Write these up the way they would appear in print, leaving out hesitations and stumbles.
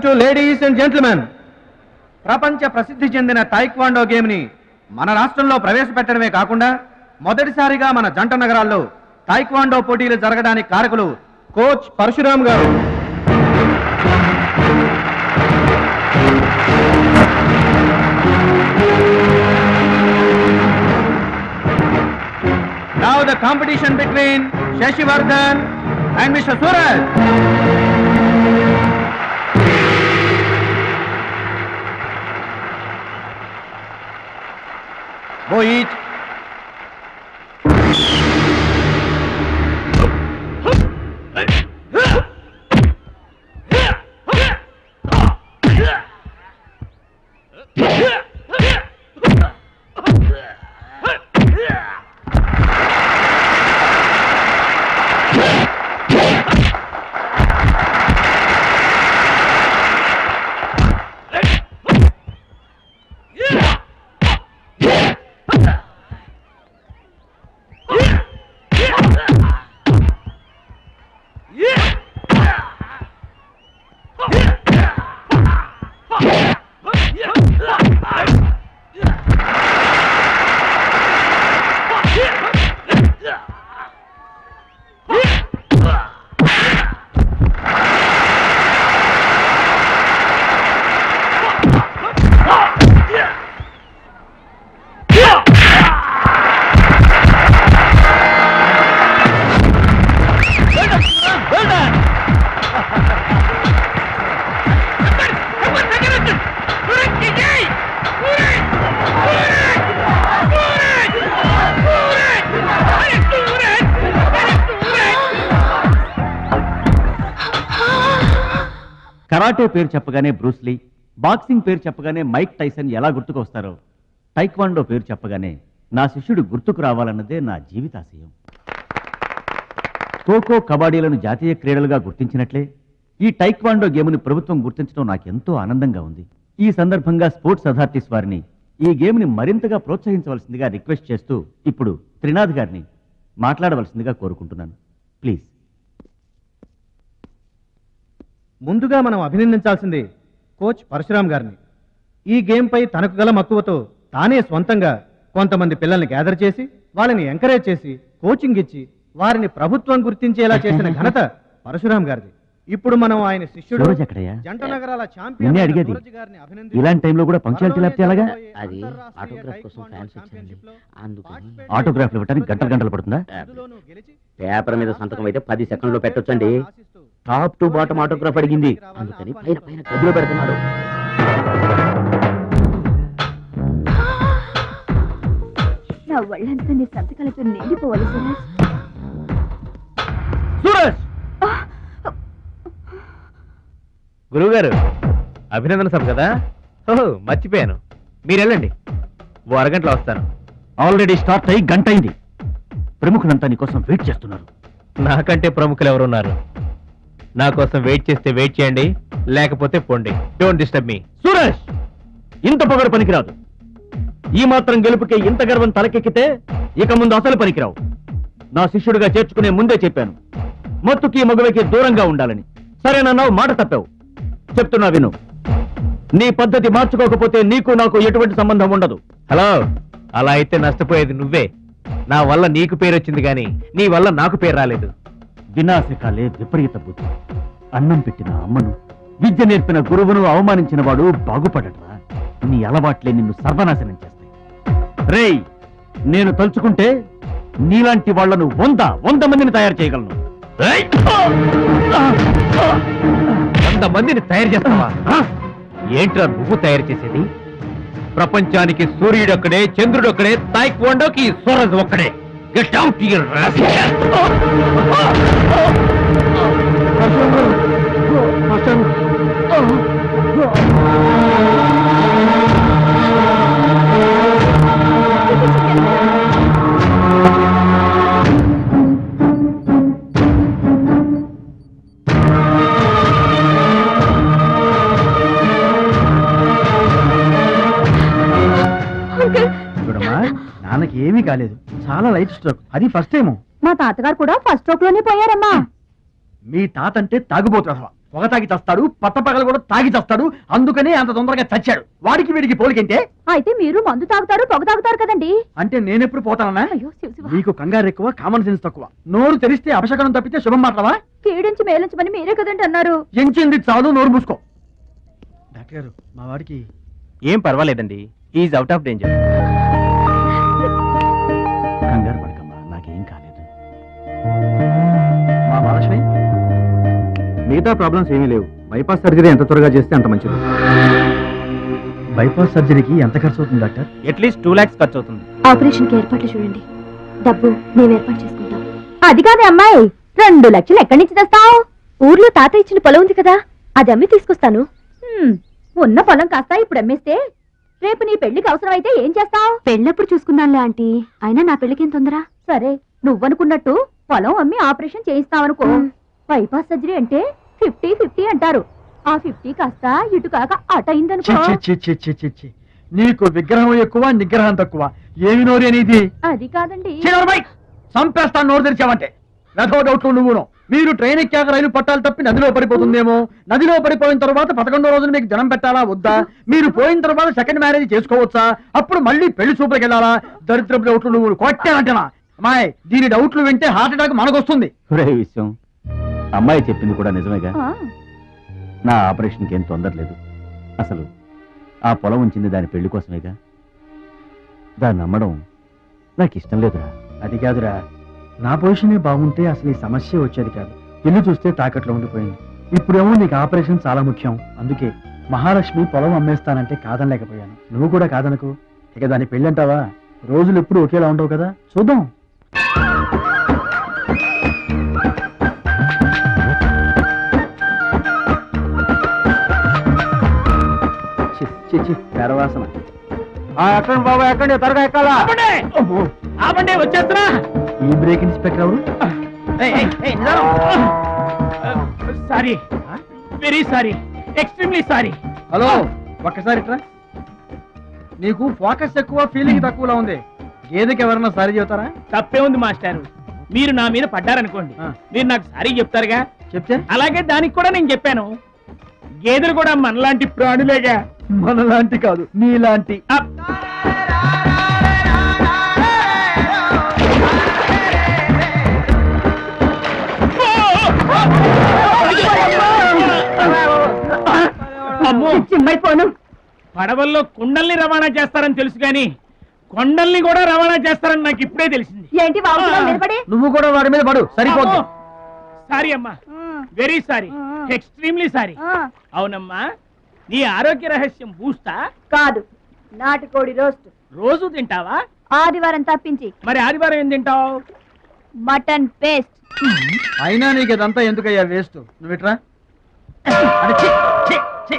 To ladies and gentlemen, ప్రపంచ ప్రసిద్ధి చెందిన టైక్వాండో గేమ్ ని మన రాష్ట్రంలో ప్రవేశపెట్టడమే కాకుండా మొదటిసారిగా మన జంట నగరాల్లో టైక్వాండో పోటీలు జరగడానికి కారకులు కోచ్ పరశురామ్ గారు. Now the competition between Shashivardhan and Mr. Suraj. Go eat. Karate పేరు చెప్పగానే బ్రూస్లీ, బాక్సింగ్ పేరు చెప్పగానే మైక్ టైసన్ ఎలా గుర్తుకొస్తారో, టైక్వాండో పేరు చెప్పగానే నా శిష్యుడు గుర్తుకు రావాలన్నదే నా జీవితాశయం. ఖోఖో, కబడ్డీలను జాతీయ క్రీడలుగా గుర్తించినట్లే ఈ టైక్వాండో గేమ్ని ప్రభుత్వం గుర్తించడం నాకెంతో ఆనందంగా ఉంది. ఈ సందర్భంగా స్పోర్ట్స్ అథారిటీస్ వారిని ఈ గేమ్ని మరింతగా ప్రోత్సహించవలసిందిగా రిక్వెస్ట్ చేస్తూ ఇప్పుడు త్రినాథ్ గారిని మాట్లాడవలసిందిగా కోరుకుంటున్నాను. ప్లీజ్. ముందుగా మనం అభినందించాల్సింది కోచ్ పరశురామ్ గారిని. ఈ గేమ్ పై తనకు గల మక్కువతో తానే స్వంతంగా కొంతమంది పిల్లల్ని గ్యాదర్ చేసి వాళ్ళని ఎంకరేజ్ చేసి కోచింగ్ ఇచ్చి వారిని ప్రభుత్వం గుర్తించేలా చేసిన ఘనత పరశురామ్ గారిది. ఇప్పుడు మనం ఆయన శిష్యుడు జంట నగరాల ఛాంపియన్ సూరజ్ గారిని అభినందించాలి. ఇలాంటి టైంలో కూడా పంక్చువాలిటీ లేకపోతే ఎలాగా? అది ఆటోగ్రాఫ్ కోసం ఫ్యాన్స్ వచ్చారండి, అందుకని. ఆటోగ్రాఫ్లు ఇవ్వడానికి గంటలు పడుతుందా? పేపర్ మీద సంతకం అయితే 10 సెకండ్లో పెట్టొచ్చండి. టాప్ టు బాటం ఆటోగ్రాఫ్ అడిగింది, అందుకని పైన పైన గదిలో పెడుతున్నాడు. నా వాళ్ళంతా నీ సంతకాలతో నిండిపోవాలి సురేష్. సూరజ్! గురువుగారు, అభినందన సభ కదా? ఓహో, మర్చిపోయాను. మీరు వెళ్ళండి, ఓ అరగంటలో వస్తాను. ఆల్రెడీ స్టార్ట్ అయ్యి గంట అయింది. ప్రముఖులంతా నీ కోసం వెయిట్ చేస్తున్నారు. నాకంటే ప్రముఖులు ఎవరున్నారు? నా కోసం వెయిట్ చేస్తే వెయిట్ చేయండి, లేకపోతే పోండి. Don't disturb me. సూరజ్, ఇంత పొగరు పనికిరాదు. ఈ మాత్రం గెలుపుకే ఇంత గర్వం తలకెక్కితే ఇక ముందు అసలు పనికిరావు. నా శిష్యుడిగా చేర్చుకునే ముందే చెప్పాను, మత్తుకి మగువకి దూరంగా ఉండాలని. సరేనన్నావు, మాట తప్పావు. చెప్తున్నా విను. నీ పద్ధతి మార్చుకోకపోతే నీకు నాకు ఎటువంటి సంబంధం ఉండదు. హలో, అలా అయితే నష్టపోయేది నువ్వే. నా వల్ల నీకు పేరు వచ్చింది కానీ నీ వల్ల నాకు పేరు రాలేదు. వినాశకాలే విపరీత బుద్ధి. అన్నం పెట్టిన అమ్మను, విద్య నేర్పిన గురువును అవమానించిన వాడు బాగుపడట్రా. నీ అలవాట్లే నిన్ను సర్వనాశనం చేస్తాయి. రేయ్, నేను తలుచుకుంటే నీలాంటి వాళ్లను 100 మందిని తయారు చేయగలను. 100 మందిని తయారు చేస్తావా? ఏంట్రా నువ్వు తయారు చేసేది? ప్రపంచానికి సూర్యుడొక్కడే, చంద్రుడొక్కడే, టైక్వాండోకి సూరజ్ ఒక్కడే. Get out here. చూడమ్మా, నాన్నకి ఏమీ కాలేదు. చాలా లైట్ స్ట్రోక్, అది ఫస్ట్ టైం. మా తాతగారు కూడా ఫస్ట్ స్ట్రోక్ లోనే పోయారమ్మా. మీ తాత అంటే తాగుబోతున్నా పొగ తాగి చస్తాడు, పట్టపగలు కూడా తాగి చస్తాడు, అందుకనే అంత తొందరగా చచ్చాడు. వాడికి వీడికి పోలికంటే. అయితే మీరు మందు తాగుతారు, పొగ తాగుతారు కదండి. అంటే నేనెప్పుడు పోతానన్నా? అయ్యో శివ శివ. నీకు కంగారు ఎక్కువ, కామన్ సెన్స్ తక్కువ. నోరు తెరిస్తే అపశకనం తప్పితే శుభం మాట్లావా? కీడించి మేలించమని మీరే కదండి అన్నారు. ఎంచింది చాలు, నోరు మూసుకో. డాక్టర్ గారు, మా వాడికి ఏం పర్వాలేదండి, ఈజ్ అవుట్ ఆఫ్ డేంజర్. కంగారు పడకమ్మా, నాకేం కాలేదు. మా మహాలక్ష్మి మిగతా ప్రాబ్లమ్స్ ఏమీ లేవు. బైపాస్ సర్జరీ ఎంత త్వరగా చేస్తే అంత మంచిది. బైపాస్ సర్జరీకి ఎంత ఖర్చు అవుతుంది డాక్టర్? అట్లీస్ట్ 2 lakhs ఖర్చు అవుతుంది. ఆపరేషన్ కి ఏర్పాట్లు చూడండి, డబ్బు మేము ఏర్పాటు చేసుకుంటాం. అది కాదే అమ్మాయి, 2 లక్షలు ఎక్కడి నుంచి తెస్తావు? ఊర్లో తాత ఇచ్చిన పొలం ఉంది కదా, అది అమ్మి తీసుకొస్తాను. ఉన్న పొలం కాస్త ఇప్పుడు అమ్మేస్తే రేపు నీ పెళ్లికి అవసరం అయితే ఏం చేస్తావు? పెళ్ళప్పుడు చూసుకుందాంలే ఆంటీ, అయినా నా పెళ్లికేం తొందర? సరే, నువ్వనుకున్నట్టు పొలం అమ్మి ఆపరేషన్ చేయిస్తావనుకో. బైపాస్ సర్జరీ అంటే 50-50 అంటారు. ఆ 50 కాస్త ఇటు కాక అట అయిందనుకో. నీకు విగ్రహం ఎక్కువ, నిగ్రహం తక్కువ. ఏమి నోరు అనేది? అది కాదండి. చంపేస్తాను నోరు తెరిచావంటే. రథో డౌట్లు నువ్వును. మీరు ట్రైన్ ఎక్కాక రైలు పట్టాలు తప్పి నదిలో పడిపోతుందేమో. నదిలో పడిపోయిన తర్వాత 11వ రోజున మీకు జనం పెట్టాలా వద్దా? మీరు పోయిన తర్వాత సెకండ్ మ్యారేజ్ చేసుకోవచ్చా? అప్పుడు మళ్ళీ పెళ్లి చూపులకు వెళ్ళాలా? దరిద్రపు డౌట్లు నువ్వు కొట్టానంటేనా? అమ్మాయి, దీని డౌట్లు వింటే హార్ట్ అటాక్ మనకొస్తుంది. ఒరే విషయం, అమ్మాయి చెప్పింది కూడా నిజమేగా. ఆ, నా ఆపరేషన్కి ఏం తొందర లేదు. అసలు ఆ పొలం ఉంచింది దాని పెళ్లి కోసమేగా. దాన్ని నమ్మడం నాకు ఇష్టం లేదురా. అది కాదురా, నా పొజిషనే బాగుంటే అసలు ఈ సమస్య వచ్చేది కాదు. ఇల్లు చూస్తే తాకట్లో ఉండిపోయింది. ఇప్పుడేమో నీకు ఆపరేషన్ చాలా ముఖ్యం. అందుకే మహాలక్ష్మి పొలం అమ్మేస్తానంటే కాదనలేకపోయాను. నువ్వు కూడా కాదనకు. ఇక దాని పెళ్ళంటావా? రోజులు ఎప్పుడు ఒకేలా ఉండవు కదా, చూద్దాం. పెరవాసన. ఎక్కండి బాబు, ఎక్కండి, త్వరగా ఎక్కాలా? ఆపండి, వచ్చేస్తున్నా. ఈ బ్రేక్ ఇన్స్పెక్టర్ ఎవరు? Sorry, very sorry, extremely sorry. Hello, ఒక్కసారి ఇట్రా. నీకు ఫోకస్ ఎక్కువ, ఫీలింగ్ తక్కువలా ఉంది. గేదెకి ఎవరన్నా సారీ చెబుతారా? తప్పే ఉంది మాస్టారు. మీరు నా మీద పడ్డారనుకోండి, మీరు నాకు సారీ చెప్తారుగా. చెప్తే అలాగే దానికి కూడా నేను చెప్పాను. గేదెలు కూడా మనలాంటి ప్రాణులేగా. మనలాంటి కాదు, నీలాంటి. అమ్మో, పడవల్లో కుండల్ని రవాణా చేస్తారని తెలుసు గాని కొండల్ని కూడా రవాణా చేస్తారని నాకు ఇప్పుడే తెలిసింది. ఏంటి వాగుతున్నావు? నిలబడి. నువ్వు కూడా వాడి మీద పడు, సరిపోదు. సారీ అమ్మా, వెరీ సారీ, ఎక్స్ట్రీమ్లీ సారీ. అవునమ్మా, నీ ఆరోగ్య రహస్యం బూస్తా కాదు, నాటుకోడి రోస్ట్. రోజు తింటావా? ఆదివారం తప్పించి. మరి ఆదివారం ఏం తింటావు? Mutton paste. అయినా నీకు ఇదంతా ఎందుకయ్యా వేస్ట్? నువ్వు ఇట్రా. అరే, ఛీ, ఛీ, ఛీ.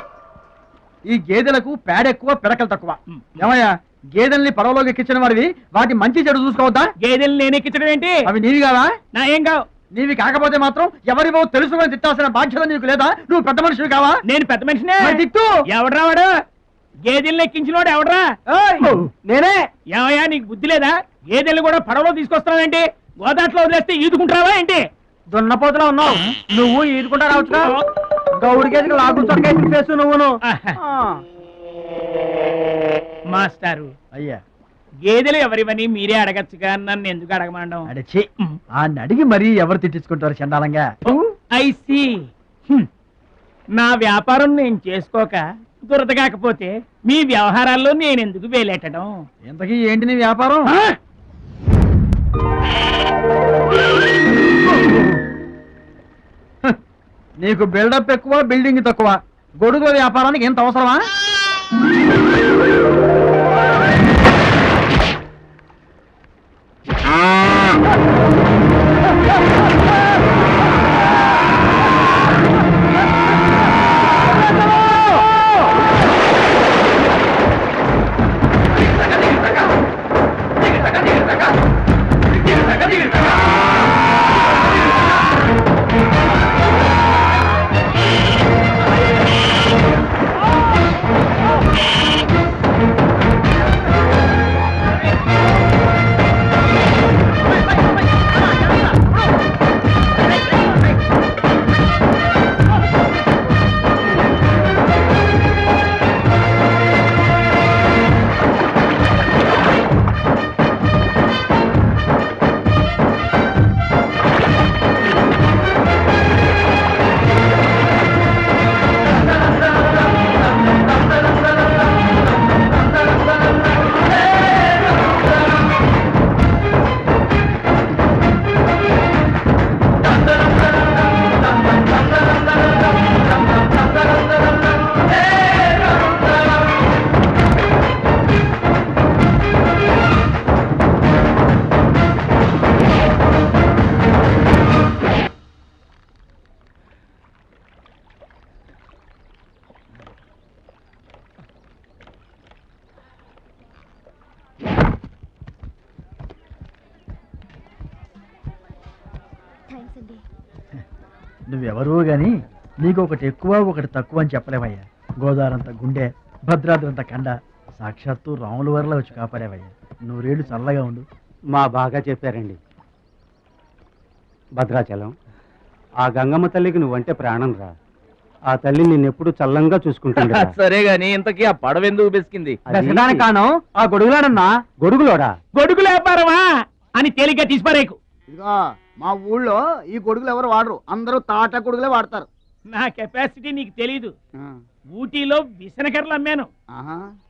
ఈ గేదెలకు పేడ ఎక్కువ, పిడకలు తక్కువ. ఏమయ్యా, గేదెల్ని పడవలోకి ఎక్కించిన వాడివి, వాటి మంచి చెడు చూసుకోవద్దా? గేదెల్ని నేను ఎక్కించడం ఏంటి? అవి నీవి కావా? నా ఏం కావు. నీవి కాకపోతే మాత్రం ఎవరివో తెలుసుకొని తిట్టాల్సిన బాధ్యత నీకు లేదా? నువ్వు పెద్ద మనిషివి కావా? నేను పెద్ద మనిషినే. మరి తిట్టు. ఎవడ్రా వాడు? గేదెల్ని ఎక్కించినోడు ఎవడ్రా? నేనే. ఏమయ్యా, నీకు బుద్ధి లేదా? గేదెల్ని కూడా పడవలో తీసుకొస్తావేంటి? గోదాట్లో వదిలేస్తే ఈదుకుంటావా ఏంటి? దున్నపోతులో ఉన్నావు నువ్వు, ఈదుకుంటా రావచ్చుగా. గౌడి గేదెకి లాగు చొక్కేసి చేస్తూ నువ్వును. మాస్టారు, అయ్యా, గేదెలు ఎవరివని మీరే అడగచ్చుగా, నన్ను ఎందుకు అడగమండం? అడిచి ఆ అడిగి మరీ ఎవరు తిట్టించుకుంటారు చండాలంగా? I see. నా వ్యాపారం నేను చేసుకోక దురద కాకపోతే మీ వ్యవహారాల్లో నేను ఎందుకు వేలెట్టడం? ఇంతకీ ఏంటి నీ వ్యాపారం? నీకు బిల్డప్ ఎక్కువ, బిల్డింగ్ తక్కువ. గొడుగు వ్యాపారానికి ఎంత అవసరమా? థ్యాంక్స్ అండి. నువ్వెవరూ గాని నీకు ఒకటి ఎక్కువ ఒకటి తక్కువ అని చెప్పలేవయ్యా. గోదావరంత గుండె, భద్రాద్రంత కండ, సాక్షాత్తు రాముల వారిలో వచ్చి కాపాడేవయ్యా. నూరేళ్ళు చల్లగా ఉండు. మా బాగా చెప్పారండి. భద్రాచలం, ఆ గంగమ్మ తల్లికి నువ్వంటే ప్రాణం రా. ఆ తల్లి నిన్నెప్పుడు చల్లంగా చూసుకుంటుంది. సరే గాని ఇంతకీ ఆ పడవ ఎందుకు బెసికింది? కాను ఆ గొడుగులాడన్నా. గొడుగులోడా? గొడుగులు వ్యాపారమా అని తేలిగ్గా తీసిపారేకు. ఇదిగో మా ఊళ్ళో ఈ గొడుగులు ఎవరు వాడరు, అందరూ తాటా గొడుగులే వాడతారు. నా కెపాసిటీ నీకు తెలీదు. ఊటీలో విసనకర్రలు అమ్మాను,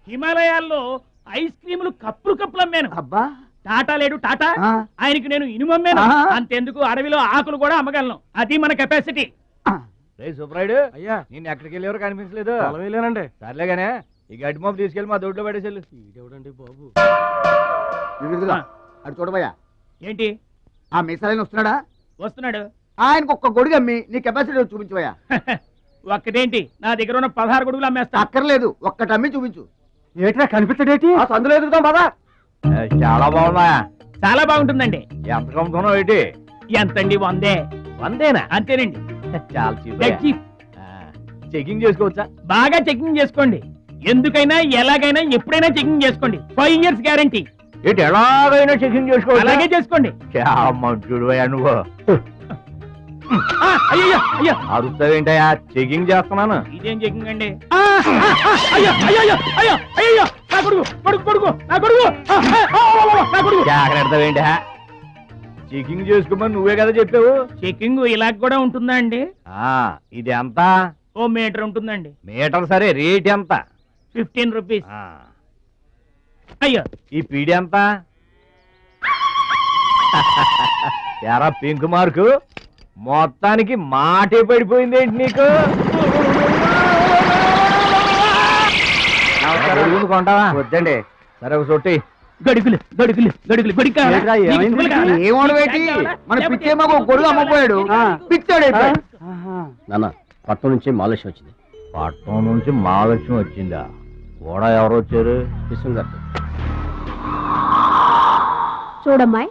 హిమాలయాల్లో ఐస్ క్రీములు కప్పులు అమ్మాను. అబ్బా టాటా లేడు టాటా, ఆయనకి నేను ఇనుము అమ్మాను. అంతెందుకు అడవిలో ఆకులు కూడా అమ్మగలను. అది మన కెపాసిటీ. సుబ్రాయుడు అయ్యా, నేను ఎక్కడికి వెళ్ళేవారు కనిపించలేదు. వెళ్ళానండి. సర్లేగానే ఈ గడ్డి మోపు తీసుకెళ్ళి మా దొడ్లో పడేసేళ్ళు. ఇదేవిడండి బాబు. అటు చూడబోయా. ఏంటి? ఆ మిసలైన వస్తున్నాడా? వస్తున్నాడు. ఆయనకు ఒక్క గొడుగు అమ్మి నీ కెపాసిటీ చూపించబోయా. ఒక్కటేంటి, నా దగ్గర ఉన్న 16 గొడుగులు అమ్మేస్తా. అక్కర్లేదు, ఒక్కటి అమ్మి చూపించు. ఏట్రా కనిపించడేటి? సందులో ఎదుగుతాం బాబా. చాలా బాగుందా? చాలా బాగుంటుందండి. ఎంత కమ్ముతున్నావు ఏంటి? ఎంతండి? 100. 100 అంతేనండి. చాలా చీప్. చెకింగ్ చేసుకోవచ్చా? బాగా చెకింగ్ చేసుకోండి. ఎందుకైనా ఎలాగైనా ఎప్పుడైనా చెకింగ్ చేసుకోండి. 5 years గ్యారంటీ. ఏంటి ఎలాగైనా చెకింగ్ చేసుకోవాలి? అలాగే చేసుకోండి. నువ్వు అరుస్తావేంటయా? చెకింగ్ చేస్తున్నాను. ఇదేం చెకింగ్ అండి? జాగ్రత్తవేంటి? చెకింగ్ చేసుకోమని నువ్వే కదా చెప్పావు. చెకింగ్ ఇలా కూడా ఉంటుందా అండి? ఇది ఎంత? ఓ మీటర్ ఉంటుందండి. మీటర్ సరే, రేట్ ఎంత? 15 రూపీస్. అయ్యో, ఈ పీడి ఎంత? ఎరా పింక్ మార్కు, మొత్తానికి మాటే పడిపోయింది ఏంటి నీకు? కొంటావా? వద్దండి. సరే ఒక చోటి. గడుగులు గడుగులు గడుగులు గొడి ఏమోడవేటి మన పిచ్చేమో గొడుగు అమ్మపోయాడు, పిచ్చాడు. నాన్న, పట్నం నుంచి మహాలక్ష్మి వచ్చింది. పట్నం నుంచి మహాలక్ష్మి వచ్చిందా? కూడా ఎవరు వచ్చారు? విష్ణు గారు. చూడమ్మాయి,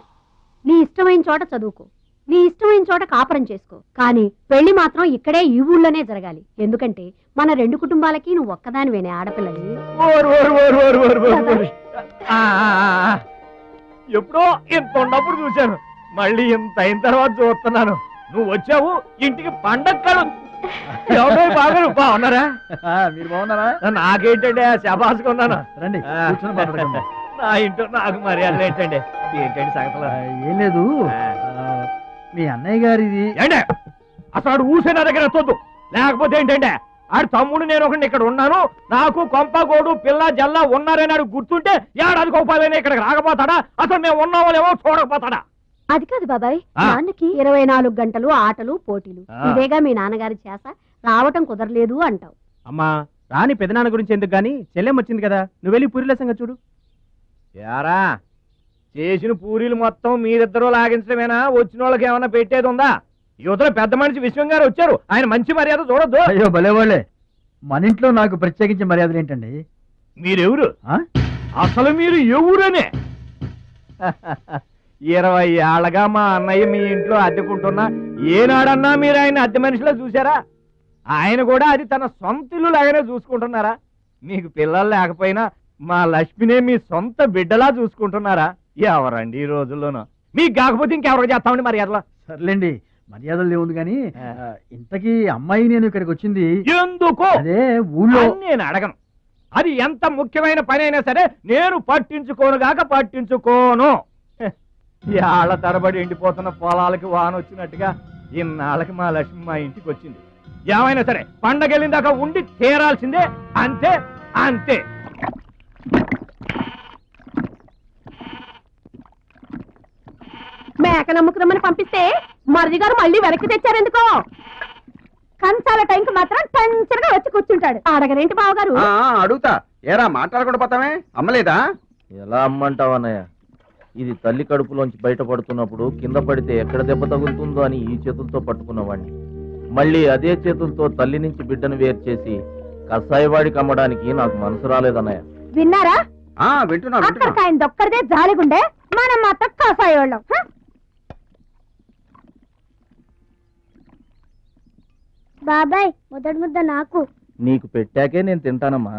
నీ ఇష్టమైన చోట చదువుకో, నీ ఇష్టమైన చోట కాపురం చేసుకో, కానీ పెళ్లి మాత్రం ఇక్కడే ఈ ఊళ్ళోనే జరగాలి. ఎందుకంటే మన 2 కుటుంబాలకి నువ్వు ఒక్కదానివేనే ఆడపిల్లని. ఎప్పుడో ఇంత ఉన్నప్పుడు చూశాను, మళ్ళీ ఇంత అయిన తర్వాత చూస్తున్నాను. నువ్వు వచ్చావు ఇంటికి పండగ. బాగున్నారా? మీరు బాగున్నారా? నాకేంటండి శబాసుగా ఉన్నాను. రండి కూర్చొని మాట్లాడుకుందాం. నా ఇంట్లో నాకు మర్యాద ఏంటండి? ఏంటండి సంగతులు? ఏం లేదు, మీ అన్నయ్య గారిది. ఏంటే అసలు ఊసే నా దగ్గర వద్దు. లేకపోతే ఏంటంటే ఆడు తమ్ముడు నేను ఒకటి ఇక్కడ ఉన్నాను, నాకు కొంపగోడు పిల్ల జల్ల ఉన్నారని ఆడు గుర్తుంటే ఏడాది కోపాలని ఇక్కడికి రాకపోతాడా? అసలు మేము ఉన్నామోలేమో చూడకపోతాడా? అది కాదు బాబాయ్, నాన్నకి 24 గంటలు ఆటలు పోటీలు, ఇదేగా మీ నాన్నగారి చేస. రావటం కుదరలేదు అంటావు. అమ్మా, రాని పెదనాన్న గురించి ఎందుకు గాని, చెల్లెం వచ్చింది కదా, నువ్వు వెళ్ళి పూరిల సంగతి చూడు. యారా, చేసిన పూరీలు మొత్తం మీరిద్దరూ లాగించడమేనా? వచ్చిన వాళ్ళకి ఏమన్నా పెట్టేది ఉందా? యువతలో పెద్ద మనిషి విశ్వం గారు వచ్చారు, ఆయన మంచి మర్యాద చూడొద్దు. అయ్యో భలేవాళ్ళే, మన ఇంట్లో నాకు ప్రత్యేకించి మర్యాదలు ఏంటండి? మీరెవరు? అసలు మీరు ఎవరనే? 20 ఏళ్ళగా మా అన్నయ్య మీ ఇంట్లో అద్దెకుంటున్నా ఏనాడన్నా మీరు ఆయన అద్దె మనిషిలో చూసారా? ఆయన కూడా అది తన సొంత ఇల్లు లాగానే చూసుకుంటున్నారా? మీకు పిల్లలు లేకపోయినా మా లక్ష్మినే మీ సొంత బిడ్డలా చూసుకుంటున్నారా? ఎవరండి ఈ రోజుల్లోనూ? మీకు కాకపోతే ఇంకెవరికి చేస్తామండి మర్యాదలో? సర్లేండి, మర్యాదలు లేవుంది కానీ ఇంతకీ అమ్మాయి నేను ఇక్కడికి వచ్చింది ఎందుకు? అదే ఊళ్ళో. నేను అడగను, అది ఎంత ముఖ్యమైన పని అయినా సరే నేను పట్టించుకోనుగాక పట్టించుకోను. ఏళ్ల తరబడి ఎండిపోతున్న పొలాలకి వాన వచ్చినట్టుగా ఇన్నాళ్ళకి మా లక్ష్మి మా ఇంటికి వచ్చింది. ఏమైనా సరే పండగ వెళ్ళిందాకా ఉండి తీరాల్సిందే, అంతే అంతే. మేక నమ్ముకురమ్మని పంపిస్తే మరిది గారు మళ్ళీ వెనక్కి తెచ్చారెందుకో? కంచాల టైంకి మాత్రం టెన్షన్గా వచ్చి కూర్చుంటాడు. అడగరేంటి బావగారు? అడుగుతా. ఏరా మాట్లాడకుండా పోతామే, అమ్మలేదా? ఎలా అమ్మంటావు అన్నయ్య? ఇది తల్లి కడుపులోంచి బయటపడుతున్నప్పుడు కింద పడితే ఎక్కడ దెబ్బ తగులుతుందో అని ఈ చేతులతో పట్టుకున్నవాడిని, మళ్ళీ అదే చేతులతో తల్లి నుంచి బిడ్డను వేరు చేసి కసాయివాడికి అమ్మడానికి నాకు మనసు రాలేదన్నయ్య. విన్నారా? వింటున్నా. అక్కడికి ఆయన దొక్కడిదే జాలిగుండే, మనం మాత్రం కాసాయోళ్ళం. బాబాయ్ మొదటి ముద్ద నాకు. నీకు పెట్టాకే నేను తింటానమ్మా.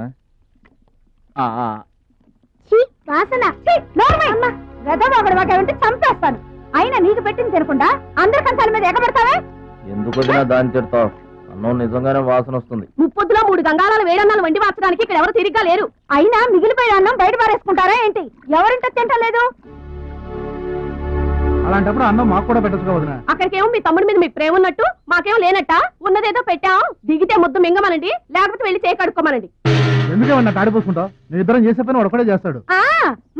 వాసన చంపేస్తాను. అయినా నీకు పెట్టింది తినకుండా అందరి కంచాల మీద ఎగబడతావే. ఎందుకు దాన్ని తిడతావు? అన్నం నిజంగానే వాసన వస్తుంది. ముప్పొద్దులో 3 గంగాళాలు వేడన్నాలు వండి మార్చడానికి ఇక్కడ ఎవరు తిరిగ్గా లేరు. అయినా మిగిలిపోయిన అన్నం బయట పారేసుకుంటారా ఏంటి? ఎవరింట తింటలేదు? అలాంటప్పుడు అన్నం మాకు కూడా పెట్టచ్చు వదినా. అక్కడికేమో మీ తమ్ముడి మీద మీకు ప్రేమ ఉన్నట్టు మాకేమో లేనట్ట. ఉన్నదేదో పెట్టాం, దిగితే ముద్దు మింగమనండి, లేకపోతే వెళ్ళి చేయి కడుక్కోమనండి. ఎందుకేమన్నా తాడిపోసుకుంటావు? నేను ఇద్దరం చేసే పని వాడు ఒకటే చేస్తాడు.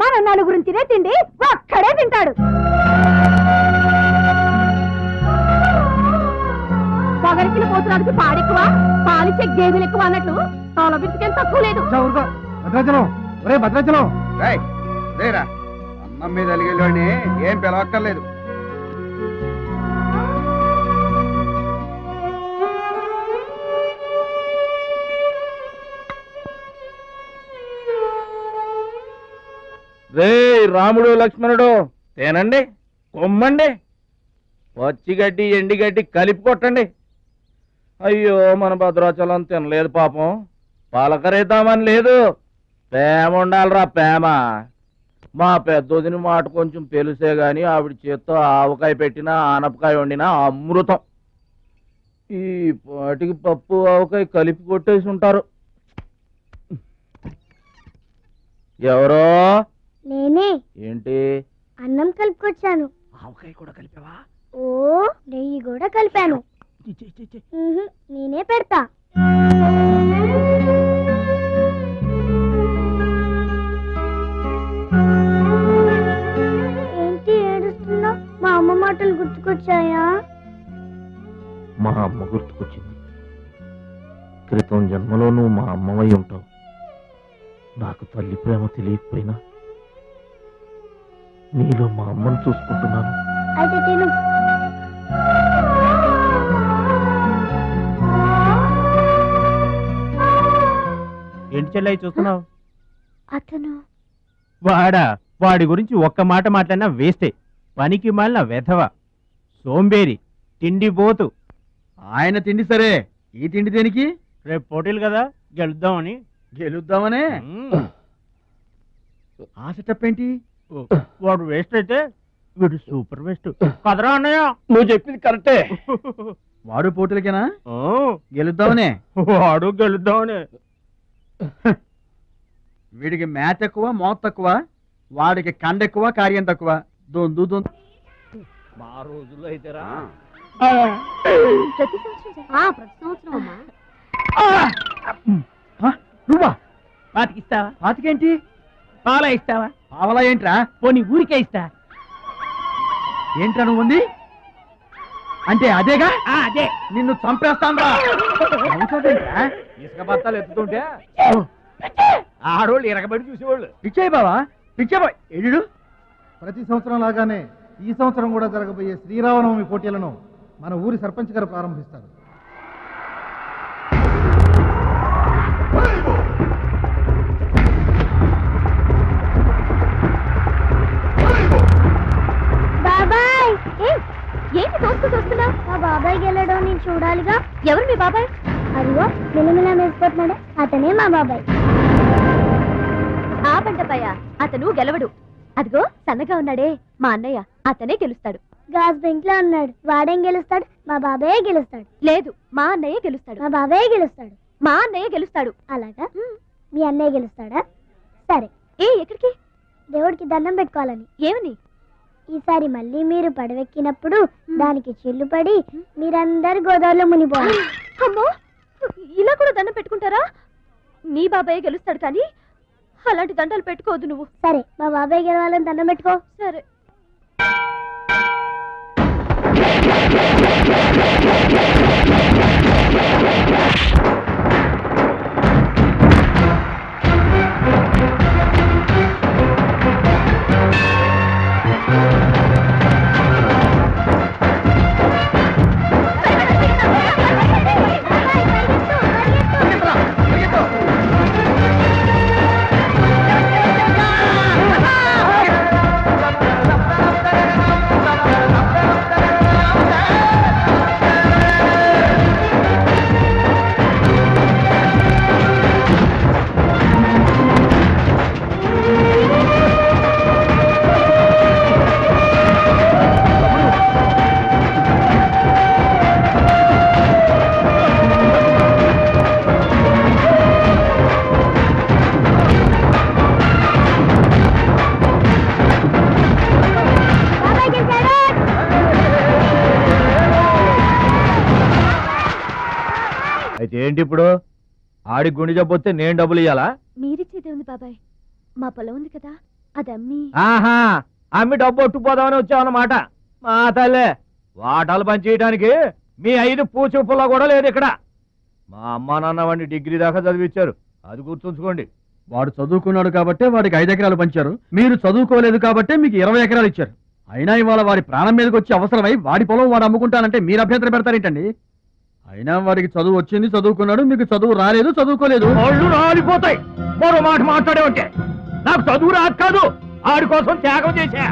మన నలుగురు తినే తిండి ఒక్కడే తింటాడు. పొగరికిన పోతురానికి పాడెక్కువ, పాలిచ్చే గేదెలు ఎక్కువ అన్నట్లు తోల బిడ్డకేం తక్కువ లేదు. భద్రాచలం, ఒరే భద్రాచలం, లేరా అన్నం మీద అలిగేలోని ఏం పిలవక్కర్లేదు. రే రాముడు లక్ష్మణుడు తేనండి, కొమ్మండి, పచ్చిగడ్డి ఎండిగడ్డి కలిపి కొట్టండి. అయ్యో మన భద్రాచలం తినలేదు పాపం, పలకరేద్దామని లేదు. ప్రేమ ఉండాలిరా ప్రేమ. మా పెద్దోదిని మాట కొంచెం పెలుసే గాని ఆవిడ చేత్తో ఆవకాయ పెట్టినా ఆనపకాయ వండినా అమృతం. ఈ పాటికి పప్పు ఆవకాయ కలిపి కొట్టేసి ఉంటారు. ఎవరో నేనే. ఏంటి అన్నం కలుపుకొచ్చాను. ఆవకాయ కూడా కలిపావా? ఓ నెయ్యి కూడా కలిపాను. నేనే పెడతా. ఏంటి ఏడుస్తున్నావు? మా అమ్మ మాటలు గుర్తుకొచ్చాయా? మా అమ్మ గుర్తుకొచ్చింది. క్రితం జన్మలో నువ్వు మా అమ్మవై ఉంటావు. నాకు తల్లి ప్రేమ తెలియకపోయినా నీలో మా అమ్మను చూసుకుంటున్నాను. అయితే తిను. ఏంటి చెల్లై చూస్తున్నావు? అతను వాడి గురించి ఒక్క మాట మాట్లాడినా వేస్తే. పనికి మాలిన వెధవ, సోంబేరి, తిండి పోతు. ఆయన తిండి సరే, ఈ తిండి దేనికి? రేపు పోటీలు కదా, గెలుద్దామని. గెలుద్దామనే? ఆ సెటప్ ఏంటి? వాడు వేస్ట్ అయితే వీడు సూపర్ వేస్ట్ కదరా అన్నయ్య. నువ్వు చెప్పింది కరెక్టే. వాడు పోటీలకేనా? గెలుద్దామనే? వాడు గెలుద్దామని. వీడికి మ్యాచ్ ఎక్కువ, మోత తక్కువ. వాడికి కండ ఎక్కువ, కార్యం తక్కువ. దొందు మా రోజుల్లో అయితేరా ప్రతి సంవత్సరం అమ్మా. నువ్వా? పాతికిస్తావా? పాతికేంటి? పాల ఇస్తావా? పావలా ఏంట్రా? పోనీ ఊరికే ఇస్తా. ఏంట్రా నువ్వు ఉంది అంటే? అదేగా, అదే. నిన్ను చంపేస్తాను. ఇసుక బత్తాలు ఎత్తుతుంటే ఆడోళ్ళు ఇరగబడి చూసేవాళ్ళు. పిచ్చాయి బావా, పిచ్చాబాయ్ ఎడు. ప్రతి సంవత్సరం లాగానే ఈ సంవత్సరం కూడా జరగబోయే శ్రీరామనవమి పోటీలను మన ఊరి సర్పంచ్ గారు ప్రారంభిస్తారు. బాబాయ్ ఏంటి చూస్తున్నా? మా బాబాయ్ గెలడం నేను చూడాలిగా. ఎవరు మీ బాబాయ్? అదిగో మిలమిలా వేసిపోతున్నాడే, అతనే మా బాబాయ్. ఆ బండపయ్య, అతను గెలవడు. అదిగో సన్నగా ఉన్నాడే మా అన్నయ్య, అతనే గెలుస్తాడు. గాజ్ బెంక్ లో ఉన్నాడు, వాడేం గెలుస్తాడు? మా బాబాయ్ గెలుస్తాడు. లేదు, మా అన్నయ్య గెలుస్తాడు. మా బాబాయ్ గెలుస్తాడు. మా అన్నయ్య గెలుస్తాడు. అలాగా? మీ అన్నయ్య గెలుస్తాడా? సరే. ఎక్కడికి? దేవుడికి దండం పెట్టుకోవాలని. ఏమని? ఈసారి మళ్ళీ మీరు పడవెక్కినప్పుడు దానికి చిల్లు పడి మీరందరు గోదావరిలో మునిపోవాలి. అమ్మో, ఇలా కూడా దండం పెట్టుకుంటారా? నీ బాబాయ్ గెలుస్తాడు కానీ అలాంటి దండాలు పెట్టుకోవద్దు నువ్వు. సరే, మా బాబాయ్ గెలవాలని దండం పెట్టుకో. సరే. అయితే ఏంటి ఇప్పుడు? ఆడి గుండె జబ్బు వస్తే నేను డబ్బులు ఇయ్యాలా? మీరిచ్చేదే ఉంది బాబాయ్, మా పొలం ఉంది కదా, అది అమ్మి. ఆహా, అమ్మి డబ్బు ఒట్టుకుపోదామని వచ్చావన్నమాట. మా తల్లే, వాటాలు పంచేయడానికి మీ 5 పూచూపుల్ల కూడా లేదు ఇక్కడ. మా అమ్మా నాన్న వాడిని డిగ్రీ దాకా చదివించారు, అది గుర్తుంచుకోండి. వాడు చదువుకున్నాడు కాబట్టి వాడికి 5 ఎకరాలు పంచారు, మీరు చదువుకోలేదు కాబట్టి మీకు 20 ఎకరాలు ఇచ్చారు. అయినా ఇవాళ వాడి ప్రాణం మీదకి వచ్చి అవసరమై వాడి పొలం వాడు అమ్ముకుంటానంటే మీరు అభ్యంతరం పెడతారేంటండి? అయినా వాడికి చదువు వచ్చింది, చదువుకున్నాడు, మీకు చదువు రాలేదు, చదువుకోలేదు. ఒళ్ళు రాలిపోతాయి మరో మాట మాట్లాడేవంటే. నాకు చదువు రాదు కాదు, ఆడి కోసం త్యాగం చేశా.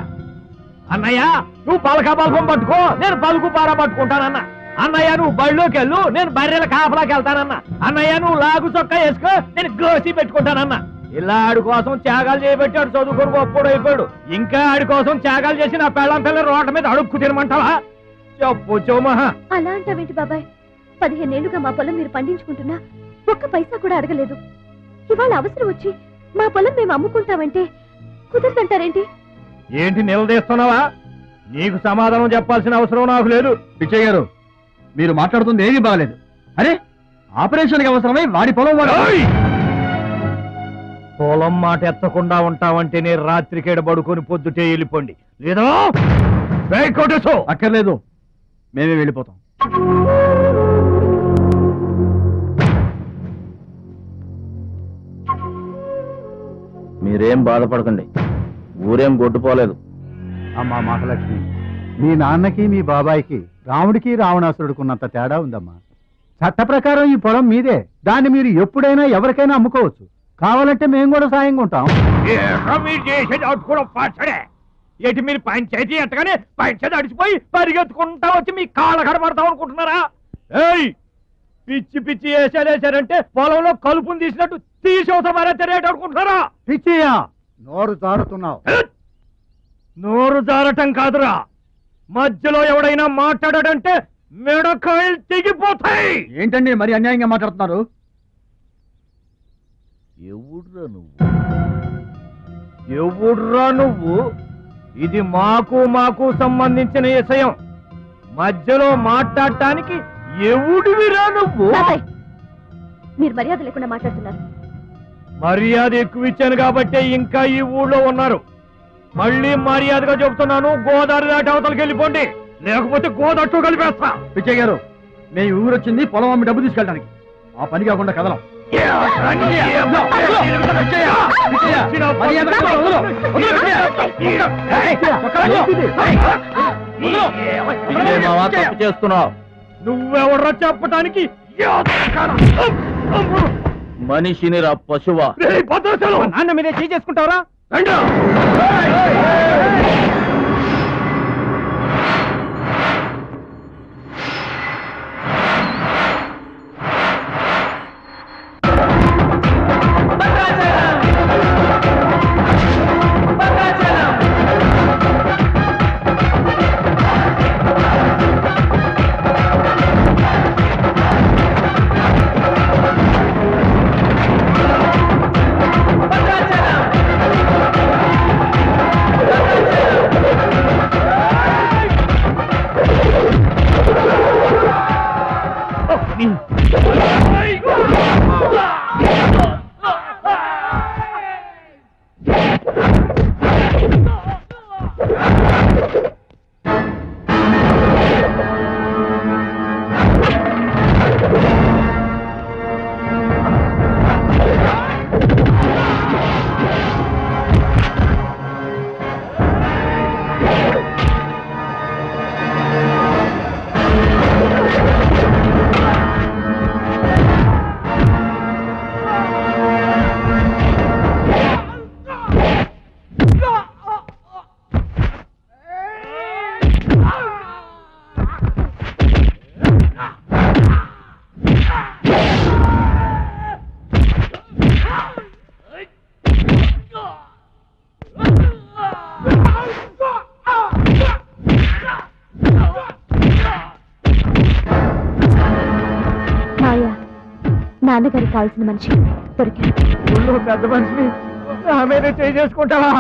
అన్నయ్య నువ్వు పలక బల్పం పట్టుకో, నేను పలుకు పార పట్టుకుంటానన్న. అన్నయ్య నువ్వు బళ్ళోకి వెళ్ళు, నేను బర్రెల కాపలాకి వెళ్తానన్న. అన్నయ్య నువ్వు లాగు చొక్కా వేసుకో, నేను గోసి పెట్టుకుంటానన్న. ఇలా ఆడి కోసం త్యాగాలు చేయబెట్టాడు, చదువుకొని గొప్పడు అయిపోయాడు. ఇంకా ఆడి కోసం త్యాగాలు చేసి నా పెళ్ళం పిల్ల రోడ్ల మీద అడుక్కు తినమంటావా? చెప్పు చోమహా. అలా అంటావేంటి బాబాయ్? 15 ఏళ్లుగా మా పొలం మీరు పండించుకుంటున్నా ఒక్క పైసా కూడా అడగలేదు. ఇవాళ అవసరం వచ్చి మా పొలం మేము అమ్ముకుంటామంటే కుదరదంటారేంటి? ఏంటి నిలదీస్తున్నావా? నీకు సమాధానం చెప్పాల్సిన అవసరం నాకు లేదు. పిచ్చయ్య గారు, మీరు మాట్లాడుతుంది ఏమీ బాగలేదు. అరే, ఆపరేషన్కి అవసరమై వాడి పొలం వాడు. పొలం మాట ఎత్తకుండా ఉంటావంటే నేను రాత్రికేడ పడుకొని పొద్దుటే వెళ్ళిపోండి, లేదా కొట్టేసో. అక్కర్లేదు, మేమే వెళ్ళిపోతాం. మీరేం బాధపడకండి, ఊరేం గొడ్డుపోలేదు. అమ్మా మహాలక్ష్మి, మీ నాన్నకి మీ బాబాయికి రాముడికి రావణాసురుడుకున్నంత తేడా ఉందమ్మా. చట్ట ప్రకారం ఈ పొలం మీదే, దాన్ని మీరు ఎప్పుడైనా ఎవరికైనా అమ్ముకోవచ్చు. కావాలంటే మేము కూడా సాయంగా ఉంటాం. మీరు చేసేది అట్టుకోవడం పచ్చడే. ఎటు మీరు పంచాయతీ ఎట్టగానే పంచాయతీ అడిచిపోయి పరిగెత్తుకుంటా వచ్చి మీ కాళ్ళ కడబడతాం అనుకుంటున్నారా? ఏయ్, పిచ్చి పిచ్చి వేసారంటే పొలంలో కలుపుని తీసినట్టు తీసవసరం తెలియట అనుకుంటున్నారా? పిచ్చియా, నోరు జారుతున్నావు. నోరు జారటం కాదురా, మధ్యలో ఎవడైనా మాట్లాడాడంటే మెడకాయలు తెగిపోతాయి. ఏంటండి మరి అన్యాయంగా మాట్లాడుతున్నారు? ఎవడ్రా నువ్వు? ఇది మాకు సంబంధించిన విషయం. మధ్యలో మాట్లాడటానికి ఎవడివిరా నువ్వు? బాబాయ్, మీరు మర్యాద లేకుండా మాట్లాడుతున్నారు. మర్యాద ఎక్కువ ఇచ్చాను కాబట్టే ఇంకా ఈ ఊళ్ళో ఉన్నారు. మళ్ళీ మర్యాదగా చెబుతున్నాను, గోదావరి దాటి అవతలకి వెళ్ళిపోండి, లేకపోతే గోదట్టు కలిపేస్తా. పిచ్చయ్య గారు, మేము ఊరు వచ్చింది పొలం అమ్మి డబ్బు తీసుకెళ్ళడానికి, ఆ పని కాకుండా కదలం. చేస్తున్నావు నువ్వెవడ్రా చెప్పటానికి? మనిషిని రా పశువా. నాన్న మీరే చేసుకుంటావరా? నాన్నగారికి కావాల్సిన మనిషి దొరికాడు. పెద్ద మనిషిని నా మీద చేసుకుంటావా?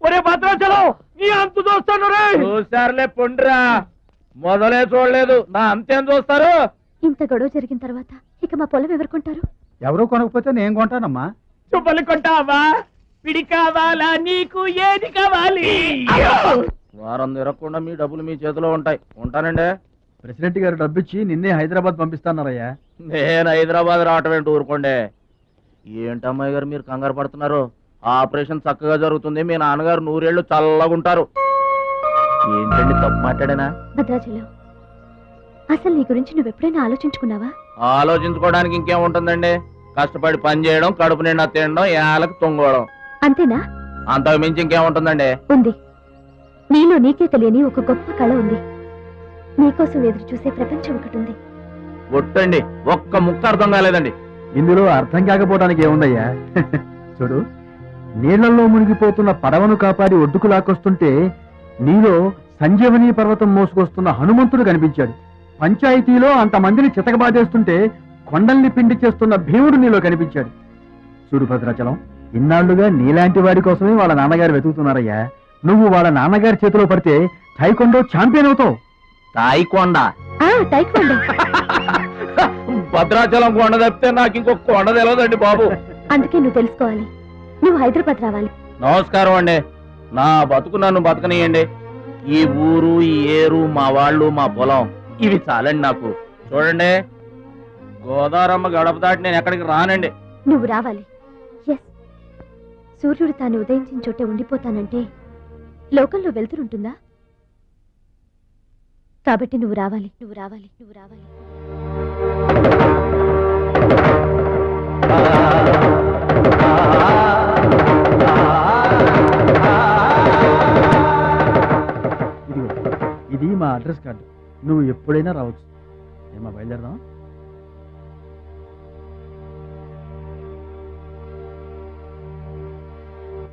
ఒరే భద్రాచలం, నీ అంతు చూస్తాను రే. చూసారులే పొండ్రా, మొదలే చూడలేదు, నా అంతేం చూస్తారు? ఇంత గొడవ జరిగిన తర్వాత ఇక మా పొలం ఎవరు కొంటారు? ఎవరో కొనకపోతే నేను కొంటానమ్మా. చుప్పలు కొంటావా? పిడి కావాలా? నీకు ఏది కావాలి? వారం తిరగకుండా మీ డబ్బులు మీ చేతిలో ఉంటాయి. ఉంటానండి. ప్రెసిడెంట్ గారు డబ్బిచ్చి నిన్నే హైదరాబాద్ పంపిస్తాన్నారయ్యా. నేను హైదరాబాద్ రావటం ఏంటి, ఊరుకోండి. ఏంటమ్మాయి గారు మీరు కంగారు పడుతున్నారు? ఆపరేషన్ చక్కగా జరుగుతుంది. మీ నాన్నగారు 100 ఏళ్ళు చల్లగుంటారు. ఏంటండి తప్పు మాట్లాడానా? భద్రాచలం, అసలు నీ గురించి నువ్వెప్పుడైనా ఆలోచించుకున్నావా? ఆలోచించుకోవడానికి ఇంకేం ఉంటుందండి? కష్టపడి పని చేయడం, కడుపు నిండా తినడం, ఏళ్ళకి తొంగోవడం, అంతేనా? అంతకు మించి ఇంకేముంటుందండి? ఉంది. నీలో నీకే తెలియని ఒక గొప్ప కళ ఉంది. నీకోసం ఎదురు చూసే ప్రపంచం ఒకటి ఉంది. ఒట్టండి, ఒక్క ముక్క అర్థం కాలేదండి. ఇందులో అర్థం కాకపోవడానికి ఏముందయ్యా? చూడు, నీళ్లలో మునిగిపోతున్న పడవను కాపాడి ఒడ్డుకు లాక్కొస్తుంటే నీలో సంజీవని పర్వతం మోసుకొస్తున్న హనుమంతుడు కనిపించాడు. పంచాయతీలో అంతమందిని చితకబాదేస్తుంటే కొండల్ని పిండి చేస్తున్న భీముడు నీలో కనిపించాడు. చూడు భద్రాచలం, ఇన్నాళ్లుగా నీలాంటి వాడి కోసమే వాళ్ళ నాన్నగారు వెతుకుతున్నారయ్యా. నువ్వు వాళ్ళ నాన్నగారి చేతిలో పడితే టైకొండో ఛాంపియన్ అవుతావు. తాయికొండ? టైక్వాండో. భద్రాచలం కొండ తప్పితే నాకు ఇంకొక కొండ తెలియదండి బాబు. అందుకే నువ్వు తెలుసుకోవాలి. నువ్వు హైదరాబాద్ రావాలి. నమస్కారం అండి. నా బతుకు నన్ను బతకనియండి. ఈ ఊరు, ఈ ఏరు, మా వాళ్ళు, మా పొలం, ఇవి చాలండి నాకు. చూడండి, గోదావరమ్మ గడప దాటి నేను ఎక్కడికి రానండి. నువ్వు రావాలి. ఎస్, సూర్యుడు తాను ఉదయించిన చోటే ఉండిపోతానంటే లోకంలో వెళ్తురుంటుందా? కాబట్టి నువ్వు రావాలి, నువ్వు రావాలి, నువ్వు రావాలి. ఇది మా అడ్రస్ కార్డు. నువ్వు ఎప్పుడైనా రావచ్చు. ఏమా బయలుదేరదాం?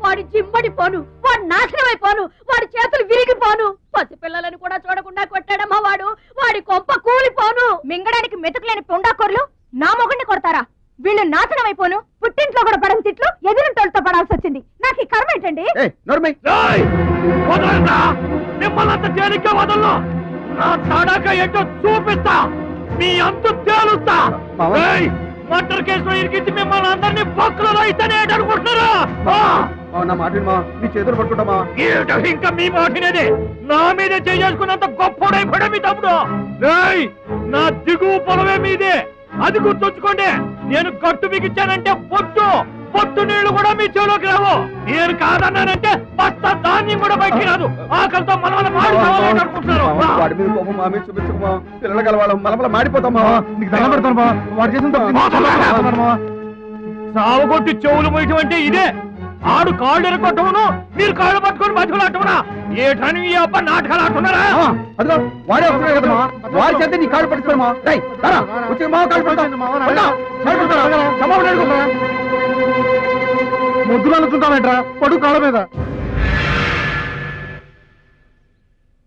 వాడి జిమ్మడిపోను, వాడు నాశనమైపోను, వాడి చేతులు విరిగిపోను. పసిపిల్లలను కూడా చూడకుండా కొట్టాడమ్మా వాడు. వాడి కొంప కూలిపోను. మింగడానికి మెతుకులేని పొండాకొర్లు నా మొగుడిని కొడతారా? వీళ్ళు నాశనం అయిపోను. పుట్టింట్లో కూడా పడని తిట్లు ఎదురింటోళ్ళతో పడాల్సి వచ్చింది. నాకు ఈ కర్మ ఏంటండి? మిమ్మల్ని తేలిగ్గా వదలను. నా తడాక ఏంటో చూపిస్తా. మీ అంత తేలుస్తా. మర్డర్ కేసులో ఇరికించి మిమ్మల్ని అందరినీ పక్కలో ఇస్తేనే అనుకుంటున్నారా? నా మాట నీ చేతులు పట్టుకుంటామా? ఇంకా మీ మాటినేది. నా మీద చేసుకున్నంత గొప్పడైపోయా మీ తమ్ముడు. నా దిగువ పొలమే మీదే, అది గుర్తుంచుకోండి. నేను గట్టు బిగించానంటే పొట్టు నీళ్లు కూడా మీ చెవులోకి రావు. నేను కాదన్నానంటే బస్తా ధాన్యం కూడా బయటికి రాదు. ఆకలితో మనల్ని మాడిపోవాలనుకుంటున్నారు. వాడి మీద కోపం మా మీద చూపించకమా? పిల్లలు కలవాళ్ళం మలమల మాడిపోతామా? నీకు దండం పెడతాను. వాడు చేసిన సావగొట్టి చెవులు పోయటం అంటే ఇదే. ఆడు కాళ్ళు ఎరగొట్టవును, మీరు కాళ్ళు పట్టుకొని మధ్యలో ఆటవునా? ఏటని ఈ అబ్బా నాటకాలు ఆడుతున్నారా? అదిగో వాడే వస్తున్నాడు కదమ్మా. వాడి చేత నీ కాళ్ళు పట్టుకోమా? వచ్చి మా కాళ్ళు పడతా. ముద్దులు అనుకుంటామేట్రా పడు కాళ్ళ మీద.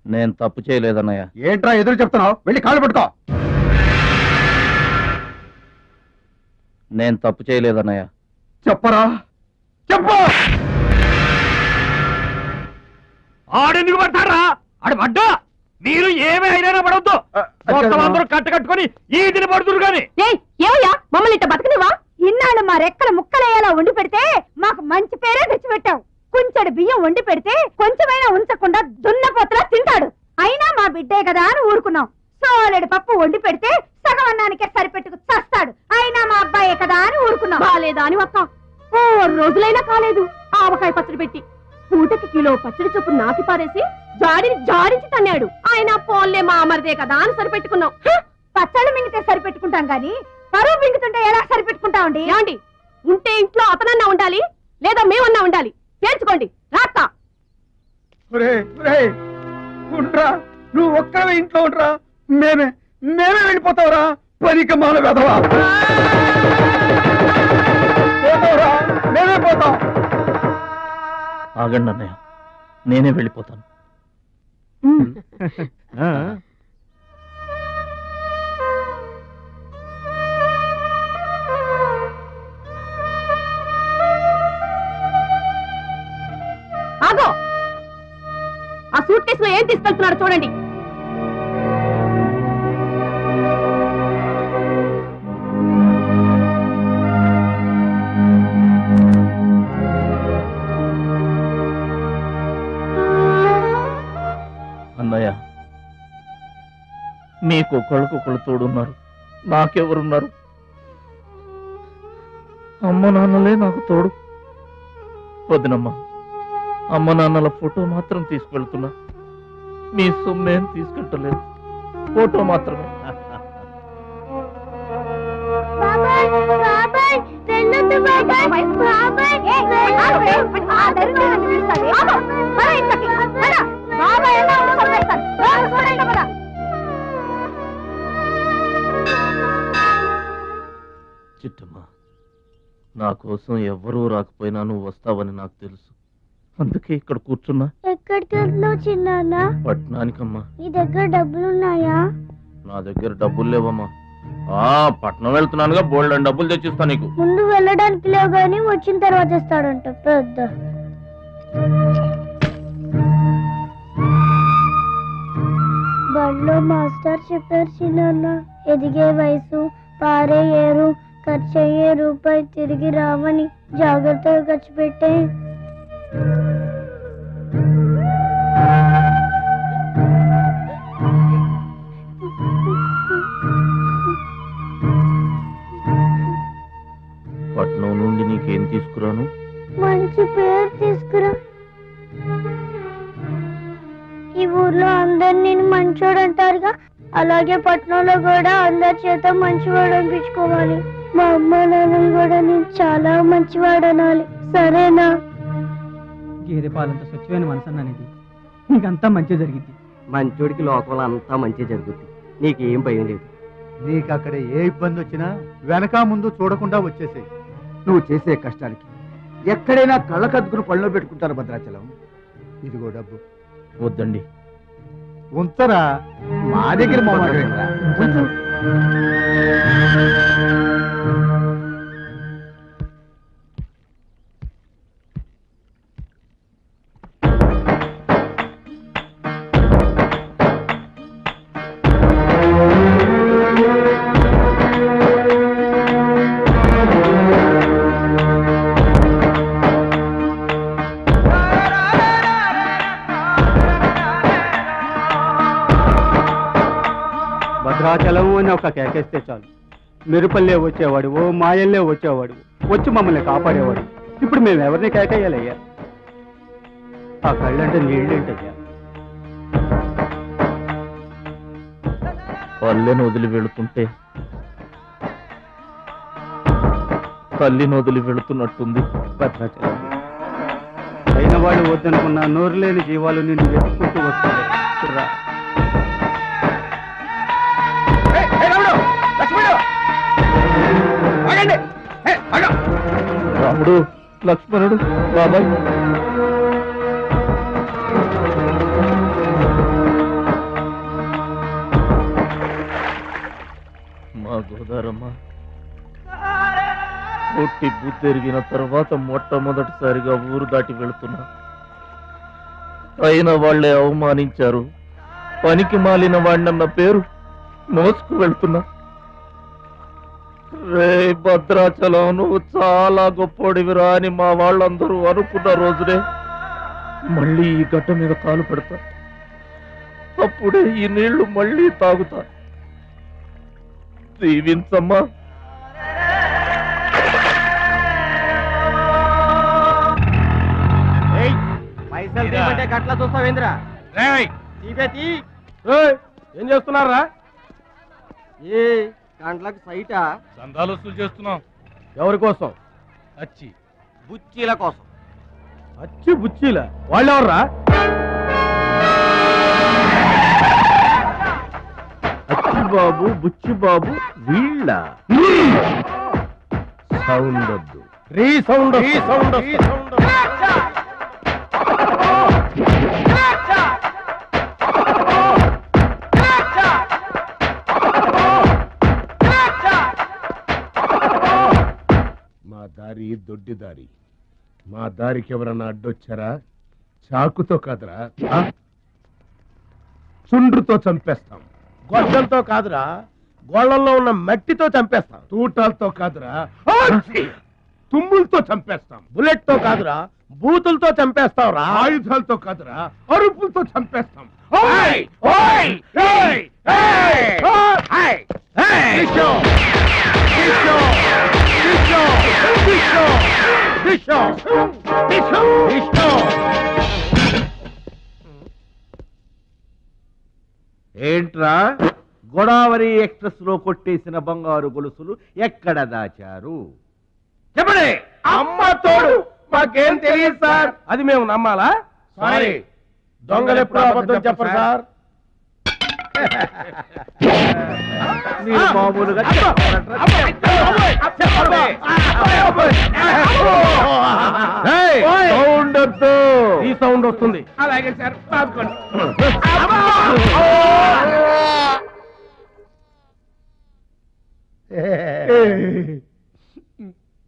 నేను తప్పు చేయలేదన్నయ్య. ఏంట్రా ఎదురు చెప్తున్నావు? వెళ్ళి కాళ్ళు పట్టుకో. నేను తప్పు చేయలేదన్నయ్య. చెప్పరా, చెప్పు. ఆడెందుకు పడతారా? ఆడు పడ్డా మీరు ఏమీ అయినా పడవద్దు. మొత్తం అందరూ కట్టుకొని ఈ దిన పడుతురు గాని. ఏమయ్యా మమ్మల్ని ఇట్ట బతకనివా? ఇన్నాళ్ళు మా రెక్కల ముక్కలయ్యేలా వండి పెడితే మాకు మంచి పేరే తెచ్చిపెట్టావు. కొంచెడు బియ్యం వండి పెడితే కొంచెమైనా ఉంచకుండా దున్నపోతలా తింటాడు. అయినా మా బిడ్డే కదా అని ఊరుకున్నాం. సోలెడు పప్పు వండి పెడితే సగం అన్నానికే సరిపెట్టుకు చస్తాడు. అయినా మా అబ్బాయే కదా అని ఊరుకున్నాం. బాలేదా అని వస్తాం. 4 రోజులైనా కాలేదు ఆవకాయ పచ్చడి పెట్టి. పూటకి కిలో పచ్చడి చొప్పు నాకి పారేసి జాడించి తన్నాడు. ఆయన పోన్లే మా అమరదే కదా అని సరిపెట్టుకున్నాం. పచ్చళ్ళు మింగితే సరిపెట్టుకుంటాం గాని పరువు మింగుతుంటే ఎలా సరిపెట్టుకుంటామండి? ఏమండి, ఉంటే ఇంట్లో అతనన్నా ఉండాలి, లేదా మేమన్నా ఉండాలి. తేల్చుకోండి. రాస్తా. ఉండ్రా, నువ్వు ఒక్కవే ఇంట్లో ఉండ్రా. మేమే వెళ్ళిపోతావురా. పనికి మాల వెధవా. పోతావురా, మేమే పోతాం. ఆగండి అన్నయ్య, నేనే వెళ్ళిపోతాను. ఆగో, ఆ సూట్ కేసులో ఏం తీసుకెళ్తున్నారో చూడండి. మీకొకళ్ళకొకళ్ళు తోడున్నారు, నాకెవరున్నారు? అమ్మ నాన్నలే నాకు తోడు. వదినమ్మా, అమ్మ నాన్నల ఫోటో మాత్రం తీసుకెళ్తున్నా, మీ సొమ్మేం తీసుకెళ్ళలేదు, ఫోటో మాత్రమే. బాబాయ్ బాబాయ్ వెళ్ళొద్దు బాబాయ్ బాబాయ్ చిట్టమ్మా, నా కోసం ఎవ్వరూ రాకపోయినా నువ్వు వస్తావని నాకు తెలుసు, అందుకే ఇక్కడ కూర్చున్నా. ఎక్కడికి వెళ్తున్నావు చిన్నాన్న? పట్నానికమ్మా. నీ దగ్గర డబ్బులున్నాయా? నా దగ్గర డబ్బులు లేవమ్మా. పట్నం వెళ్తున్నానుగా, బోల్డెన్ డబ్బులు తెచ్చిస్తా నీకు. ముందు వెళ్ళడానికి లేవు గాని వచ్చిన తర్వాత ఇస్తాడంట పెద్ద. బడిలో మాస్టర్ చెప్పారు చిన్నాన్న, ఎదిగే వయసు, పారే ఏరు, ఖర్చయ్యే రూపాయి తిరిగి రావని, జాగ్రత్తగా ఖర్చు పెట్టే. పట్నం నుండి నీకేం తీసుకురాను? మంచి పేరు తీసుకురా. ఈ ఊర్లో అందరు నేను మంచోడు అంటారుగా, అలాగే పట్నంలో కూడా అందరి చేత మంచివాడు అనిపించుకోవాలి. మా అమ్మ నాన్నలు కూడా నేను చాలా మంచివాడు అనాలి, సరేనా? గేదె పాలంత స్వచ్ఛమైన మనసు అన్నది నీకంతా మంచి జరిగింది. మంచోడికి లోకంలో అంతా మంచి జరుగుద్ది, నీకేం భయం లేదు. నీకు అక్కడ ఏ ఇబ్బంది వచ్చినా వెనక ముందు చూడకుండా వచ్చేసేయ్. నువ్వు చేసే కష్టానికి ఎక్కడైనా కళ్ళకద్దుకుని పళ్ళలో పెట్టుకుంటారు భద్రాచలం. ఇదిగో డబ్బు. వద్దండి. ఉంచరా, మా దగ్గర భద్రాచలం అని ఒక కేకేస్తే చాలు, మెరుపల్లే వచ్చేవాడు, ఓ మాయల్లే వచ్చేవాడు, వచ్చి మమ్మల్ని కాపాడేవాడు. ఇప్పుడు మేము ఎవరిని కేకేయాలయ్యా? ఆ కళ్ళంటే నీళ్ళేంటయ్యా? పల్లెను వదిలి వెళుతుంటే తల్లిని వదిలి వెళుతున్నట్టుంది. భద్రాచలం అయిన వాడు వద్దనుకున్న నోరు లేని జీవాలు నిన్ను వెతుక్కుంటూ వస్తాయి. రాముడు, లక్ష్మణుడు, బాబాయ్. మా గోదారమ్మ పుట్టి బుద్ధెరిగిన తర్వాత మొట్టమొదటిసారిగా ఊరు దాటి వెళుతున్నా. అయిన వాళ్లే అవమానించారు, పనికి మాలిన వాడినన్న పేరు మోసుకు వెళ్తున్నా. రే భద్రాచలం, నువ్వు చాలా గొప్పోడివిరా అని మా వాళ్ళందరూ అనుకున్న రోజునే మళ్ళీ ఈ గడ్డ మీద కాలు పెడతా. అప్పుడే ఈ నీళ్లు మళ్ళీ తాగుతా. దీవించమ్మా. గట్లా చూస్తావేంద్రా? ఏం చేస్తున్నారా? ఏ గంటలకు సైటా? చందాలు వసూలు చేస్తున్నాం. ఎవరి కోసం? అచ్చి బుచ్చీల కోసం. అచ్చి బుచ్చీల వాళ్ళెవర్రా? అచ్చి బాబు, బుచ్చి బాబు వీళ్ళ. సౌండ్ వద్దు. రీసౌండ్. మా దారి దొడ్డి దారి. మా దారికి ఎవరన్నా అడ్డొచ్చారా? చాకుతో కాదురా, చుండ్రుతో చంపేస్తాం. గొడ్డలతో కాదురా, గోళ్లలో ఉన్న మట్టితో చంపేస్తాం. తూటాలతో కాదురా, తుమ్ములతో చంపేస్తాం. బుల్లెట్ తో కాదురా, బూతులతో చంపేస్తావురా. ఆయుధాలతో కాదురా, అరుపులతో చంపేస్తాం. ఓయ్! ఓయ్! ఏయ్! ఏయ్! ఏంట్రా గోదావరి ఎక్స్ప్రెస్ లో కొట్టేసిన బంగారు గొలుసులు ఎక్కడ దాచారు? చెప్పండి. అమ్మ తోడు మాకేం తెలియదు సార్. అది మేము నమ్మాలా? సారీ, దొంగలు ఎప్పుడు అబద్ధం చెప్పరు సార్. మీరు మామూలుగా సౌండ్ వద్దు. ఈ సౌండ్ వస్తుంది. అలాగే సార్.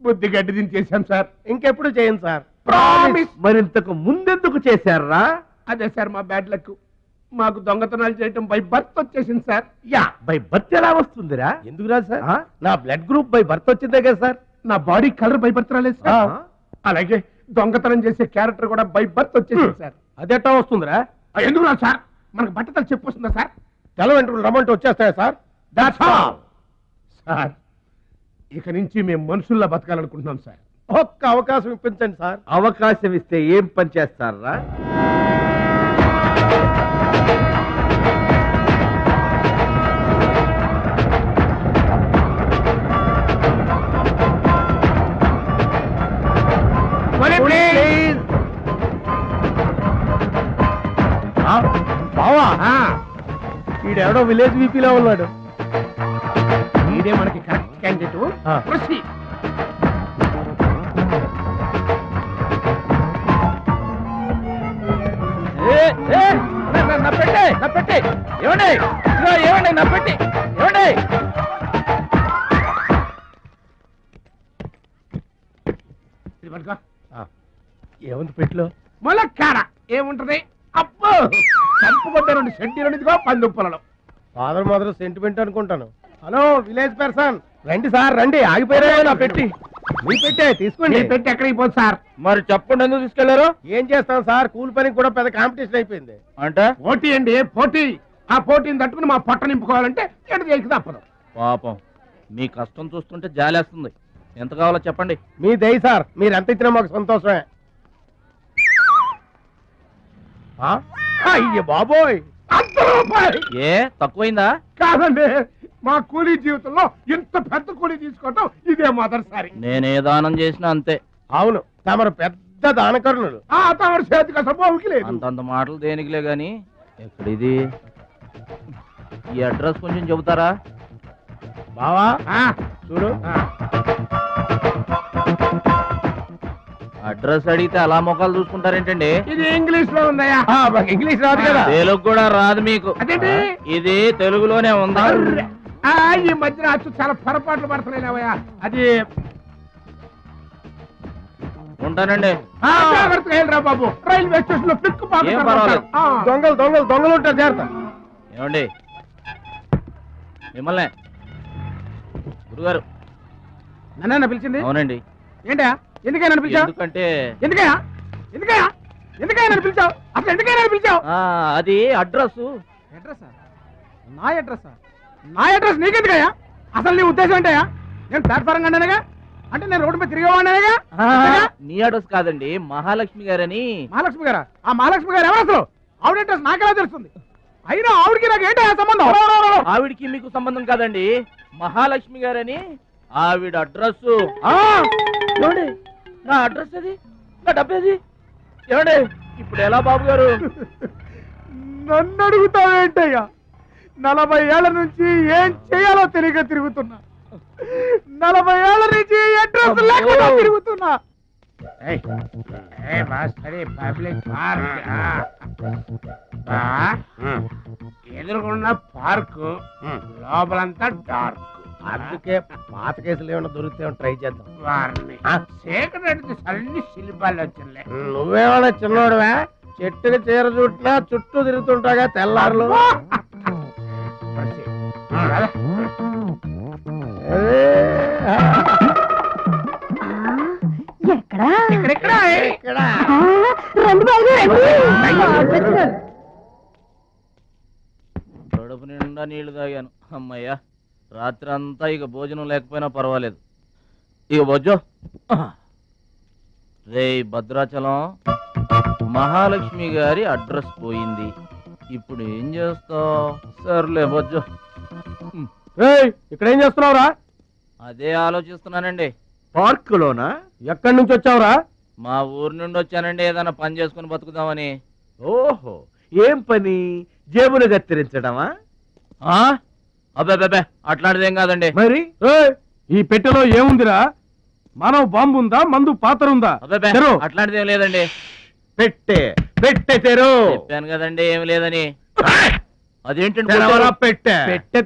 బుద్ధి గడ్డి దించేశాం సార్. ఇంకెప్పుడు చేయండి సార్. ప్రామిస్. మరింతకు ముందెందుకు చేశారా? అదే సార్ మా బ్యాడ్ లక్. మాకు దొంగతనాలు చేయటం బై బర్త్ వచ్చేసింది సార్. యా, బై బర్త్ ఎలా వస్తుందిరా? ఎందుకు రాదు సార్? నా బ్లడ్ గ్రూప్ బై బర్త్ వచ్చిందే కదా సార్. నా బాడీ కలర్ బై బర్త్ రాలేదు సార్. అలాగే దొంగతనం చేసే క్యారెక్టర్ కూడా బై బర్త్ వచ్చేసింది సార్. అదెట్టా వస్తుందిరా? ఎందుకు రాదు సార్? మనకు బట్టతలు చెప్పు వస్తుందా సార్? తెల వెంట్రులు రమ్మంటే వచ్చేస్తాయా సార్? That's all sir. ఇక నుంచి మేము మనుషుల్లా బతకాలనుకుంటున్నాం సార్. ఒక్క అవకాశం ఇప్పించండి సార్. అవకాశం ఇస్తే ఏం పని చేస్తారా? బావా, వీడెవడో విలేజ్ వీపీలో ఉన్నాడు. వీడే మనకి కరెక్ట్ క్యాండిడేట్. నా పెట్టే ఏమండి, ఏమండి నా పెట్టి ఏమండి. ఏముంది పెట్టిలో? మొలక్కాడ ఏముంటది? అబ్బో, చంపుకుంటే 2 సెంటీలో పందుప్పలలో. ఫాదర్ మదర్ సెంటిమెంట్ అనుకుంటాను. హలో విలేజ్ పర్సన్, రండి సార్ రండి. ఆగిపోయారా నా పెట్టి? మీ పెట్టే తీసుకోండి. పెట్టి ఎక్కడికి పోదు సార్? మరి చెప్పండి, ఎందుకు తీసుకెళ్లారు? ఏం చేస్తాం సార్, కూలి పనికి కూడా పెద్ద కాంపిటీషన్ అయిపోయింది. అంటే పోటీ అండి, పోటీ. ఆ పోటీని తట్టుకుని మా పొట్ట నింపుకోవాలంటే ఎటు చేసి తప్పదు. పాపం, మీ కష్టం చూస్తుంటే జాలేస్తుంది. ఎంత కావాలో చెప్పండి. మీ దయ సార్, మీరు ఎంత ఇచ్చినా మాకు సంతోషమే. అయ్య బాబోయ్, ₹100. ఏ తక్కువైందా? కాదండి, మా కూలీ జీవితంలో ఇంత పెద్ద కూలీ తీసుకోవటం ఇదే మొదటిసారి. నేనే దానం చేసినా అంతే. అవును, తమరు పెద్ద దానకరుణులు. తమరు చేతికి అసలు బావుకి లేదు. అంతంత మాటలు దేనికిలే గాని, ఎక్కడిది? ఈ అడ్రస్ కొంచెం చెబుతారా? బావా చూడు, అడ్రస్ అడిగితే అలా మొక్కలు చూసుకుంటారేంటండి? ఇది ఇంగ్లీష్ లో ఉందయ్యా. ఇంగ్లీష్ రాదు కదా? తెలుగు కూడా రాదు మీకు? అదేంటి? ఇది తెలుగులోనే ఉంది. ఈ మధ్యన అచ్చు చాలా పొరపాట్లు పడుతున్నాయా? అది ఉంటానండి. రా బాబు, రైల్వే స్టేషన్ లో పిక్ ఏం పర్వాలేదు. దొంగలు ఉంటారు, జాగ్రత్త. ఏమండి, మిమ్మల్ని గురుగారు నన్న పిలిచింది? అవునండి. ఏంటా ఎందుకైనా పిలిచావు? ఎందుకంటే ఎందుకయ్యా నన్ను పిలిచావు? అసలు ఎందుకైనా పిలిచావు? అది అడ్రస్. అడ్రస్సా? నా అడ్రస్సా? నా అడ్రస్ నీకెందుకయ్యా? అసలు నీ ఉద్దేశం ఏంటయ్యా? నేను ప్లాట్ఫారం కండానగా, అంటే నేను రోడ్డు మీద తిరిగేవాడినగా. నీ అడ్రస్ కాదండి, మహాలక్ష్మి గారని. మహాలక్ష్మి గారా? ఆ మహాలక్ష్మి గారు ఎవరు అసలు? ఆవిడ అడ్రస్ నాకెలా తెలుస్తుంది? అయినా ఆవిడికి నాకు ఏంటయ్యా సంబంధం? ఆవిడికి మీకు సంబంధం కాదండి, మహాలక్ష్మి గారని ఆవిడ అడ్రస్. ఏమండి, నా అడ్రస్ అది, నా డబ్బేది? ఏమండి, ఇప్పుడు ఎలా బాబు గారు? నన్ను అడుగుతావేంటయ్యా? 40 ఏళ్ల నుంచి ఏం చేయాలో తెలియక తిరుగుతున్నా. 40 ఏళ్ల నుంచి అడ్రస్ లేకుండా తిరుగుతున్నా. ఎదురుకున్న పార్కు లోపలంతా డార్క్. అందుకే పాత కేసులు ఏమైనా దొరికితే ట్రై చేద్దాం. వారిని సేకరెడితే అన్ని శిల్పాలు వచ్చినాయి. నువ్వేమైనా చిన్నోడువా? చెట్టుకి చీర చుట్టినా చుట్టూ తిరుగుతుంటాగా తెల్లారులు. కడుపు నిండా నీళ్లు తాగాను. అమ్మయ్యా, రాత్రి అంతా ఇక భోజనం లేకపోయినా పర్వాలేదు. ఇక బొజ్జో. రే భద్రాచలం, మహాలక్ష్మి గారి అడ్రస్ పోయింది, ఇప్పుడు ఏం చేస్తావు? సర్లే బొజ్జో. ఇక్కడ ఏం చేస్తున్నావురా? అదే ఆలోచిస్తున్నానండి. పార్కులోనా? ఎక్కడి నుంచి వచ్చావురా? మా ఊరు నుండి వచ్చానండి, ఏదైనా పని చేసుకుని బతుకుదామని. ఓహో, ఏం పని? జేబులు కత్తిరించడమా? అబ్బాబే అట్లాంటిదేం కాదండి. మరి ఈ పెట్టెలో ఏముందిరా? మానవ బాంబు ఉందా? మందు పాత్ర ఉందా? అబ్బాబే అట్లాంటిదేం లేదండి. పెట్టే పెట్టె తెరు. చెప్పాను కదండి ఏమి లేదని. అదేంటండి? పెట్టె పెట్టె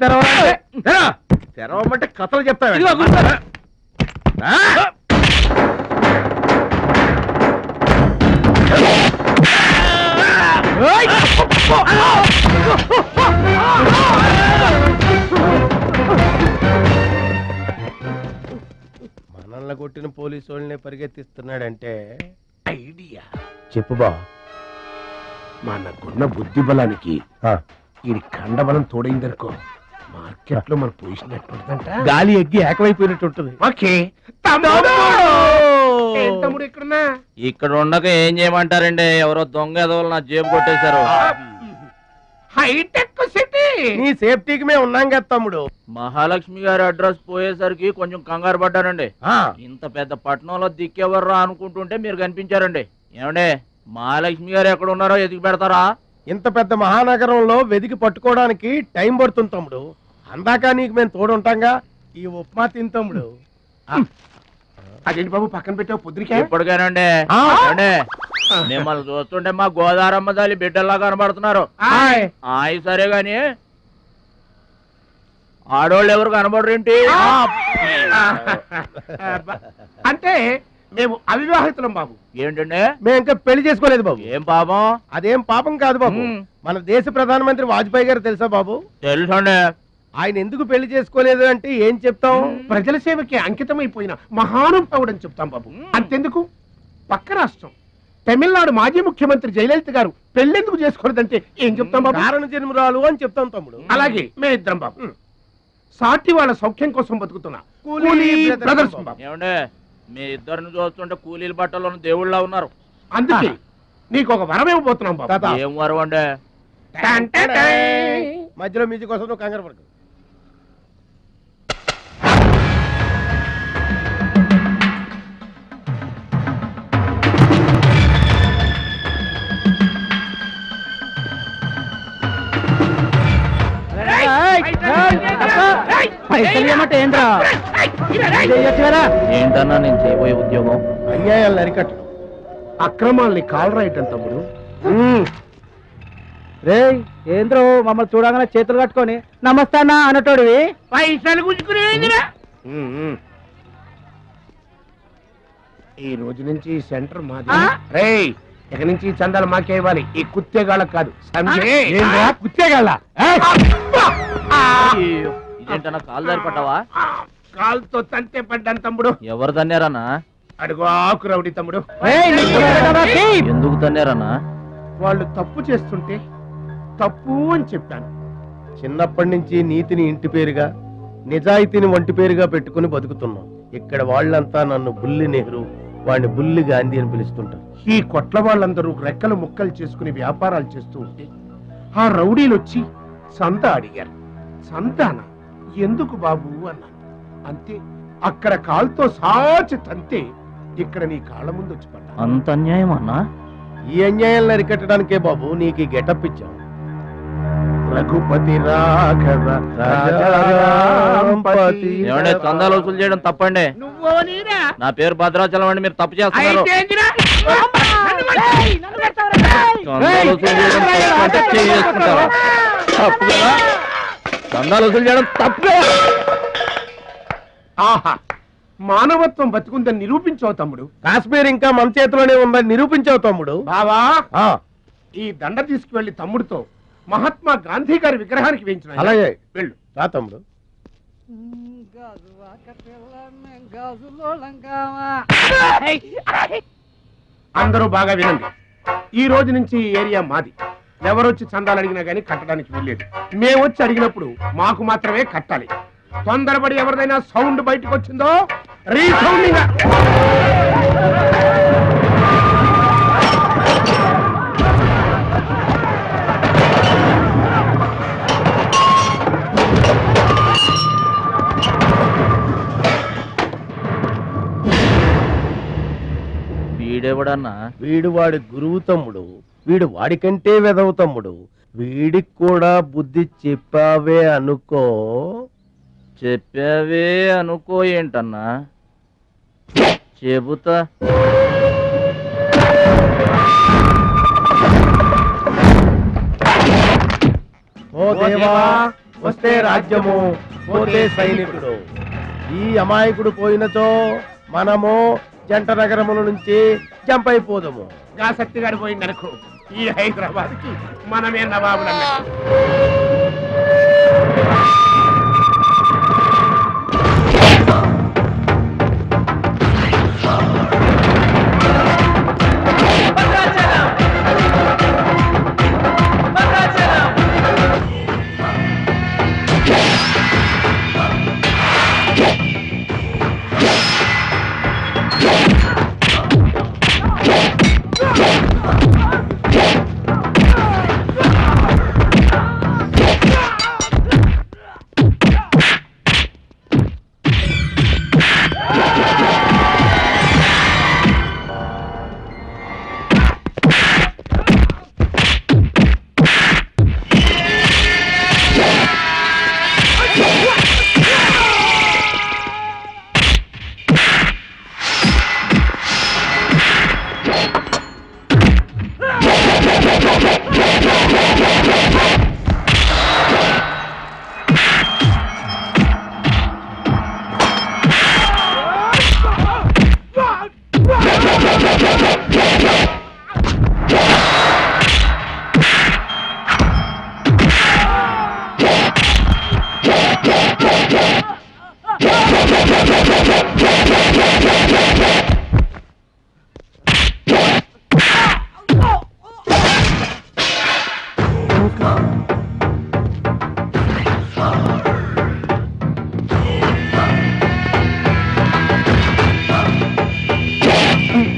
తెరవమంటే కథలు చెప్తావా? మనల్ని కొట్టిన పోలీసు వాళ్ళని పరిగెత్తిస్తున్నాడంటే ఐడియా చెప్పు బా. మనకున్న బుద్ధి బలానికి ఈ కండబలం తోడైందనుకో, మార్కెట్ లో మన పొజిషన్ ఎట్టుంటుందంట, గాలి ఎగ్గి ఏకమైపోయినట్టు ఉంటుంది. ఓకే తమ్ముడు ఇక్కడున్నా? ఇక్కడ ఉండక ఏం చేయమంటారండి? ఎవరో దొంగ ఎదవలు నా జేబు కొట్టేశారు. హైటెక్ సిటీ, నీ సేఫ్టీకి మేము ఉన్నాం కదా తమ్ముడు. మహాలక్ష్మి గారి అడ్రస్ పోయేసరికి కొంచెం కంగారు పడ్డానండి. ఇంత పెద్ద పట్టణంలో దిక్కెవర్రా అనుకుంటుంటే మీరు కనిపించారండి. ఏమండే, మహాలక్ష్మి గారు ఎక్కడ ఉన్నారో ఎదిగి పెడతారా? ఇంత పెద్ద మహానగరంలో వెదికి పట్టుకోవడానికి టైం పడుతుంది తమ్ముడు. అందాక నీకు మేము తోడుంటాంగా. ఈ ఉప్మా తిని తమ్ముడు. అదేంటి బాబు పక్కన పెట్టావు పొద్దురికే? ఇప్పటికేనండి మిమ్మల్ని చూస్తుంటే మా గోదారమ్మ తల్లి బిడ్డల్లా కనబడుతున్నారు. ఆయి సరే గాని ఆడోళ్ళు ఎవరు కనబడరేంటి? అంటే మేము అవివాహితులం బాబు. ఏంటండి? మేము ఇంకా పెళ్లి చేసుకోలేదు బాబు. ఏం పాపం? అదేం పాపం కాదు బాబు. మన దేశ ప్రధానమంత్రి వాజ్పేయి గారు తెలుసా బాబు? తెలుసండి. ఆయన ఎందుకు పెళ్లి చేసుకోలేదు అంటే ఏం చెప్తాం? ప్రజల సేవకి అంకితమైపోయిన మహానుభావుడు అని చెప్తాం బాబు. అంతెందుకు, పక్క రాష్ట్రం తమిళనాడు మాజీ ముఖ్యమంత్రి జయలలిత గారు పెళ్లెందుకు చేసుకోలేదంటే ఏం చెప్తాం బాబు? కారణ జన్మరాలు అని చెప్తాం తమ్ముడు. అలాగే మేమిద్దరం బాబు సాటి వాళ్ళ సౌఖ్యం కోసం బతుకుతున్నా కూలీ బ్రదర్స్ బాబు. ఏమండే, మీ ఇద్దరిని చూస్తుంటే కూలీల బట్టలో దేవుళ్ళ ఉన్నారు. అందుకే నీకు ఒక వరం ఇవ్వబోతున్నాం బాబు. ఏం వరం అండే? మధ్యలో మ్యూజిక్ కోసం నువ్వు కంగారు పడకు. ఏంటన్నా నేను చేయబోయే ఉద్యోగం? అన్యాయాలను అరికట్టడం, అక్రమాల్ని కాలరాయటం తమ్ముడు. రే ఏంద్రో మమ్మల్ని చూడగానే చేతులు కట్టుకొని నమస్తానా అన్నటోడివి పైసలు గుంజుకునేదిరా. ఈ రోజు నుంచి ఈ సెంటర్ మాది. రేయ్, ఇక నుంచి ఈ చందాలు మాకే ఇవ్వాలి, ఈ కుత్తేగాళ్ళకి కాదు. కుత్తేగాళ్ళ ఇదేంటన్నా కాలు దారి పడ్డావా? కాలుతో తంతే పడ్డాను తమ్ముడు. ఎవరు తన్నారన్నా? అడుగు ఆకు రౌడీ తమ్ముడు. ఎందుకు తన్నారన్నా? వాళ్ళు తప్పు చేస్తుంటే తప్పు అని చెప్పాను. చిన్నప్పటి నుంచి నీతిని ఇంటి పేరుగా, నిజాయితీని వంటి పేరుగా పెట్టుకుని బతుకుతున్నాం. ఇక్కడ వాళ్ళంతా నన్ను బుల్లి నెహ్రూ, వాడిని బుల్లి గాంధీ అని పిలుస్తుంటారు. ఈ కొట్ల వాళ్ళందరూ రెక్కలు ముక్కలు చేసుకుని వ్యాపారాలు చేస్తూ ఉంటే ఆ రౌడీలు వచ్చి సంత అడిగారు. సంతానా? ఎందుకు బాబు అన్నాను. అంతే, అక్కడ కాలుతో సాచి తంతే ఇక్కడ నీ కాళ్ళ ముందు వచ్చి పడ్డా. అంత అన్యాయం అన్నా? ఈ అన్యాయాలను అరికట్టడానికే బాబు నీకు ఈ గెటప్ ఇచ్చాం. రఘుపతి రాఘవ రాజారాంపతి. ఏమంటే చందాలు వసూలు చేయడం తప్పండి. నా పేరు భద్రాచలం అండి, మీరు తప్పు చేస్తున్నారు. చందాలు వసూలు చేయడం తప్పు అంటే చేసుకుంటారా? తప్పు కదా, చందాలు వసూలు చేయడం తప్పే. ఆహా, మానవత్వం బతుకుందని నిరూపించావు తమ్ముడు. కాశ్మీర్ ఇంకా మన చేతిలోనే ఉందని నిరూపించావు తమ్ముడు. బావా, ఈ దండ తీసుకువెళ్లి తమ్ముడితో మహాత్మా గాంధీ గారి విగ్రహానికి వేయించిన. అలాగే వెళ్ళు రా తమ్ముడు. అందరూ బాగా వినండి. ఈ రోజు నుంచి ఈ ఏరియా మాది. ఎవరొచ్చి చందాలు అడిగినా గానీ కట్టడానికి వీల్లేదు. మేమొచ్చి అడిగినప్పుడు మాకు మాత్రమే కట్టాలి. తొందరపడి ఎవరిదైనా సౌండ్ బయటకు వచ్చిందో రీసౌండింగ్. వీడెవడన్నా? వీడు వాడి గురువు తమ్ముడు. వీడు వాడికంటే వెదవ తమ్ముడు. వీడికి కూడా బుద్ధి చెప్పావే అనుకో. చెప్పావే అనుకో ఏంటన్నా? చెబుతా. ఓ దేవా వస్తే రాజ్యము, పోతే సైనికుడు. ఈ అమాయకుడు పోయినచో మనము జంట నగరముల నుంచి జంపైపోదము. గా శక్తిగాడు పోయిందనుకో ఈ హైదరాబాద్ కి మనమే నవాబులన్న.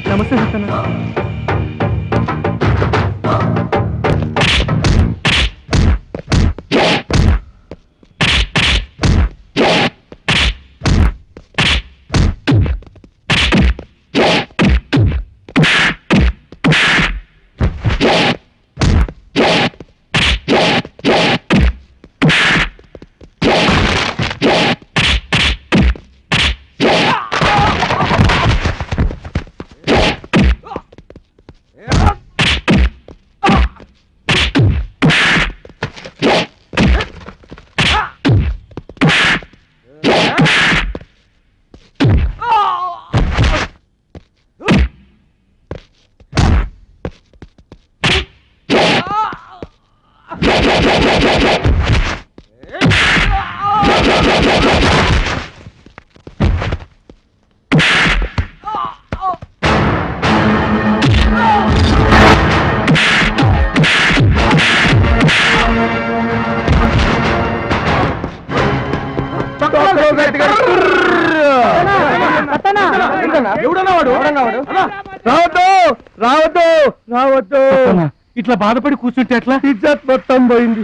నమస్తే సత్తన్న. రావద్దు రావద్దు. ఇట్లా బాధపడి కూర్చుంటే ఎట్లా? ఇజ్జత్ మొత్తం పోయింది.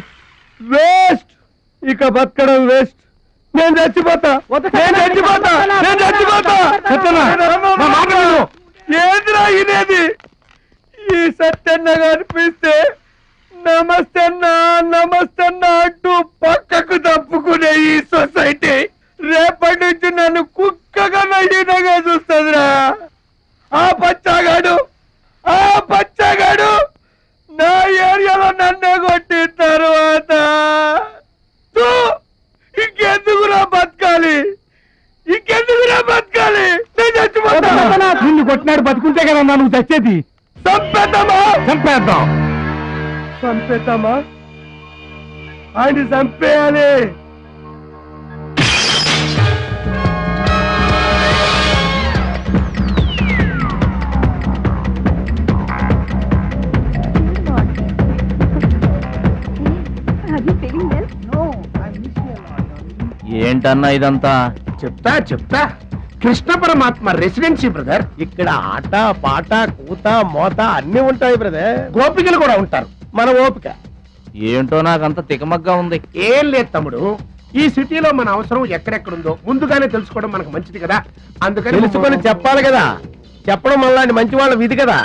వేస్ట్. ఇక బతకడం వేస్ట్. నేను చచ్చిపోతా. ఏంద్రా ఇదేది? ఈ సత్యన్న కనిపిస్తే నమస్తన్నా నమస్తన్నా అంటూ పక్కకు తప్పుకునే ఈ సొసైటీ రేపటి నుంచి నన్ను కుక్కగా నయ్యగా చూస్తుందిరా. ఆ పచ్చాగాడు నా ఏరియాలో నన్నే కొట్టిన తర్వాత ఇంకెందుకురా బతకాలి? నేను చచ్చిపోతా. నిన్ను కొట్టినాడు బతుకుంటే కదా నువ్వు చచ్చేది. చంపేద్దామా? ఆయన చంపేయాలి. ఏంటన్నా ఇదంతా? చెప్తా చెప్తా. కృష్ణ పరమాత్మ రెసిడెన్సీ బ్రదర్. ఇక్కడ ఆట పాట కూత మోత అన్ని ఉంటాయి బ్రదర్. గోపికలు కూడా ఉంటారు. మన ఓపిక ఏంటో నాకంత తికమగ్గా ఉంది. ఏం లేదు తమ్ముడు, ఈ సిటీలో మన అవసరం ఎక్కడెక్కడుందో ముందుగానే తెలుసుకోవడం మనకు మంచిది కదా. అందుకని తెలుసుకొని చెప్పాలి కదా. చెప్పడం మనలాంటి మంచి వాళ్ళ విధి కదా.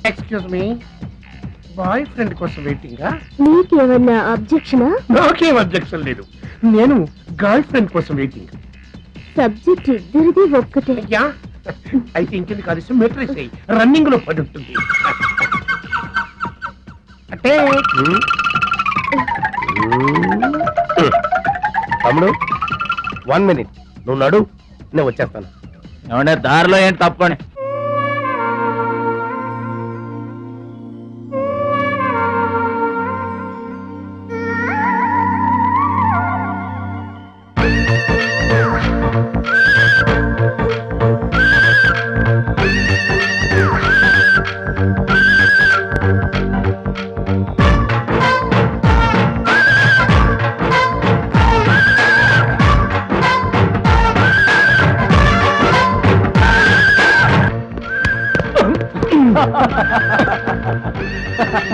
ఎక్స్క్యూజ్ మీ, బాయ్ ఫ్రెండ్ కోసం వెయిటింగా? నీకేమన్నా అబ్జెక్షనా? నాకేం అబ్జెక్షన్ లేదు. నేను గర్ల్ ఫ్రెండ్ కోసం వెయిటింగ్. సబ్జెక్ట్ ఇద్దరిది ఒక్కటే. అయ్యా అయితే ఇంకెందుకు అది మెట్రిస్ అయ్యి రన్నింగ్ లో పడి ఉంటుంది. అంటే తమ్ముడు 1 minute నువ్వు నడు, నేను వచ్చేస్తాను. ఏమంటే దారిలో ఏంటి తప్పని?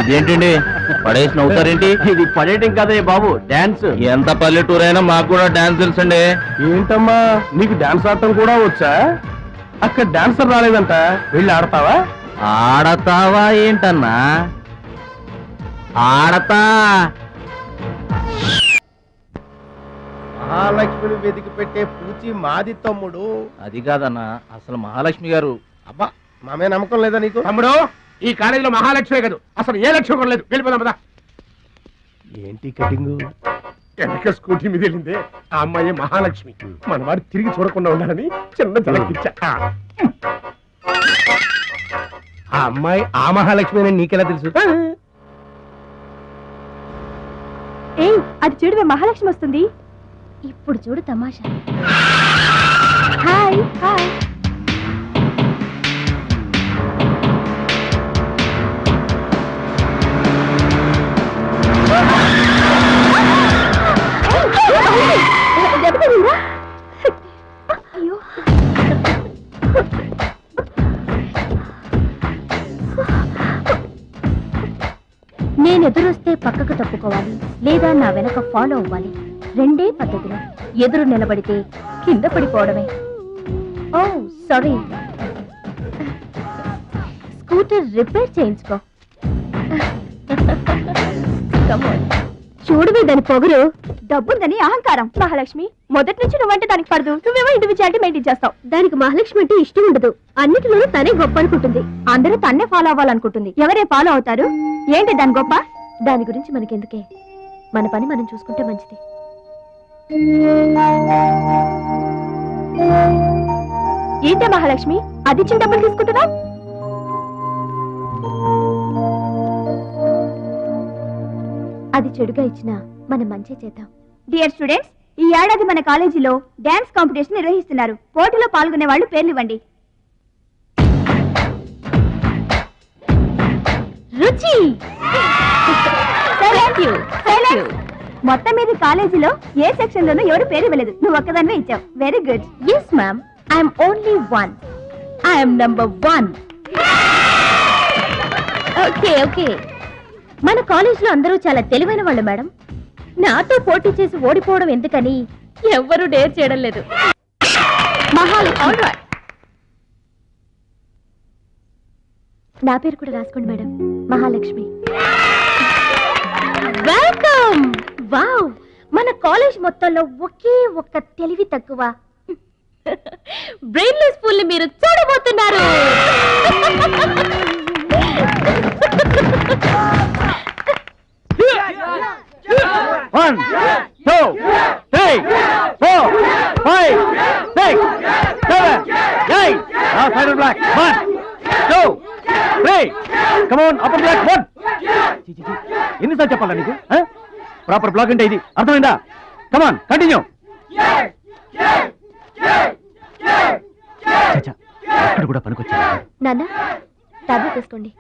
ఇదేంటండి పడేసి నవ్వుతారేంటి? ఇది పడేయటం కదే బాబు, డాన్స్. ఎంత పల్లెటూరు అయినా మాకు కూడా డాన్స్ తెలుసండి. ఏంటమ్మా నీకు డాన్స్ ఆడటం కూడా వచ్చా? అక్కడ డాన్సర్ రాలేదంట, వెళ్ళి ఆడతావా? ఆడతావా ఏంటన్నా? ఆడతా. మహాలక్ష్మిని వెతికి పెట్టే పూచి మాది తమ్ముడు. అది కాదన్నా, అసలు మహాలక్ష్మి గారు. అబ్బా మామే నమ్మకం లేదా నీకు? తమ్ముడు, ఈ కాలేజీలో మహాలక్ష్మే కాదు, అసలు ఏ లక్ష్యం కూడా లేదు. వెళ్ళిపోదాం కదా. ఏంటి కటింగు? వెనక స్కూటీ మీద వెళ్ళిందే ఆ అమ్మాయి మహాలక్ష్మి. మన వాడు తిరిగి చూడకుండా ఉండాలని చిన్న జలకిచ్చా. ఆ అమ్మాయి ఆ మహాలక్ష్మి అని నీకెలా తెలుసు? ఏయ్, అది చూడవే, మహాలక్ష్మి వస్తుంది. ఇప్పుడు చూడు తమాషా. Hi hi. అయ్యో, నేను ఎదురొస్తే పక్కకు తప్పుకోవాలి, లేదా నా వెనక ఫాలో అవ్వాలి. రెండే పద్ధతులు. ఎదురు నిలబడితే కింద పడిపోవడమే. ఓ సారీ, స్కూటర్ రిపేర్ చేయించుకో. చూడవే దాని పొగరు. డబ్బుందని అహంకారం. మహాలక్ష్మి, మొదటి నుంచి నువ్వంటే దానికి పడదు. నువ్వేమో ఇండివిజువాలిటీ మెయింటైన్ చేస్తావు. దానికి మహాలక్ష్మి అంటే ఇష్టం ఉండదు. అన్నిటిలోనూ తనే గొప్ప అనుకుంటుంది. అందరూ తన్నే ఫాలో అవ్వాలనుకుంటుంది. ఎవరే ఫాలో అవుతారు? ఏంటి దాని గొప్ప? దాని గురించి మనకెందుకే, మన పని మనం చూసుకుంటే మంచిది. ఏంటే మహాలక్ష్మి, అది ఇచ్చిన డబ్బులు తీసుకుంటున్నా? అది చెడుగా ఇచ్చినా మనం మంచి చేద్దాం. డియర్ స్టూడెంట్స్, ఈ ఏడాది మన కాలేజీలో డాన్స్ కాంపిటీషన్ నిర్వహిస్తున్నారు. పోటీలో పాల్గొనే వాళ్ళు పేర్లు ఇవ్వండి. రుచి. మొత్తం మీద కాలేజీలో ఏ సెక్షన్ లోనూ ఎవరు పేరు ఇవ్వలేదు. నువ్వు ఒక్కదాన్నే ఇచ్చావు. Very good. Yes ma'am, I'm only 1. I'm number 1. Okay okay. మన కాలేజీలో అందరూ చాలా తెలివైన వాళ్ళు మేడం. నాతో పోటీ చేసి ఓడిపోవడం ఎందుకని ఎవ్వరూ డేర్ చేయడం లేదు. నా పేరు కూడా రాసుకోండి మేడం, మహాలక్ష్మి. వెల్కమ్. వావ్, మన కాలేజ్ మొత్తంలో ఒకే ఒక్క తెలివి తక్కువ బ్రెయిన్లెస్ ఫుల్ ని మీరు చూడబోతున్నారు. One, two, three, 4, 5, 6, 7, 8. Now side of black. 1, 2, 3. Come on, upper black. 1. ఎన్నిసార్లు చెప్పాలా నీకు? ప్రాపర్ బ్లాక్ అంటే ఇది, అర్థమైందా? కమాన్, కంటిన్యూ. అక్కడ కూడా పనికొచ్చా. నాన్న, టాబ్లెట్ తీసుకోండి.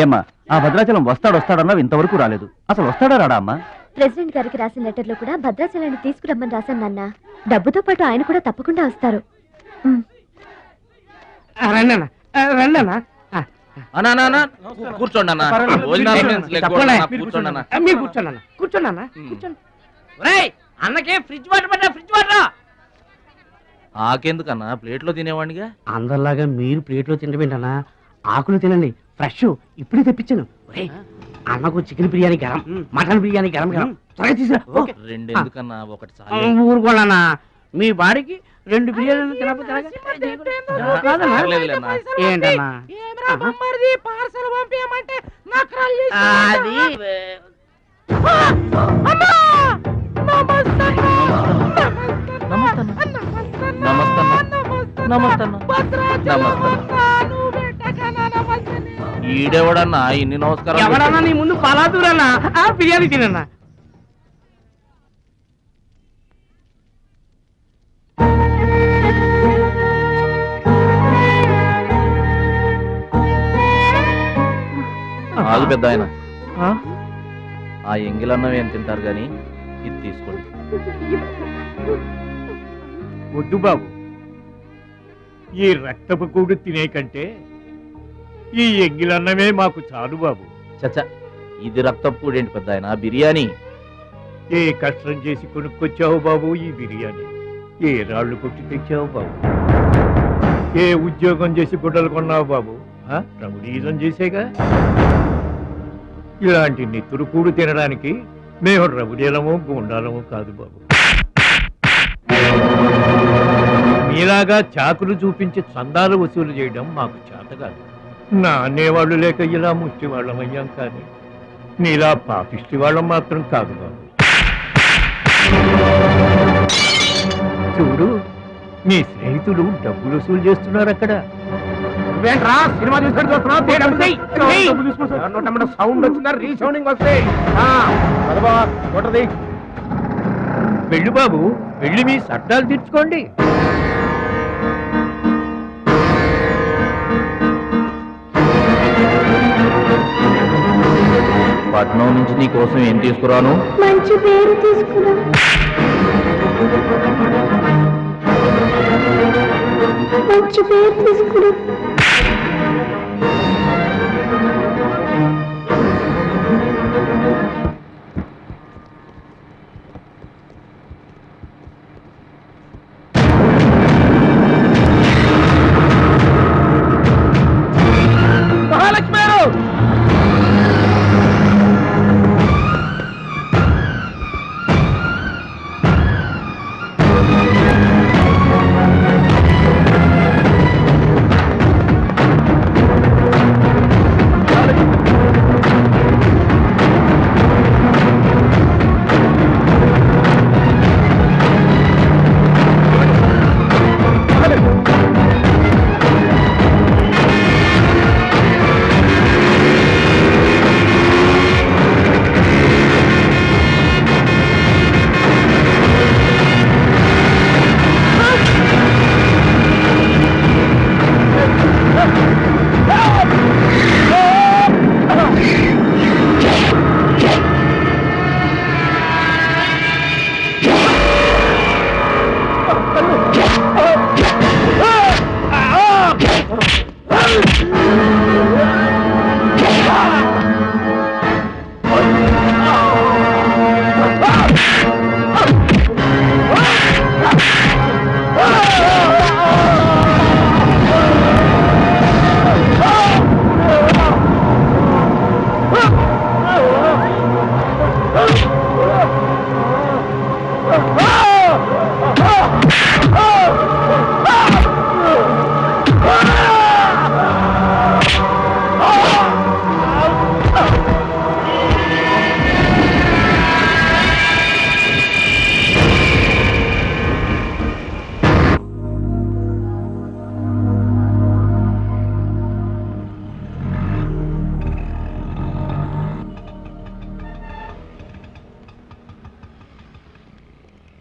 ఏమ్మా ఆ భద్రాచలం వస్తాడన్నావు ఇంతవరకు రాలేదు. అసలు వస్తాడా రాడా అమ్మా? ప్రెసిడెంట్ గారికి రాసిన లెటర్లో కూడా భద్రాచలాన్ని తీసుకురమ్మని రాశాను నాన్న. డబ్బుతో పాటు ఆయన కూడా తప్పకుండా వస్తారు. కూర్చోండి అన్నకే ఫ్రిడ్జ్ వాటర్ ఆకెందుకన్నా ప్లేట్లో తినేవాడిగా. అందరిలాగా మీరు ప్లేట్లో తినబెంటన్నా, ఆకులు తినండి, ఫ్రెష్ ఇప్పుడే తెప్పించాను. అన్నకు చికెన్ బిర్యానీ గరం, మటన్ బిర్యానీ గరం గరం, త్వరగా తీసుకురా. రెండు ఎందుకన్నా, ఒకటి ఊరుకోళ్ళన్నా, మీ బాడీకి 2 బిర్యానీలు తినకపోతే ఏంటన్నా అది ఈడెవడన్నా ఇన్ని నమస్కారం. ఎవడన్నా నీ ముందు పలాదూరన్నా బిర్యానీ తినన్నా. ఆగు పెద్ద ఆయన, ఆ ఎంగిలన్నం ఏం తింటారు గాని ఇది తీసుకోండి. వద్దు బాబు, ఈ రక్తపు కూడు తినే కంటే ఈ ఎంగిలన్నమే మాకు చాలు బాబు. చచ్చా, ఇది రక్తపు కూడేంటి పెద్ద ఆయన, బిర్యానీ. ఏ కష్టం చేసి కొనుక్కొచ్చావు బాబు ఈ బిర్యానీ? ఏ రాళ్ళు కొట్టి తెచ్చావు బాబు? ఏ ఉద్యోగం చేసి గుడ్డలు కొన్నావు బాబు? రౌడీజం చేసేగా. ఇలాంటి నెత్తురు కూడు తినడానికి మేము రౌడీలము గూండాలము కాదు బాబు. మీలాగా చాకులు చూపించి చందాలు వసూలు చేయడం మాకు చేత కాదు. నా అనేవాళ్ళు లేక ఇలా ముష్టి వాళ్ళం అయ్యాం, కానీ నీలా పాపిష్టి వాళ్ళం మాత్రం కాదు బాబు. చూడు, మీ స్నేహితులు డబ్బులు వసూలు చేస్తున్నారు అక్కడ. సినిమా సౌండ్ వచ్చిందా? రీసౌండింగ్ వస్తే వెళ్ళు బాబు, వెళ్ళి మీ సట్టాలు తీర్చుకోండి. పట్నం నుంచి నీ కోసం ఏం తీసుకురాను? మంచి పేరు తీసుకురా. మంచి పేరు తీసుకురా. మహాలక్ష్మి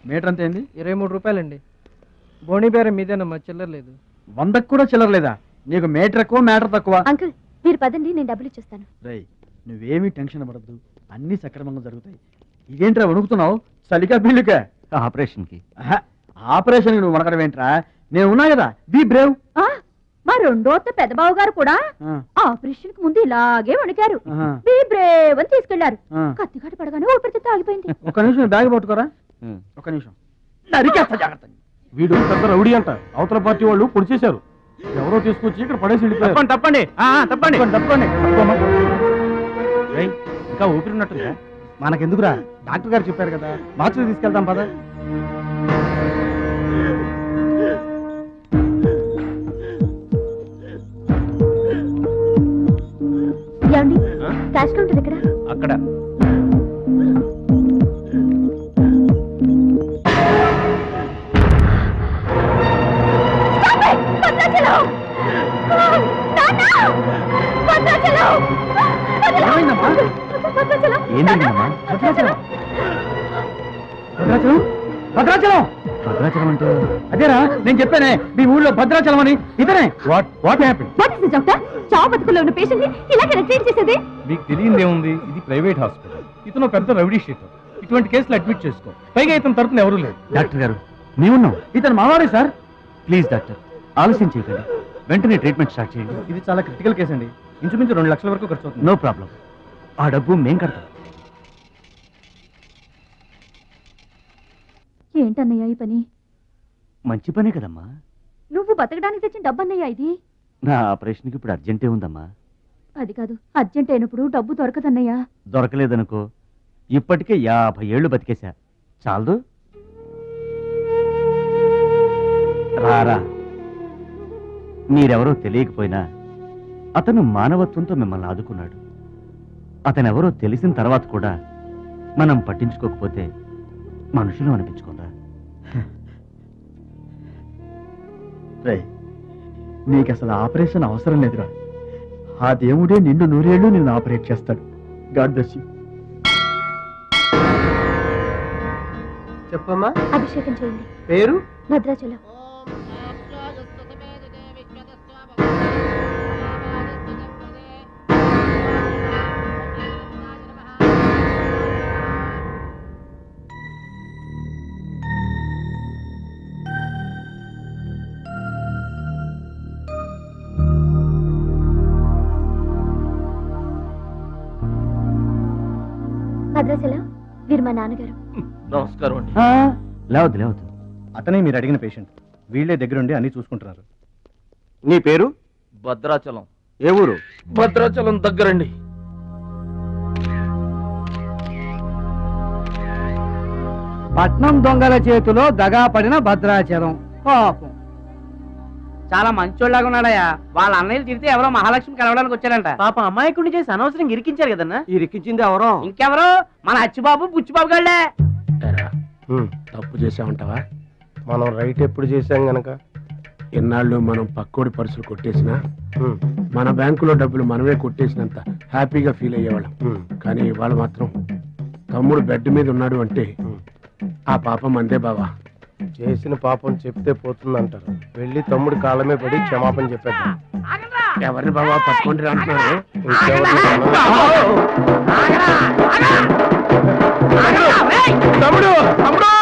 మీటర్ అంత ఏంది? 23 రూపాయలండి. బోణి బేరం మీదేనమ్మా, చిల్లర లేదు. 100కు కూడా చిల్లర లేదా? నీకు మీటర్ ఎక్కువ, మ్యాటర్ తక్కువ. అంకుల్, మీరు పదండి, నేను డబ్బులు ఇచ్చేస్తాను. రేయ్, నువ్వేమీ టెన్షన్ పడద్దు, అన్ని సక్రమంగా జరుగుతాయి. ఇదేంట్రా వణుకుతున్నావు? చలిగా బిల్లుకా? ఆపరేషన్కి. ఆపరేషన్ నువ్వు వణకడం ఏంట్రా? నేను ఉన్నా కదా, బీ బ్రేవ్. మా రెండో పెద్దబాబు గారు కూడా ఆపరేషన్ కు ముందు ఇలాగే వణికారు. బీ బ్రేవ్ అని తీసుకెళ్లారు. కత్తిగాట పడగానే ఊపిరితిత్తు ఆగిపోయింది. ఒక నిమిషం బ్యాగ్ పట్టుకోరా. ఒక నిమిషం. నరికేస్తా జాగ్రత్త. వీడు పెద్ద రౌడీ అంట, అవతల పార్టీ వాళ్ళు పొడి చేశారు. ఎవరో తీసుకొచ్చి ఇక్కడ పడేసి వెళ్ళిపోయారు. తప్పండి తప్పండి. తప్పండి. ఇంకా ఊపిరి ఉన్నట్టుందా? మనకెందుకురా, డాక్టర్ గారు చెప్పారు కదా, మార్చిలో తీసుకెళ్తాం పద. ఏమండి, క్యాష్ కౌంటర్ ఎక్కడ? అక్కడ. భద్రాచలం అంటే అదేరా నేను చెప్పానే, మీ ఊళ్ళో భద్రాచలం అని. ఇతనే వాట్ హ్యాపెండ్? చావు బతుకుల్లో ఉన్న పేషెంట్ ని ఇలాగే ట్రీట్ చేసేది? మీకు తెలియదు ఏముంది, ఇది ప్రైవేట్ హాస్పిటల్. ఇతను పెద్ద రౌడీ షీటర్. ఇటువంటి కేసులు అడ్మిట్ చేసుకో. పైగా ఇతని తరపున ఎవరూ లేదు. డాక్టర్ గారు మేమున్నాం. ఇతను మావాడే సార్. ప్లీజ్ డాక్టర్, ఆలస్యం చేయకండి, వెంటనే ట్రీట్మెంట్ స్టార్ట్ చేయండి. ఇది చాలా క్రిటికల్ కేసు అండి. ఇంచుమించు 2 లక్షల వరకు ఖర్చు అవుతుంది. నో ప్రాబ్లం, ఆ డబ్బు మేం కడతాం. ఏంటన్నయ్యా ఈ పని? మంచి పనే కదమ్మా. నువ్వు బతకడానికి తెచ్చిన డబ్బన్నయ్యా ఇది. నా ఆపరేషన్కి ఇప్పుడు అర్జెంటే ఉందమ్మా. అది కాదు, అర్జెంట్ అయినప్పుడు డబ్బు దొరకదన్నయ్యా. దొరకలేదనుకో, ఇప్పటికే 50 ఏళ్ళు బతికేశా, చాలదు. రారా, మీరెవరో తెలియకపోయినా అతను మానవత్వంతో మిమ్మల్ని ఆదుకున్నాడు. అతనెవరో తెలిసిన తర్వాత కూడా మనం పట్టించుకోకపోతే మనుషులు అనిపించుకోరా. నీకు అసలు ఆపరేషన్ అవసరం లేదురా. ఆ దేవుడే నిండు 100 ఏళ్ళు నిన్ను ఆపరేట్ చేస్తాడు. God bless you. చెప్పమ్మా. అభిషేకం చేయండి. పేరు? భద్రాచలం. భద్రాచలం, వీరు మా నాన్నగారు. నమస్కారం అండి. లేవద్దు. అతనే మీరు అడిగిన పేషెంట్. వీళ్ళే దగ్గరుండి అన్ని చూసుకుంటున్నారు. నీ పేరు? భద్రాచలం. ఏ ఊరు? భద్రాచలం దగ్గరండి. పట్నం దొంగల చేతిలో దగా పడిన భద్రాచలం. పాపం చాలా మంచోళ్ళగా ఉన్నాడయ్యా. వాళ్ళ అన్నయ్యలు తిరిగితే ఎవరో మహాలక్ష్మి కలవడానికి వచ్చారంట. పాపం అమాయకుడిని చేసి అనవసరంగా ఇరికించారు కదన్నా. ఇరికించింది ఎవరో? ఇంకెవరో, మన అచ్చిబాబు బుచ్చిబాబు గాళ్లే. తప్పు చేసామంటావా? మనం రైట్ ఎప్పుడు చేశాం గనక ఎన్నాళ్ళు మనం పక్కోడి పర్సులు కొట్టేసినా మన బ్యాంకులో డబ్బులు మనమే కొట్టేసినంత హ్యాపీగా ఫీల్ అయ్యేవాళ్ళం. కానీ ఇవాళ మాత్రం తమ్ముడు బెడ్ మీద ఉన్నాడు అంటే ఆ పాపం అందే బావా. చేసిన పాపం చెప్తే పోతుందంటారు. వెళ్ళి తమ్ముడి కాళ్ళమే పడి క్షమాపణ చెప్పేద్దాం. ఎవరిని బావా పట్టుకుంటే అంటున్నారు? తమ్ముడు తమ్ముడు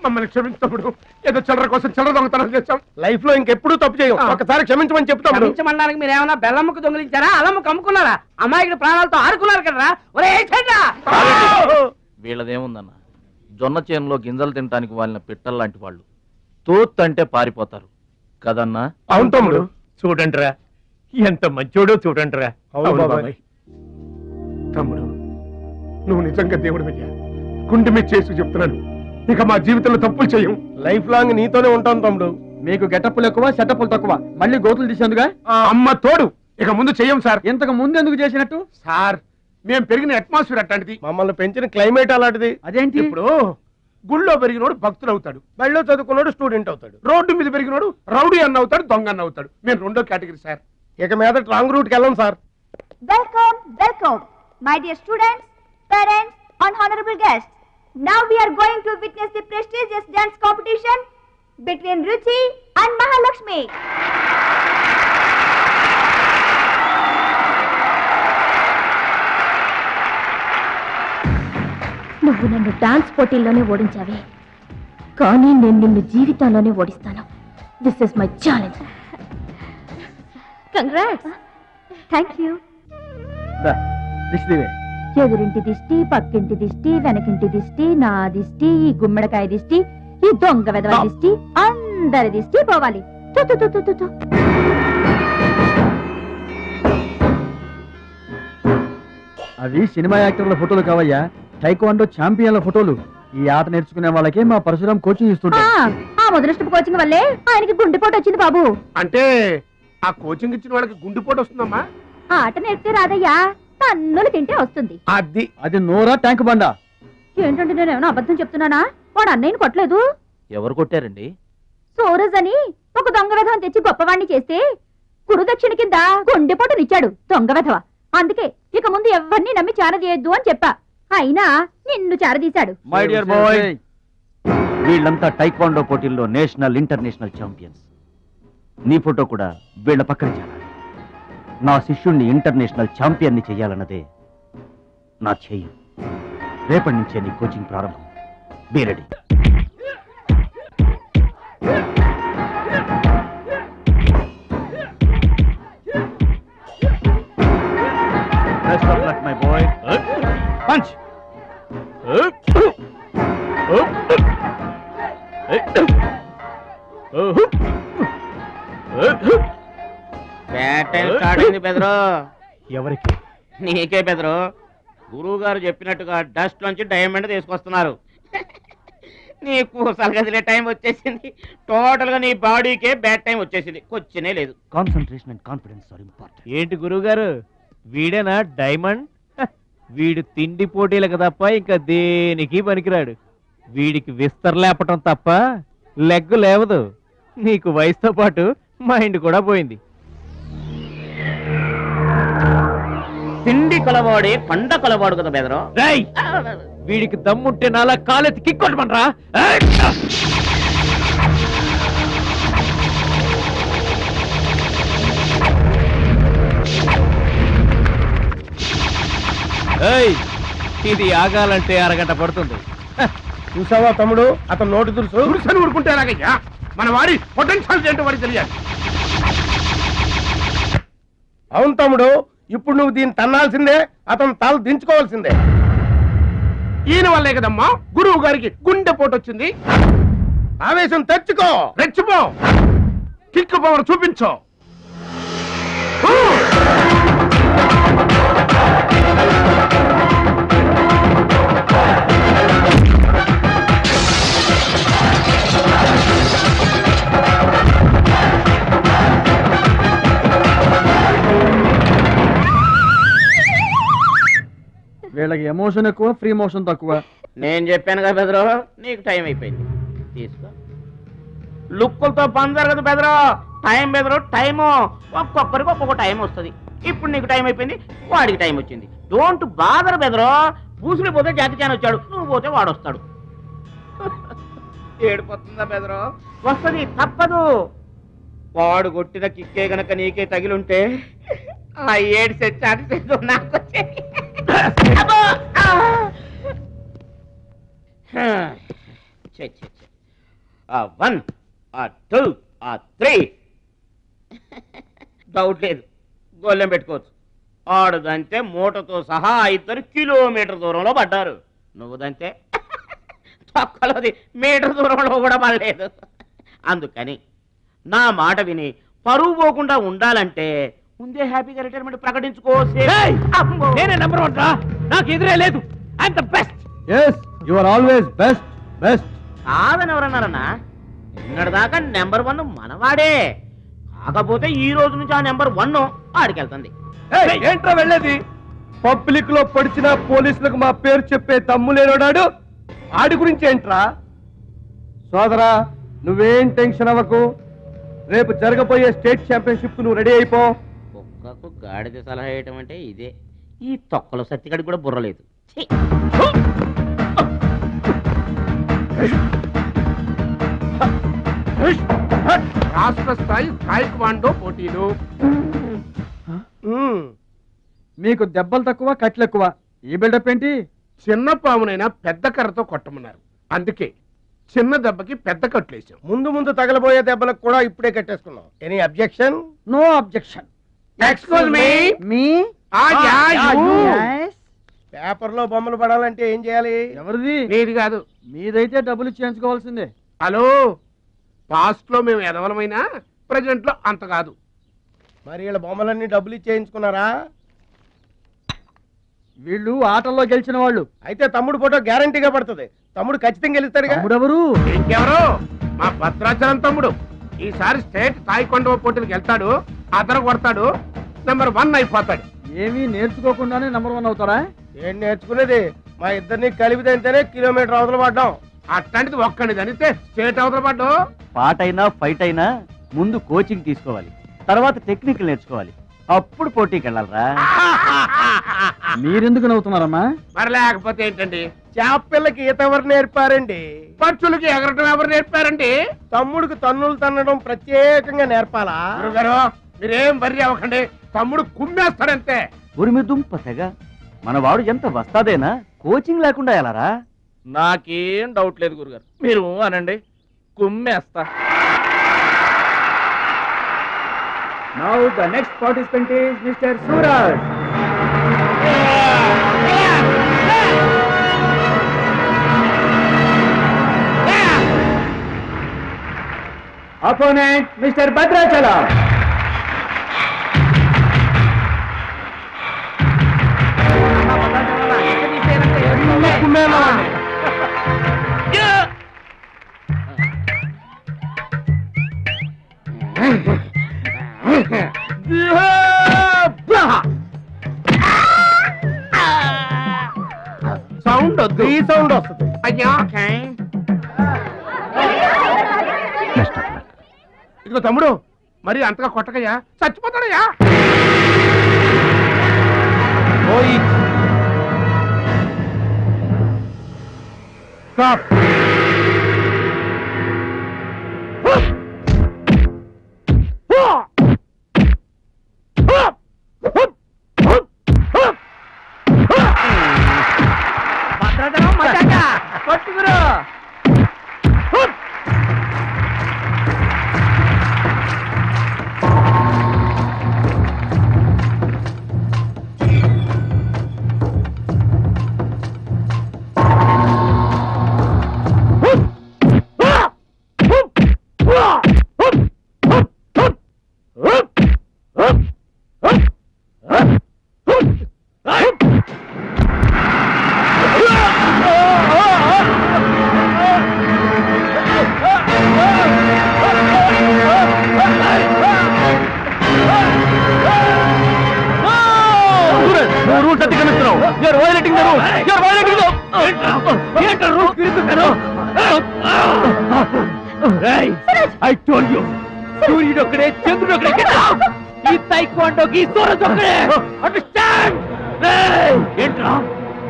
మమ్మల్ని క్షమించు తమ్ముడు. ఏదో చిల్లర కోసం చిల్లర దొంగతనం చేశాం. లైఫ్ లో ఇంకెప్పుడు తప్పు చేయం. ఒకసారి క్షమించమని చెప్తాం. క్షమించమనడానికి మీరు ఏమన్నా బెల్లమ్మకు దొంగిలించారా, అల్లమ్మకు అమ్ముకున్నారా? అమాయకుడి ప్రాణాలతో ఆడుకున్నారు కదరా. ఒరే వీళ్ళదేముందన్న, జొన్న చేనులో గింజలు తినడానికి వాళ్ళని పిట్టల్లాంటి వాళ్ళు. తోత్ అంటే పారిపోతారు కదన్నా. అవును తమ్ముడు. చూడండిరా, ఎంత మంచోడో చూడండిరా. అవును బాబాయ్. తమ్ముడు, నువ్వు నిజంగా దేవుడు అయ్యా. గుండె మీద చేసి చెప్తున్నాను, ఇక మా జీవితంలో తప్పులు చేయం. లైఫ్ లాంగ్ నీతోనే ఉంటాను తమ్ముడు. మీకు గెటప్పులు ఎక్కువ, సెటప్పులు తక్కువ. మళ్ళీ గోతులు తీసేందుగా అమ్మ తోడు. ఇక ముందు చెయ్యం సార్. ఇంతకు ముందు ఎందుకు చేసినట్టు? సార్, మేము పెరిగిన అట్మాస్ఫియర్ అట్లాంటిది. మమ్మల్ని పెంచిన క్లైమేట్ అలాంటిది. అదేంటి? ఇప్పుడు గుళ్ళో పెరిగినోడు భక్తుడు అవుతాడు, బడిలో చదువుకున్నాడు స్టూడెంట్ అవుతాడు, రోడ్డు మీద పెరిగినోడు రౌడీ అన్న అవుతాడు, దొంగ అన్న అవుతాడు. మేము రెండో కేటగిరీ సార్. ఇక మీద రాంగ్ రూట్ కి వెళ్ళం sir. Welcome, welcome, my dear students, parents, and honorable guests. Now we are going to witness the prestigious dance competition between Ruchi and Mahalakshmi. నువ్వు నన్ను డాన్స్ పోటీల్లోనే ఓడించావే, కానీ నేను నిన్ను జీవితంలోనే ఓడిస్తాను. This is my challenge. Congrats. Thank you. ఎదురింటి దిష్టి, పక్కింటి దిష్టి, వెనకింటి దిష్టి, నా దిష్టి, ఈ గుమ్మడికాయ దిష్టి, ఈ దొంగ వెధవ దిష్టి, అందరి దిష్టి పోవాలి. అవి సినిమా యాక్టర్ల ఫోటోలు కావయ్యా, టైక్వాండో ఛాంపియన్ల ఫోటోలు. ఈ ఆట నేర్చుకునే వాళ్ళకి మా పరశురాం కోచింగ్ ఇస్తుంటారు. ఆ మొదలస్టపు కోచింగ్ వల్లే ఆయనకి గుండెపోటు వచ్చింది బాబు. అంటే ఆ కోచింగ్ ఇచ్చిన వాళ్ళకి గుండెపోటు వస్తుందమ్మా? ఆట నేర్పితే రాదయ్యా, తన్నులు తింటే వస్తుంది. అది నోరా ట్యాంక్ బండా? ఏంటంటే నేను ఏమైనా అబద్ధం చెప్తున్నానా? వాడు అన్నయ్యని కొట్టలేదు. ఎవరు కొట్టారండి? సూరజ్ అని ఒక దొంగ వెధవం తెచ్చి గొప్పవాణ్ణి చేస్తే కురుదక్షిణ కింద గుండెపోటునిచ్చాడు దొంగ వెధవ. అందుకే ఇక ముందు ఎవరిని నమ్మి చారదీయద్దు అని చెప్పా. అయినా నిన్ను చారదీశాడు. మై డియర్ బాయ్, వీళ్ళంతా టైక్వాండో పోటీల్లో నేషనల్ ఇంటర్నేషనల్ ఛాంపియన్స్. నీ ఫోటో కూడా వీళ్ళ పక్కన చేరాలి. నా శిష్యుణ్ణి ఇంటర్నేషనల్ ఛాంపియన్ని చెయ్యాలన్నదే నా ధ్యేయం. రేపటి నుంచే నీ కోచింగ్ ప్రారంభం. Be ready. Best of luck, my boy. Punch. Battle start అయింది బెదరు. ఎవరికి? నీకే బెదరు. గురువు గారు చెప్పినట్టుగా డస్ట్ నుంచి డైమండ్ తీసుకొస్తున్నారు. నీకు సలగదిలే టైం వచ్చేసింది. టోటల్ గా నీ బాడీకే బ్యాడ్ టైం వచ్చేసింది. కొచ్చినే లేదు. Concentration and confidence are important. ఏంటి గురువు గారు, వీడేనా డైమండ్? వీడు తిండి పోటీలకు తప్ప ఇంకా దేనికి పనికిరాడు. వీడికి విస్తర లేపటం తప్ప లెగ్గు లేవదు. నీకు వయసుతో పాటు మైండ్ కూడా పోయింది. తిండి కొలవాడే పండ కొలవాడు కదా బెదరు. వీడికి దమ్ముంటే నాలా కాలెత్తి కిక్కొట్టమనరా? ఇది ఆగాలంటే అరగంట పడుతుంది. చూసావా తమ్ముడు, అతను నోటి దురుసని ఊరుకుంటే ఎలాగయ్యా? మన వాడి పొటెన్షియల్ ఏంటో వాడికి తెలియాలి. అవును తమ్ముడు, ఇప్పుడు నువ్వు దీన్ని తన్నాల్సిందే, అతను తల దించుకోవాల్సిందే. ఈయన వల్లే కదమ్మా గురువు గారికి గుండెపోటు వచ్చింది. ఆవేశం తెచ్చుకో, రెచ్చిపో, కిక్ పవర్ చూపించో. వీళ్ళకి ఎమోషన్ ఎక్కువ, ఫ్రీ మోషన్ తక్కువ. నేను చెప్పాను కదా బెదరు, నీకు టైం అయిపోయింది. తీసుకో. లుక్కులతో పని జరగదు బెదరు. టైం బెదరు, టైము. ఒక్కొక్కరికి ఒక్కొక్క టైం వస్తుంది. ఇప్పుడు నీకు టైం అయిపోయింది, వాడికి టైం వచ్చింది. డోంట్ బాదర్ బెదరు. పూసులు పోతే జాతి చాన్ వచ్చాడు, నువ్వు పోతే వాడు వస్తాడు. ఏడిపోతుందా బెదరు? వస్తుంది, తప్పదు. వాడు కొట్టిన కిక్కే గనక నీకే తగిలుంటే ఆ ఏడు సెట్ అటు సెట్ నాకు వచ్చేది. One, two, three. డౌట్ లేదు, గోళ్ళెం పెట్టుకోవచ్చు. ఆడుదంతే మూటతో సహా 2 కిలోమీటర్ దూరంలో పడ్డారు. నువ్వుదంతే తొక్కలోది మీటర్ దూరంలో కూడా పడలేదు. అందుకని నా మాట విని పరువు పోకుండా ఉండాలంటే ముందే హ్యాపీగా రిటైర్మెంట్ ప్రకటించుకో. నేనే నెంబర్ 1 రా, నాకు ఎదురే లేదు. I'm the best. yes you are always best. కాదని ఎవరన్నారన్నా? నిన్నటిదాకా నెంబర్ 1 మనవాడే. కాకపోతే ఈ రోజు నుంచి ఆ నెంబర్ 1 ఆడికెళ్తుంది. ఏంట్రా వెళ్ళేది? పబ్లిక్ లో పడిచిన పోలీసులకు మా పేరు చెప్పే దమ్ము లేనోడాడు. ఆడి గురించి ఏంట్రా? సోదరా, నువ్వేం టెన్షన్ అవ్వకు. రేపు జరగబోయే స్టేట్ ఛాంపియన్షిప్ నువ్వు రెడీ అయిపో. కుక్కకు గాడిద సలహా వేయటం అంటే ఇదే. ఈ తొక్కల సత్తిగడికి కూడా బుర్రలేదు. రాష్ట్ర స్థాయి టైక్వాండో పోటీలు. మీకు దెబ్బలు తక్కువ, కట్లు ఎక్కువ. ఈ బిల్డప్ ఏంటి? చిన్న పామునైనా పెద్ద కర్రతో కొట్టమన్నారు. అందుకే చిన్న దెబ్బకి పెద్ద కట్లేసాం. ముందు ముందు తగలబోయే దెబ్బలకు కూడా ఇప్పుడే కట్టేసుకున్నాం. Any objection? No objection. Excuse me. మీ పేపర్ లో బొమ్మలు పడాలంటే ఏం చేయాలి? ఎవరిది? నీది కాదు. మీదైతే డబ్బులు చేయించుకోవాల్సిందే. హలో, పాస్ట్ లో మేము ఎదవలమైనా ప్రజెంట్ లో అంత కాదు. మరి వీళ్ళ బొమ్మలన్నీ డబ్బులు ఇచ్చేయించుకున్నారా? వీళ్ళు ఆటల్లో గెలిచిన వాళ్ళు. అయితే తమ్ముడు ఫోటో గ్యారంటీగా పడుతుంది. తమ్ముడు ఖచ్చితంగా గెలుస్తాడుగా. ఎవరు? ఇంకెవరు? మా భద్రాచలం తమ్ముడు. ఈసారి స్టేట్ తాయికొండ పోటీలకు వెళ్తాడు, అదర కొడతాడు, నెంబర్ 1 అయిపోతాడు. ఏమీ నేర్చుకోకుండానే నెంబర్ 1 అవుతారా? ఏం నేర్చుకునేది? మా ఇద్దరిని కలిపితేనే కిలోమీటర్ అవతల పడ్డాం. అట్లాంటిది ఒక్కడిది అనితే స్టేట్ అవతల పడ్డు. పాట అయినా ఫైట్ అయినా ముందు కోచింగ్ తీసుకోవాలి, తర్వాత టెక్నిక్ నేర్చుకోవాలి, అప్పుడు పోటీకి వెళ్ళాలరా. మీరెందుకు నవ్వుతున్నారమ్మా? మరి లేకపోతే ఏంటండి? చేపపిల్లకి ఈత ఎవరు నేర్పారండి? పక్షులకి ఎగరటం ఎవరు నేర్పారండి? తమ్ముడికి తన్నులు తన్నడం ప్రత్యేకంగా నేర్పాలా? గురుగారు మీరేం వర్రీ అవ్వకండి, తమ్ముడు కుమ్మేస్తాడంతే. ఉరిమి దుంప తెగ మనవాడు ఎంత వస్తాదేనా, కోచింగ్ లేకుండా ఎలారా? నాకేం డౌట్ లేదు గురుగారు, మీరు అనండి, కుమ్మేస్తా. Now the next participant is Mr. Suraj. Opponent Mr. Bhadrachalam. Sound వద్దు, ఈ సౌండ్ వస్తుంది. అయ్యా ఇదిగో తమ్ముడు, మరి అంతగా కొట్టకయ్యా, చచ్చిపోతాడయ్యా. పట్టుకురా. I told you, సూర్యుడు ఒక్కడే, చంద్రుడు ఒక్కడే, ఈ తైక్వాండోకి సూరజ్ ఒక్కడే. అండర్స్టాండ్? ఏంట్రా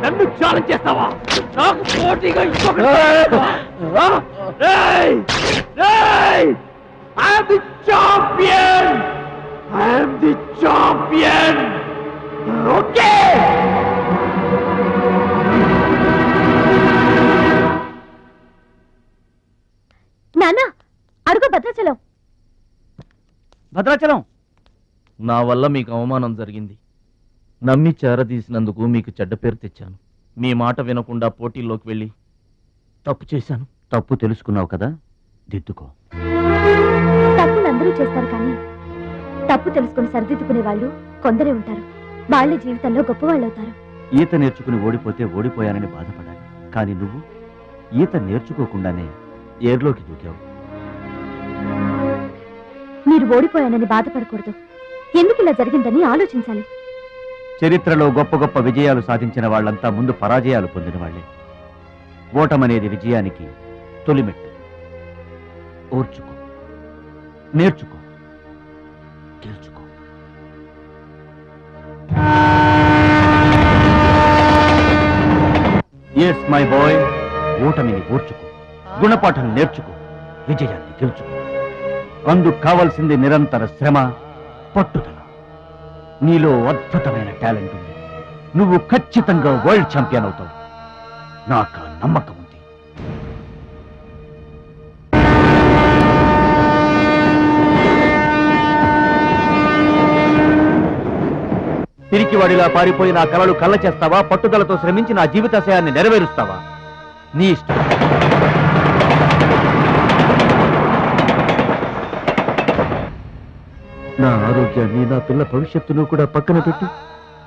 నన్ను ఛాలెంజ్ చేస్తావా? నాకు పోటీగా ఇంకొకటి. I am the champion. I am the champion. Okay. నాన్న అడుగు భద్రాచలం. భద్రాచలం, నా వల్ల మీకు అవమానం జరిగింది. నమ్మి చేరదీసినందుకు మీకు చెడ్డ పేరు తెచ్చాను. మీ మాట వినకుండా పోటీల్లోకి వెళ్ళి తప్పు చేశాను. తప్పు తెలుసుకున్నావు కదా, దిద్దుకో. తప్పులు అందరూ చేస్తారు, కానీ తప్పు తెలుసుకుని సరిదిద్దుకునే వాళ్ళు కొందరే ఉంటారు. వాళ్ళ జీవితంలో గొప్పవాళ్ళు అవుతారు. ఈత నేర్చుకుని ఓడిపోతే ఓడిపోయానని బాధపడాలి, కానీ నువ్వు ఈత నేర్చుకోకుండానే ఏర్లోకి దూకావు. మీరు ఓడిపోయానని బాధపడకూడదు. ఎందుకు ఇలా జరిగిందని ఆలోచించాలి. చరిత్రలో గొప్ప గొప్ప విజయాలు సాధించిన వాళ్ళంతా ముందు పరాజయాలు పొందిన వాళ్లే. ఓటమనేది విజయానికి తొలిమెట్టు. ఓర్చుకో, నేర్చుకో, గెలుచుకో. ఎస్ మై బాయ్, ఓటమిని ఓర్చుకో, గుణపాఠం నేర్చుకో, విజయాన్ని గెలుచుకో. అందుకు కావాల్సింది నిరంతర శ్రమ, పట్టుదల. నీలో అద్భుతమైన టాలెంట్ ఉంది. నువ్వు ఖచ్చితంగా వరల్డ్ ఛాంపియన్ అవుతావు. నాకు ఆ నమ్మకం ఉంది. పిరికివాడిలా పారిపోయి నా కలలు కళ్ళ చేస్తావా, పట్టుదలతో శ్రమించి నా జీవితాశయాన్ని నెరవేరుస్తావా? నీ ఇష్టం. నా ఆరోగ్యాన్ని, నా పిల్ల భవిష్యత్తును కూడా పక్కన పెట్టి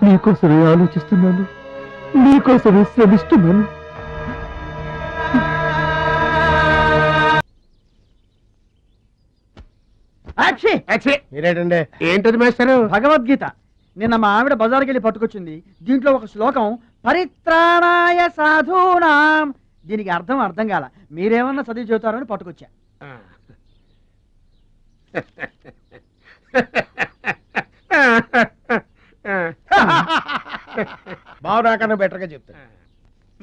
నీకోసమే ఆలోచిస్తున్నాను, నీకోసమే శ్రమిస్తున్నాను. మీరేటండి? ఏంటది మేస్టారు? భగవద్గీత నిన్న మా ఆవిడ బజార్కి వెళ్ళి పట్టుకొచ్చింది. దీంట్లో ఒక శ్లోకం పరిత్రాణాయ సాధూనాం, దీనికి అర్థం కాల. మీరేమన్నా చదివి చెబుతారని పట్టుకొచ్చా. బావు నాకన్నా బెటర్ గా చెప్తాను.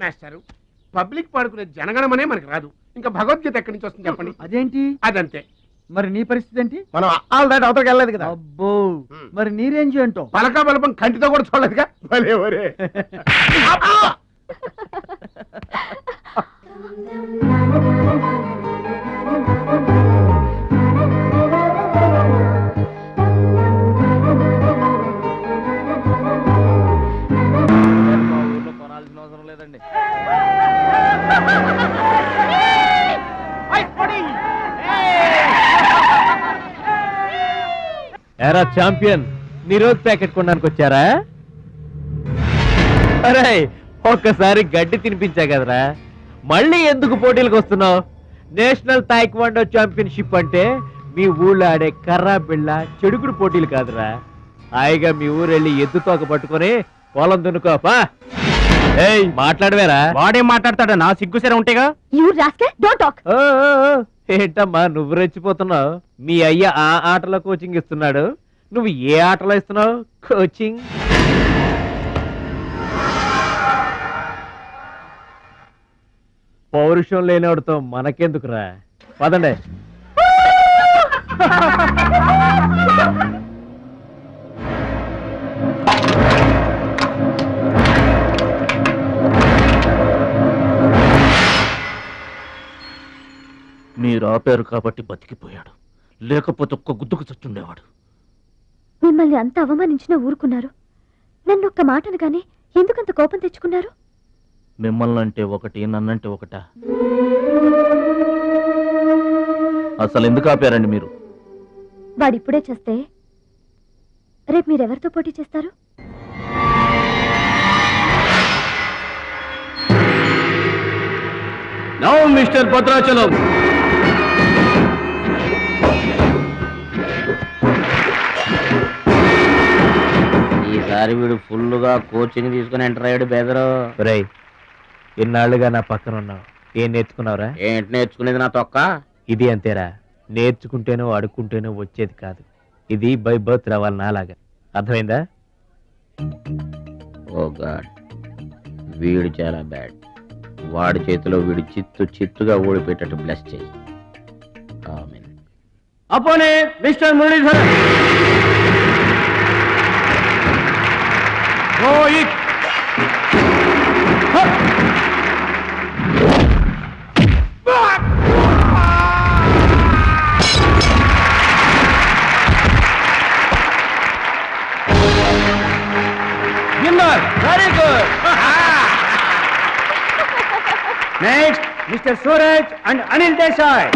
మాస్టారు, పబ్లిక్ పాడుకునే జనగణమనే మనకి రాదు, ఇంకా భగవద్గీత ఎక్కడి నుంచి వస్తుంది చెప్పండి. అదేంటి? అదంతే. మరి నీ పరిస్థితి ఏంటి? మనం ఆల్ దాటి అవతలకి వెళ్ళలేదు కదా. అబ్బో, మరి నీ రేంజ్ ఏంటో? పలకా బలపం కంటితో కూడా చూడలేదుగా. భలే ఒరే. కొనాల్సిన అవసరం లేదండి. ఎరా ఛాంపియన్, నిరోధ్ ప్యాకెట్ కొనడానికి వచ్చారా? అరే, ఒక్కసారి గడ్డి తినిపించా కదరా, మళ్ళీ ఎందుకు పోటీలకు వస్తున్నావు? నేషనల్ తాయిక్వాండో ఛాంపియన్షిప్ అంటే మీ ఊళ్ళో ఆడే కర్రా బిళ్ళ చెడుగుడు పోటీలు కాదురా. హాయిగా మీ ఊరెళ్ళి ఎద్దు తోక పట్టుకొని పొలం దున్నుకోపా. ఏయ్, మాట్లాడవేరా? వాడేం మాట్లాడతాడా? నా సిగ్గుసేరా ఉంటేగా. ఏంటమ్మా నువ్వు రెచ్చిపోతున్నావు? మీ అయ్య ఆ ఆటలో కోచింగ్ ఇస్తున్నాడు, నువ్వు ఏ ఆటలో ఇస్తున్నావు కోచింగ్? పౌరుషం లేనివాడితో మనకెందుకురా, పదండి. మీరు ఆపారు కాబట్టి బతికిపోయాడు, లేకపోతే ఒక్క గుద్దుకు చచ్చుండేవాడు. మిమ్మల్ని అంత అవమానించినా ఊరుకున్నారు. నన్ను ఒక్క మాటను కానీ ఎందుకంత కోపం తెచ్చుకున్నారు? మిమ్మల్ని అంటే ఒకటి, నన్నంటే ఒకటా? అసలు ఎందుకు ఆపారండి మీరు? వాడిప్పుడే చేస్తే రేపు మీరెవరితో పోటీ చేస్తారు? నౌ మిస్టర్ భద్రాచలం, ఈసారి వీడు ఫుల్గా కోచింగ్ తీసుకుని ఎంటర్ అయ్యాడు బెదరు. రై, ఇన్నాళ్ళుగా నా పక్కన ఉన్నావు, ఏం నేర్చుకున్నావురా? ఏంటి నేర్చుకునేది నా తొక్క? ఇది అంతేరా, నేర్చుకుంటేనో అడుక్కుంటేనో వచ్చేది కాదు. ఇది బై బర్త్ రావాలి నాలాగా, అర్థమైందా? ఓ గాడ్, వీడు చాలా బ్యాడ్. వాడి చేతిలో వీడు చిత్తుగా ఓడిపోయేటట్టు బ్లెస్ చేయి. Amen. Opponent Mr Muralidhar. Very good. Next Mr Suraj and Anil Desai.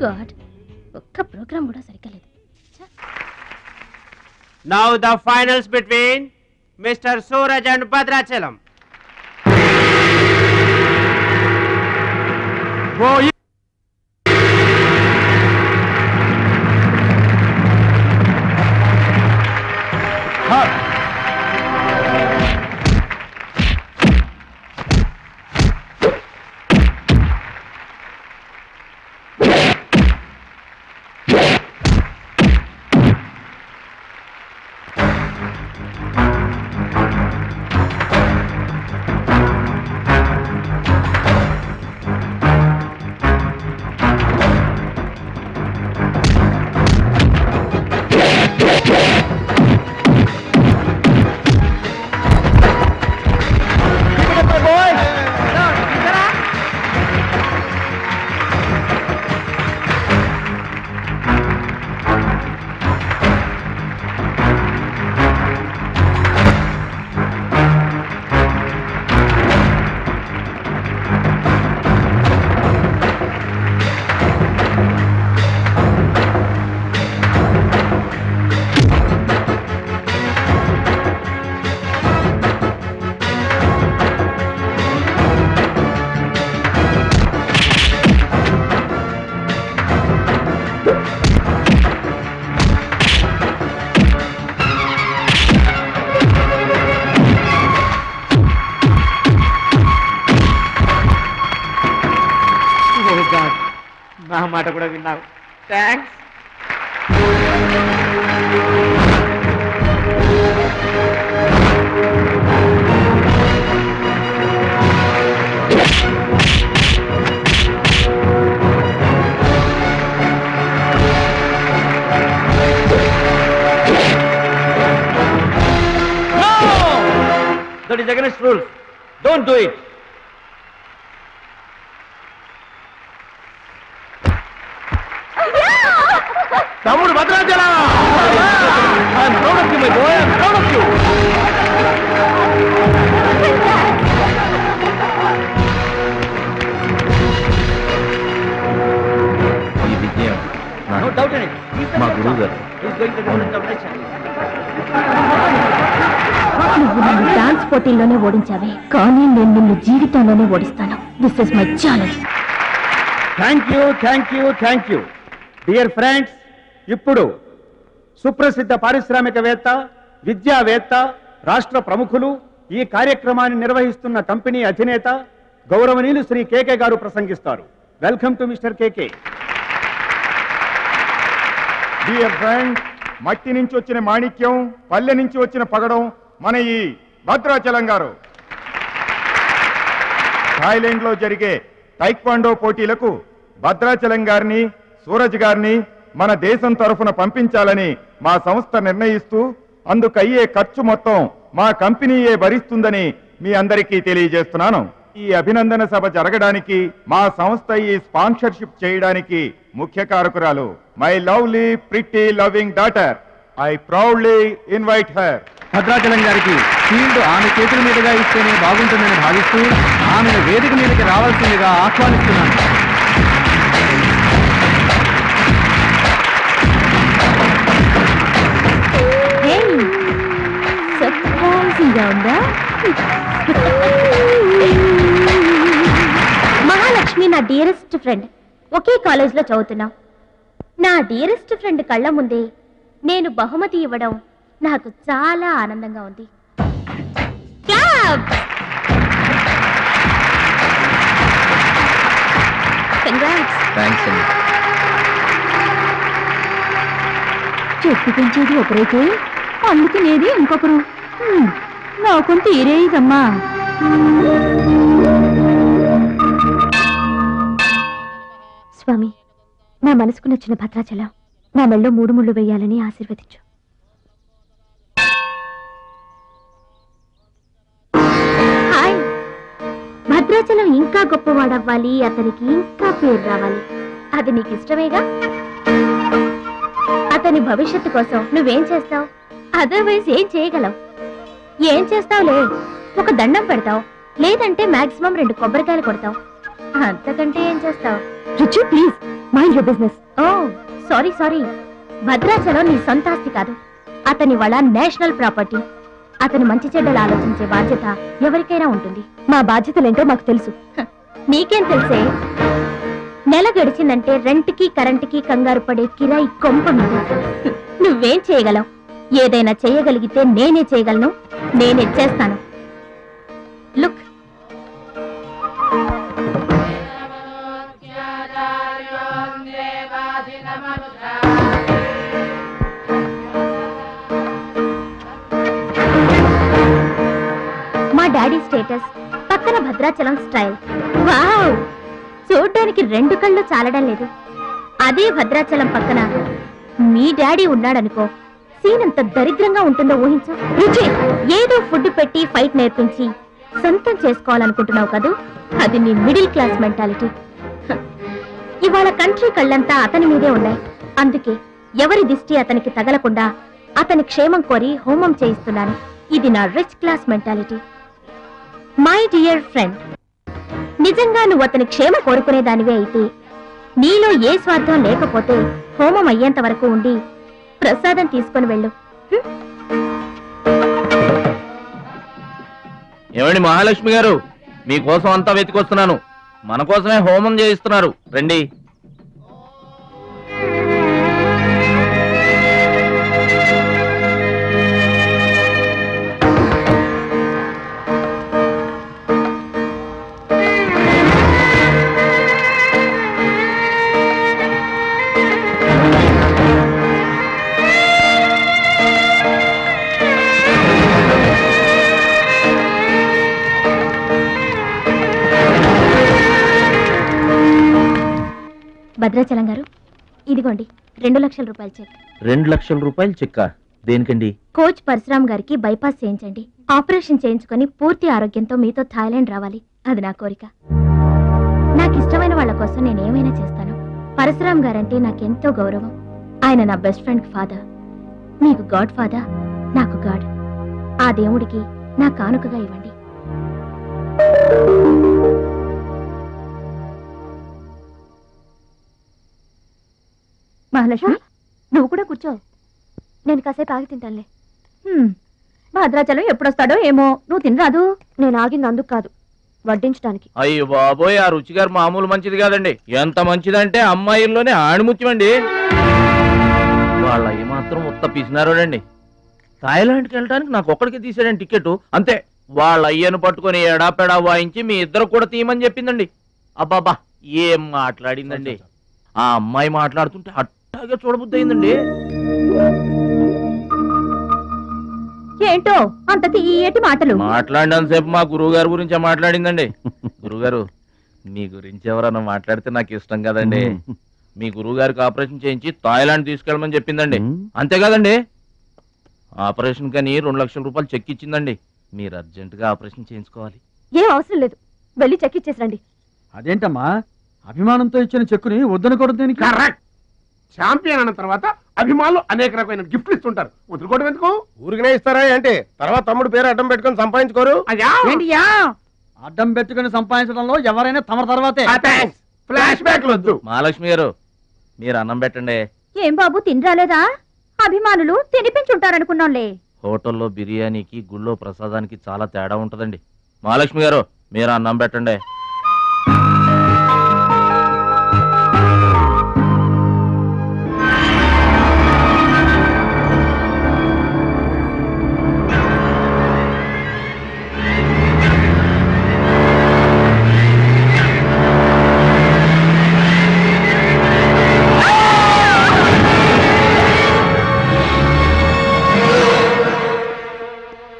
God, ఒక్క ప్రోగ్రామ్ కూడా సరిగ్గా లేదు. Now the finals between Mr. Suraj and Bhadrachalam. నా మాట కూడా విన్నావు. Thanks. That is against rules. Don't do it. తమ్ముడు Bhadrachalam. I am proud of you, my boy. I am proud of you. ఈ విజయం No doubt in it. మా గురువు గారు. He is going to do the competition. నువ్వు నన్ను dance పోటీల్లోనే ఓడించావే, కానీ నేను నిన్ను జీవితంలోనే ఓడిస్తాను. This is my challenge. Thank you, thank you, thank you. Dear friends, ఇప్పుడు సుప్రసిద్ధ పారిశ్రామికవేత్త, విద్యావేత్త, రాష్ట్ర ప్రముఖులు, ఈ కార్యక్రమాన్ని నిర్వహిస్తున్న కంపెనీ అధినేత గౌరవనీయులు శ్రీ కేకే గారు ప్రసంగిస్తారు. Welcome to mister KK. Dear friend, మట్టి నుంచి వచ్చిన మాణిక్యం, పల్లె నుంచి వచ్చిన పగడం మన ఈ భద్రాచలం గారు. థాయిలాండ్ లో జరిగే టైక్వాండో పోటీలకు భద్రాచలం గారిని, సూరజ్ గారిని మన దేశం తరఫున పంపించాలని మా సంస్థ నిర్ణయిస్తూ అందుకు అయ్యే ఖర్చు మొత్తం మా కంపెనీయే భరిస్తుందని మీ అందరికీ తెలియజేస్తున్నాను. ఈ అభినందన సభ జరగడానికి మా సంస్థ ఈ స్పాన్సర్షిప్ చేయడానికి ముఖ్య కారకురాలు my lovely pretty loving daughter. I proudly invite her. Bhadrachalam గారికి ఫీల్డ్ ఆమె చేతుల మీదుగా ఇస్తేనే బాగుంటుందని భావిస్తూ ఆమెను వేదిక మీదకి రావాల్సిందిగా ఆహ్వానిస్తున్నాను. మహాలక్ష్మి నా డియరెస్ట్ ఫ్రెండ్. ఒకే కాలేజ్ లో చదువుతున్నాం. నా డియరెస్ట్ ఫ్రెండ్ కళ్ళ ముందే నేను బహుమతి ఇవ్వడం నాకు చాలా ఆనందంగా ఉంది. థ్యాంక్స్ అండి. చెట్టు పెంచేది ఒకరైతే అందుకునేది ఇంకొకరు. నాకొంత తీరేదమ్మా. స్వామి, నా మనసుకు నచ్చిన భద్రాచలం నా మెళ్ళో 3 ముళ్ళు వేయాలని ఆశీర్వదించు. హాయ్. భద్రాచలం ఇంకా గొప్పవాడవ్వాలి, అతనికి ఇంకా పేరు రావాలి. అది నీకు ఇష్టమేగా? అతని భవిష్యత్తు కోసం నువ్వేం చేస్తావు? అదర్వైజ్ ఏం చేయగలవు? ఏం చేస్తావులే, ఒక దండం పెడతావు, లేదంటే మాక్సిమం 2 కొబ్బరికాయలు కొడతావు. అంతకంటే ఏం చేస్తావు? Ruchi, please mind your business. Oh sorry sorry, Bhadrachalam నీ సొంత ఆస్తి కాదు, అతని వాళ్ళ నేషనల్ ప్రాపర్టీ. అతని మంచి చెడ్డలు ఆలోచించే బాధ్యత ఎవరికైనా ఉంటుంది. మా బాధ్యతలేంటో మాకు తెలుసు. నీకేం తెలుసే? నెల గడిచిందంటే రెంట్కి కరెంటుకి కంగారు పడే కిరాయి కొంప మీద. నువ్వేం చేయగలవు? ఏదైనా చేయగలిగితే నేనే చేయగలను, నేనే చేస్తాను. లుక్, మా డాడీ స్టేటస్ పక్కన భద్రాచలం స్టైల్. వావ్, చూడ్డానికి 2 కళ్ళు చాలడం లేదు. అదే భద్రాచలం పక్కన మీ డాడీ ఉన్నాడనుకో, సీన్ ఎంత దరిద్రంగా ఉంటుందో ఊహించు. రుచి, ఏదో ఫుడ్ పెట్టి ఫైట్ నేర్పించి సొంతం చేసుకోవాలనుకుంటున్నావు కదూ, అది నీ మిడిల్ క్లాస్ మెంటాలిటీ. ఇవాళ కంట్రీ కళ్ళంతా అతని మీదే ఉన్నాయి. అందుకే ఎవరి దిష్టి అతనికి తగలకుండా అతని క్షేమం కోరి హోమం చేయిస్తున్నాను. ఇది నా rich class mentality. My dear friend, నిజంగా నువ్వు అతని క్షేమ కోరుకునేదానివే అయితే, నీలో ఏ స్వార్థం లేకపోతే హోమం అయ్యేంత వరకు ఉండి ప్రసాదం తీసుకొని వెళ్ళు. ఏమండి మహాలక్ష్మి గారు, మీకోసం అంతా వెతికొస్తున్నాను. మన కోసమే హోమం చేయిస్తున్నారు, రండి. భద్రాచలం గారు, ఇదిగోండి 2 లక్షల రూపాయల చెక్. 2 లక్షల రూపాయలు చెక్క దేనికండి? కోచ్ పరశురామ్ గారికి బైపాస్ చేయించండి. ఆపరేషన్ చేయించుకొని పూర్తి ఆరోగ్యంతో మీతో థాయిలాండ్ రావాలి. అది నా కోరిక. నాకు ఇష్టమైన వాళ్ళ కోసం నేనేమైనా చేస్తాను. పరశురామ్ గారంటే నాకెంతో గౌరవం. ఆయన నా బెస్ట్ ఫ్రెండ్ ఫాదర్. మీకు గాడ్ ఫాదర్, నాకు గాడ్. ఆ దేవుడికి నా కానుకగా ఇవ్వండి. మహాలక్ష్మి, నువ్వు కూడా కూర్చో. నేను కాసేపు ఆగి తింటానులే. భద్రాచలం ఎప్పుడొస్తాడో ఏమో, నువ్వు తినరాదు. నేను ఆగింది అందుకు కాదు, వడ్డించడానికి. అయ్యో బాబోయ్, ఆ రుచి గారు మామూలు మంచిది కాదండి. ఎంత మంచిదంటే అమ్మాయిల్లోనే ఆణిముత్యమండి. వాళ్ళ ఏమాత్రం ఉత్త పిసినారోడండి. థాయిలాండ్కి వెళ్ళడానికి నాకు ఒక్కడికి తీసాడండి టికెట్, అంతే. వాళ్ళ అయ్యను పట్టుకొని ఎడాపెడా వాయించి మీ ఇద్దరు కూడా తీయమని చెప్పిందండి. అబ్బాబా ఏం మాట్లాడిందండి. ఆ అమ్మాయి మాట్లాడుతుంటే అట్టాగే చూడబుద్ధి అయిందండి. ఏంటో అంత తీయటి మాటలు మాట్లాడినంతసేపు మా గురువు గారి గురించే మాట్లాడిందండి. గురుగారు, మీ గురించి ఎవరన్నా మాట్లాడితే నాకు ఇష్టం కదండి. మీ గురువు గారికి ఆపరేషన్ చేయించి థాయిలాండ్ తీసుకెళ్ళమని చెప్పిందండి. అంతే కదండి. ఆపరేషన్ కని 2 లక్షల రూపాయలు చెక్ ఇచ్చిందండి. మీరు అర్జెంటుగా ఆపరేషన్ చేయించుకోవాలి. ఏం అవసరం లేదు, వెళ్ళి చెక్ ఇచ్చేసరండి. అదేంటమ్మా, అభిమానంతో ఇచ్చిన చెక్కుని వద్దనకూడదు. కరెక్ట్. ఛాంపియన్ అన్న తర్వాత అభిమానులు అనేక రకమైన గిఫ్ట్లు ఇస్తుంటారు. వదులుకోవడం ఎందుకు? ఊరికనే ఇస్తారా ఏంటి? తర్వాత తమ్ముడు పేరు అడ్డం పెట్టుకొని సంపాదించుకోరు. అడ్డం పెట్టుకుని సంపాదించడంలో ఎవరైనా తమ తర్వాతే. ఫ్లాష్ బ్యాక్ వద్దు. మహాలక్ష్మి గారు, మీరు అన్నం పెట్టండి. ఏం బాబు, తినరాలేదా? అభిమానులు తినిపించుంటారనుకున్నాంలే. హోటల్లో బిర్యానీకి గుళ్ళో ప్రసాదానికి చాలా తేడా ఉంటదండి. మహాలక్ష్మి గారు, మీరు అన్నం పెట్టండి.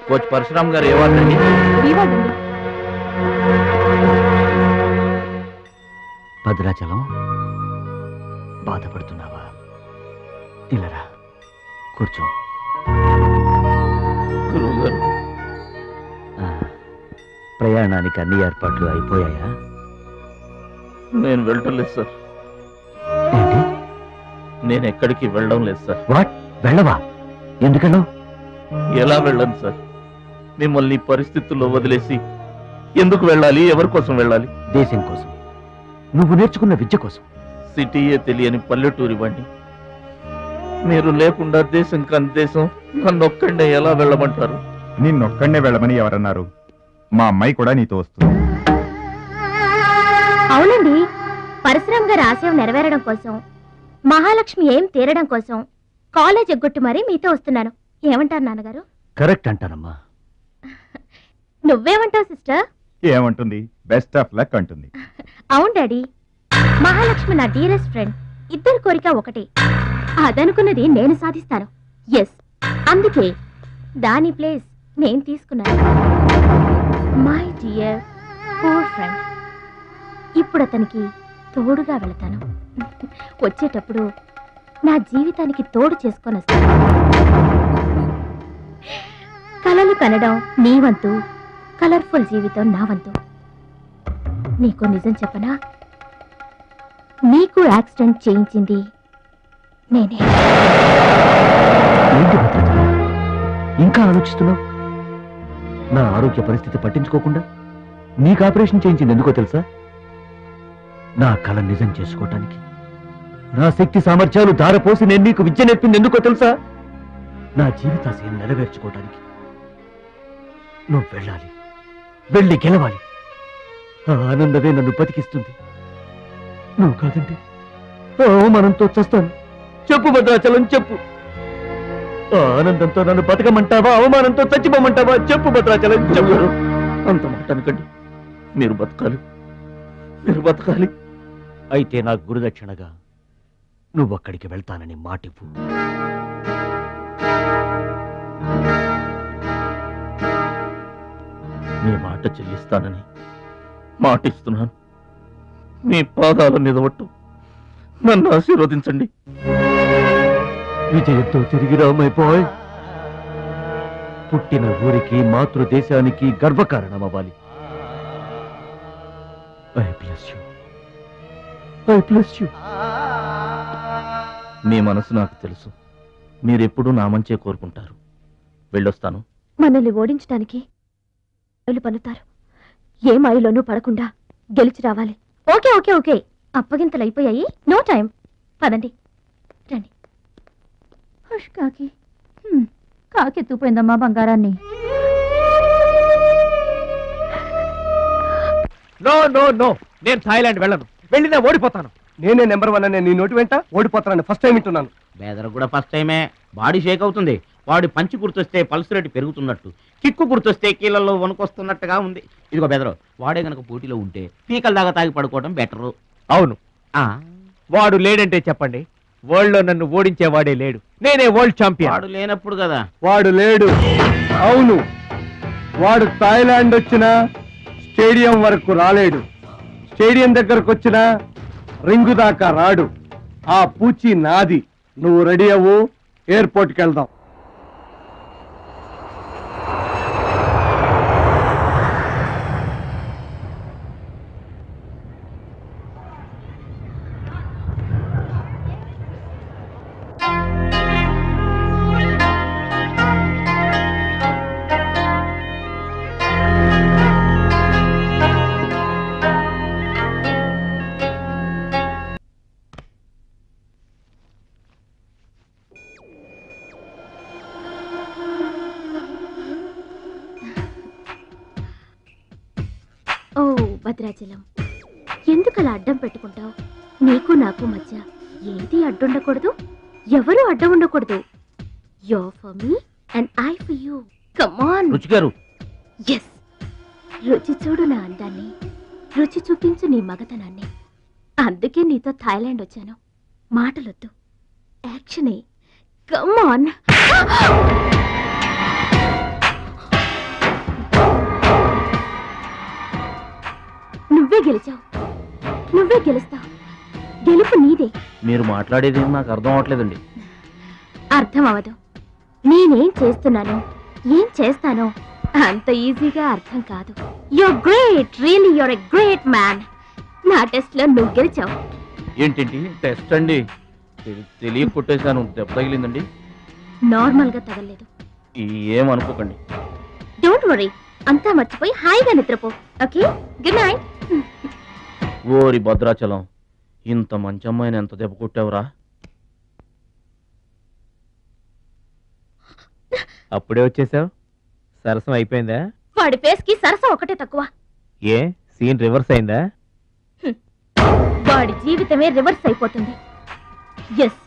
కోచ్ పరశురామ్ గారు ఏవాడండి? భద్రాచలం, బాధపడుతున్నావా? ఇలారా కూర్చో. గురువు గారు, ప్రయాణానికి అన్ని ఏర్పాట్లు అయిపోయాయా? నేను వెళ్ళటం లేదు సార్. నేను ఎక్కడికి వెళ్ళడం లేదు సార్. వాట్? వెళ్ళవా? ఎందుకను? ఎలా వెళ్ళను సార్? మిమ్మల్ని పరిస్థితుల్లో వదిలేసి ఎందుకు వెళ్ళాలి? ఎవరి కోసం వెళ్ళాలి? దేశం కోసం, నువ్వు నేర్చుకున్న విద్య కోసం. సిటీయే తెలియని పల్లెటూరి వాణ్ణి. మీరు లేకుండా దేశం కాని దేశం నన్నొక్కడే ఎలా వెళ్ళమంటారు? నిన్నొక్కడే వెళ్ళమని ఎవరన్నారు? మా అమ్మాయి కూడా నీతో వస్తుంది. అవునండి, పరశురామ్ గారి ఆశయం నెరవేరడం కోసం, మహాలక్ష్మి ఏం తీరడం కోసం కాలేజ్ ఎగ్గొట్టి మరీ మీతో వస్తున్నాను. ఏమంటారు నాన్నగారు? కరెక్ట్ అంటానమ్మా. నువ్వేమంటావు సిస్టర్? ఏమంటుంది? బెస్ట్ ఆఫ్ లక్ అంటుంది. అవును డాడీ, మహాలక్ష్మి నా డియరెస్ట్ ఫ్రెండ్. ఇద్దరి కోరిక ఒకటే, అదనుకున్నది నేను సాధిస్తాను. ఎస్, అందుకే దాని ప్లేస్ నేను తీసుకున్నాను. My dear poor friend. ఇప్పుడు అతనికి తోడుగా వెళతాను. వచ్చేటప్పుడు నా జీవితానికి తోడు చేసుకొని వస్తాను. కలలు కనడం నీ వంతు, కలర్ఫుల్ జీవితం నా వంతు. నీకు నిజం చెప్పనా? నీకు యాక్సిడెంట్ చేయించింది నేనే. ఇంకా ఆలోచిస్తున్నావు? నా ఆరోగ్య పరిస్థితి పట్టించుకోకుండా నీకు ఆపరేషన్ చేయించింది ఎందుకో తెలుసా? నా కళ నిజం చేసుకోవటానికి. నా శక్తి సామర్థ్యాలు ధారపోసి నేను నీకు విద్య నేర్పింది ఎందుకో తెలుసా? నా జీవితాశయం నెరవేర్చుకోవటానికి. నువ్వు వెళ్ళాలి, వెళ్ళి గెలవాలి. ఆ ఆనందమే నన్ను బతికిస్తుంది. నువ్వు కాదంటే అవమానంతో చస్తాను. చెప్పు భద్రాచలం, చెప్పు. ఆ ఆనందంతో నన్ను బతకమంటావా, అవమానంతో చచ్చిపోమంటావా? చెప్పు భద్రాచలం, చెప్పు. అంత మాట అనకండి. మీరు బతకాలి, మీరు బతకాలి. అయితే నా గురుదక్షిణగా నువ్వు అక్కడికి వెళ్తానని మాటివ్వు. మీ మాట చెల్లిస్తానని మాటిస్తున్నాను. మీ పాదాల మీద ఒట్టు. నన్ను ఆశీర్వదించండి. విజయంతో తిరిగి రామైపోయ్. పుట్టిన ఊరికి మాతృదేశానికి గర్వకారణమవ్వాలి. I bless you. I bless you. మీ మనసు నాకు తెలుసు. మీరెప్పుడూ నా మంచే కోరుకుంటారు. వెళ్ళొస్తాను. మనల్ని ఓడించడానికి పన్నుతారు. ఏ మాయలోనూ పడకుండా గెలిచి రావాలి. ఓకే ఓకే ఓకే, అప్పగింతలు అయిపోయాయి. No time. పదండి, రండి. కాకి కాకెత్తుపోయిందమ్మా బంగారాన్ని. నో నో నో, నేను థాయిలాండ్ వెళ్ళను. వెళ్ళినా ఓడిపోతాను. నేనే నెంబర్ 1 అని నీ నోటి వెంట ఓడిపోతానని ఫస్ట్ టైం వింటున్నాను. బేదర్ కూడా ఫస్ట్ టైమే. బాడీ షేక్ అవుతుంది. వాడి పంచి గుర్తొస్తే పల్స్ రేటు పెరుగుతున్నట్టు, కిక్కు గుర్తొస్తే కీళ్ళల్లో వణుకొస్తున్నట్టుగా ఉంది. ఇదిగో బెదరు, వాడే గనక పోటీలో ఉంటే పీకల దాకా తాగి పడుకోవడం బెటరు. అవును, వాడు లేడంటే చెప్పండి. వరల్డ్ లో నన్ను ఓడించేవాడే లేడు. నేనే వరల్డ్ ఛాంపియన్. వాడు లేనప్పుడు కదా. వాడు లేడు. అవును, వాడు థాయిలాండ్ వచ్చినా స్టేడియం వరకు రాలేడు. స్టేడియం దగ్గరకు వచ్చినా రింగు దాకా రాడు. ఆ పూచి నాది. నువ్వు రెడీ అవ్వు, ఎయిర్పోర్ట్కి వెళ్దాం. ఓ భద్రాచలం, ఎందుకలా అడ్డం పెట్టుకుంటావు? నీకు నాకు మధ్య ఏది అడ్డుండకూడదు, ఎవరు అడ్డం ఉండకూడదు. You for me and I for you. Come on. రుచి గారు. ఎస్, రుచి చూడు నా అందాన్ని, రుచి చూపించు నీ మగతనాన్ని. అందుకే నీతో థాయిలాండ్ వచ్చాను. మాటలొద్దు, యాక్షనే. Come on. నువ్వే గెలిచావు, నువ్వే గెలుస్తావు. గెలుపు నీదే. మీరు మాట్లాడేది నాకు అర్థం అవట్లేదండి. అర్థం అవదు. నేనేం చేస్తున్నానో, ఏం చేస్తానో అంత ఈజీగా అర్థం కాదు. You're great, really you're a great man. నా టెస్ట్ లో నువ్వు గెలిచావు. ఏంటండి టెస్ట్ అండి? తెలియ కొట్టేశాను. దెబ్బ తగిలిందండి. నార్మల్ గా తగలేదు. ఏమనుకోకండి. డోంట్ వరీ, అంతా మర్చిపోయి హాయిగా నిద్రపో. Okay, good night. ఓరి భద్రాచలం, ఇంత మంచి అమ్మాయిని ఎంత దెబ్బ కొట్టావురా? అప్పుడే వచ్చేసావు. సరసం అయిపోయిందా? వాడి ఫేస్ కి సరసం ఒకటే తక్కువ. ఏ సీన్ రివర్స్ అయిందా? వాడి జీవితమే రివర్స్ అయిపోతుంది. ఎస్,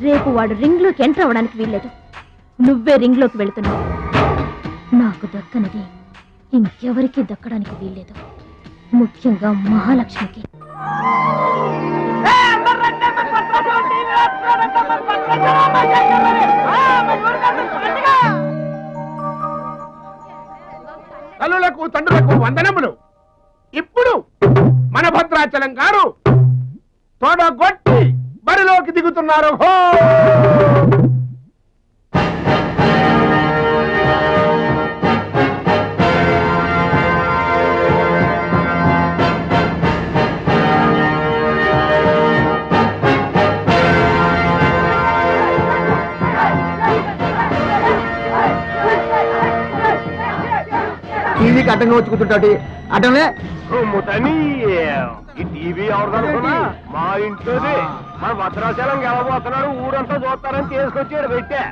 రేపు వాడు రింగ్ లోకి ఎంటర్ అవడానికి వీల్లేదు. నువ్వే రింగ్ లోకి వెళుతున్నావు. నాకు దక్కనది ఇంకెవరికి దక్కడానికి వీల్లేదు, ముఖ్యంగా మహాలక్ష్మికి. తల్లులకు తండ్రులకు వందనములు. ఇప్పుడు మన భద్రాచలం గారు తోడగొట్టి బరిలోకి దిగుతున్నారు. హో! టీవీకి అడ్డంగా వచ్చి కూర్చుంటాడు. అడ్డంలే ఈ టీవీ ఎవరిదనుకున్నా మా ఇంట్లోది. మన భద్రాచలం గెలబోతున్నాడు, ఊరంతా చూస్తారని తీసుకొచ్చాడు పెట్టే.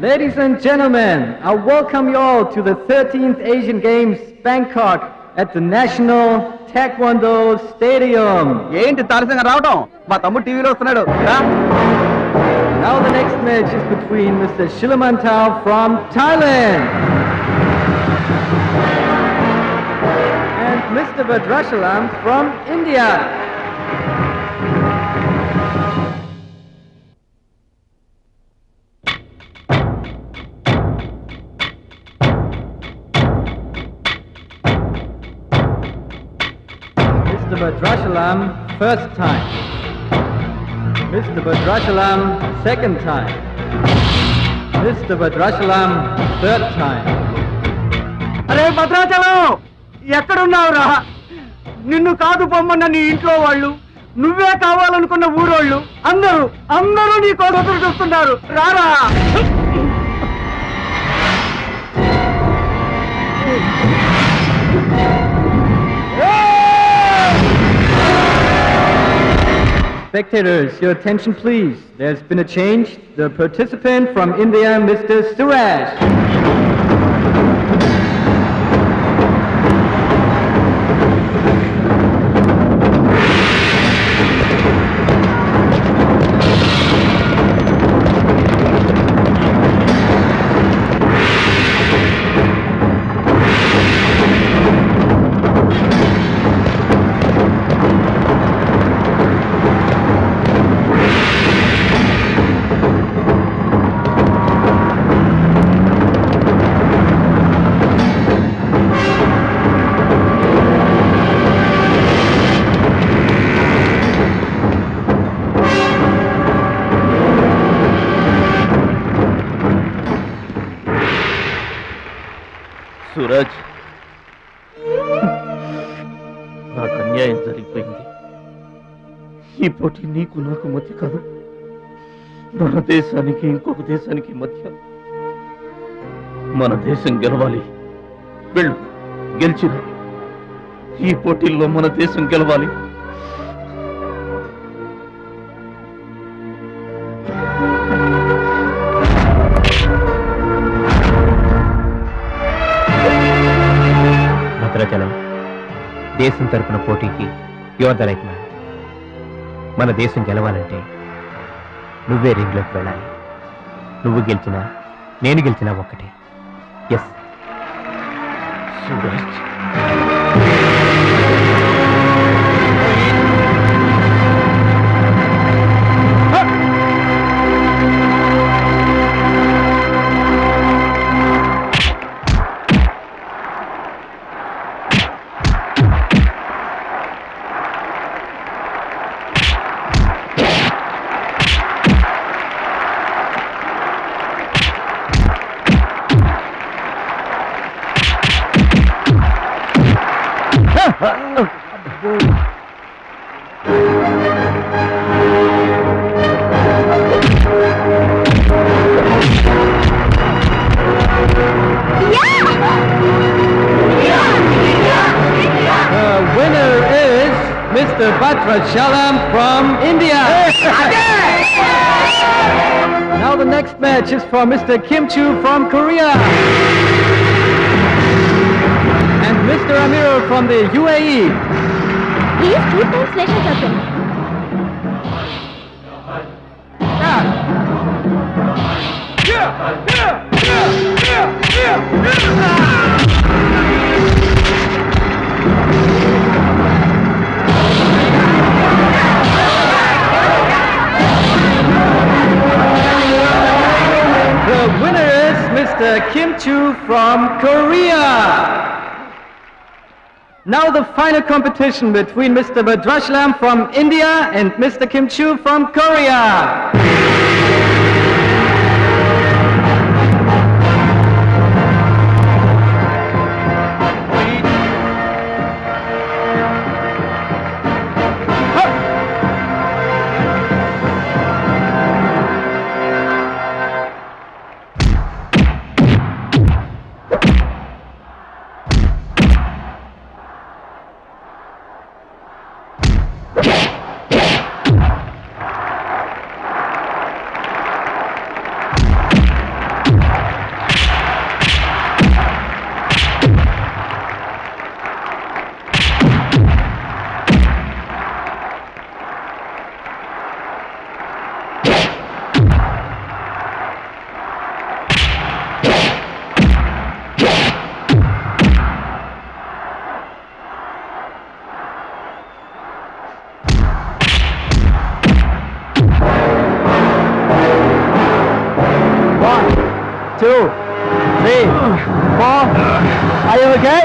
Ladies and gentlemen, I welcome you all to the 13th Asian Games, Bangkok, at the National Taekwondo Stadium. ఏంటి తారసంగా రావడం? మా తమ్ముడు టీవీలో వస్తున్నాడు. Now the next match is between Mr. Shilamantau from Thailand and Mr. Bhadrachalam from India. Bhadrachalam, first time. Mr. Bhadrachalam, second time. Mr. Bhadrachalam, third time. అరే భద్రాచలం ఎక్కడున్నావురా? నిన్ను కాదు పొమ్మన్న నీ ఇంట్లో వాళ్ళు, నువ్వే కావాలనుకున్న ఊరోళ్ళు అందరూ నీ కోసం చూస్తున్నారు. రారా. Spectators, your attention please. There's been a change. The participant from India, Mr. Suraj. Suraj, నాకు అన్యాయం జరిగిపోయింది. ఈ పోటీ నీకు నాకు మధ్య కాదు, మన దేశానికి ఇంకొక దేశానికి మధ్య. మన దేశం గెలవాలి. వెళ్ళు, గెలిచిన ఈ పోటీల్లో మన దేశం గెలవాలి. భద్రాచలం, దేశం తరపున పోటీకి యువర్ ద రైట్ మ్యాన్. మన దేశం గెలవాలంటే నువ్వే రింగ్లోకి వెళ్ళాలి. నువ్వు గెలిచినా నేను గెలిచినా ఒక్కటే. Yes Suraj. Mr. Bhadrachalam from India. Now the next match is for Mr. Kim Chu from Korea. And Mr. Amir from the UAE. Please keep translations open. The winner is Mr. Kim Chu from Korea. Now the final competition between Mr. Bhadrachalam from India and Mr. Kim Chu from Korea. Two, three, four. Are you okay?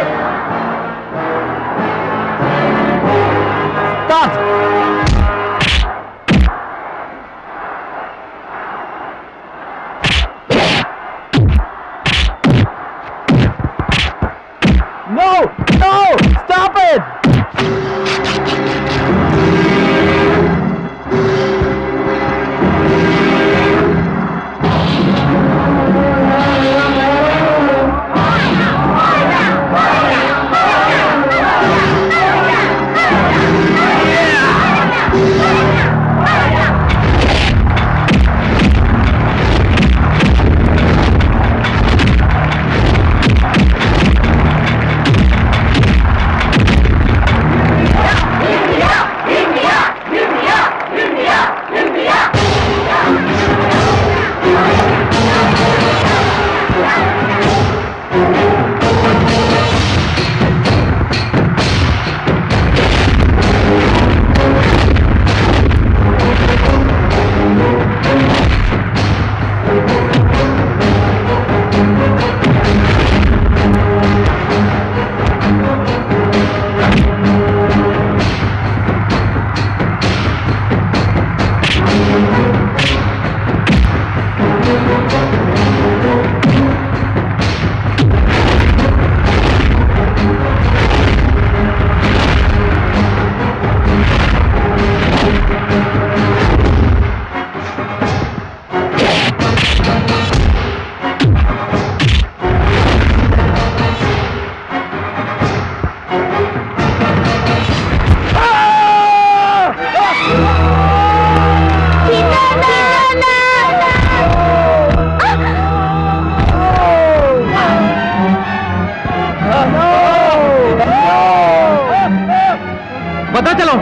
Bhadrachalam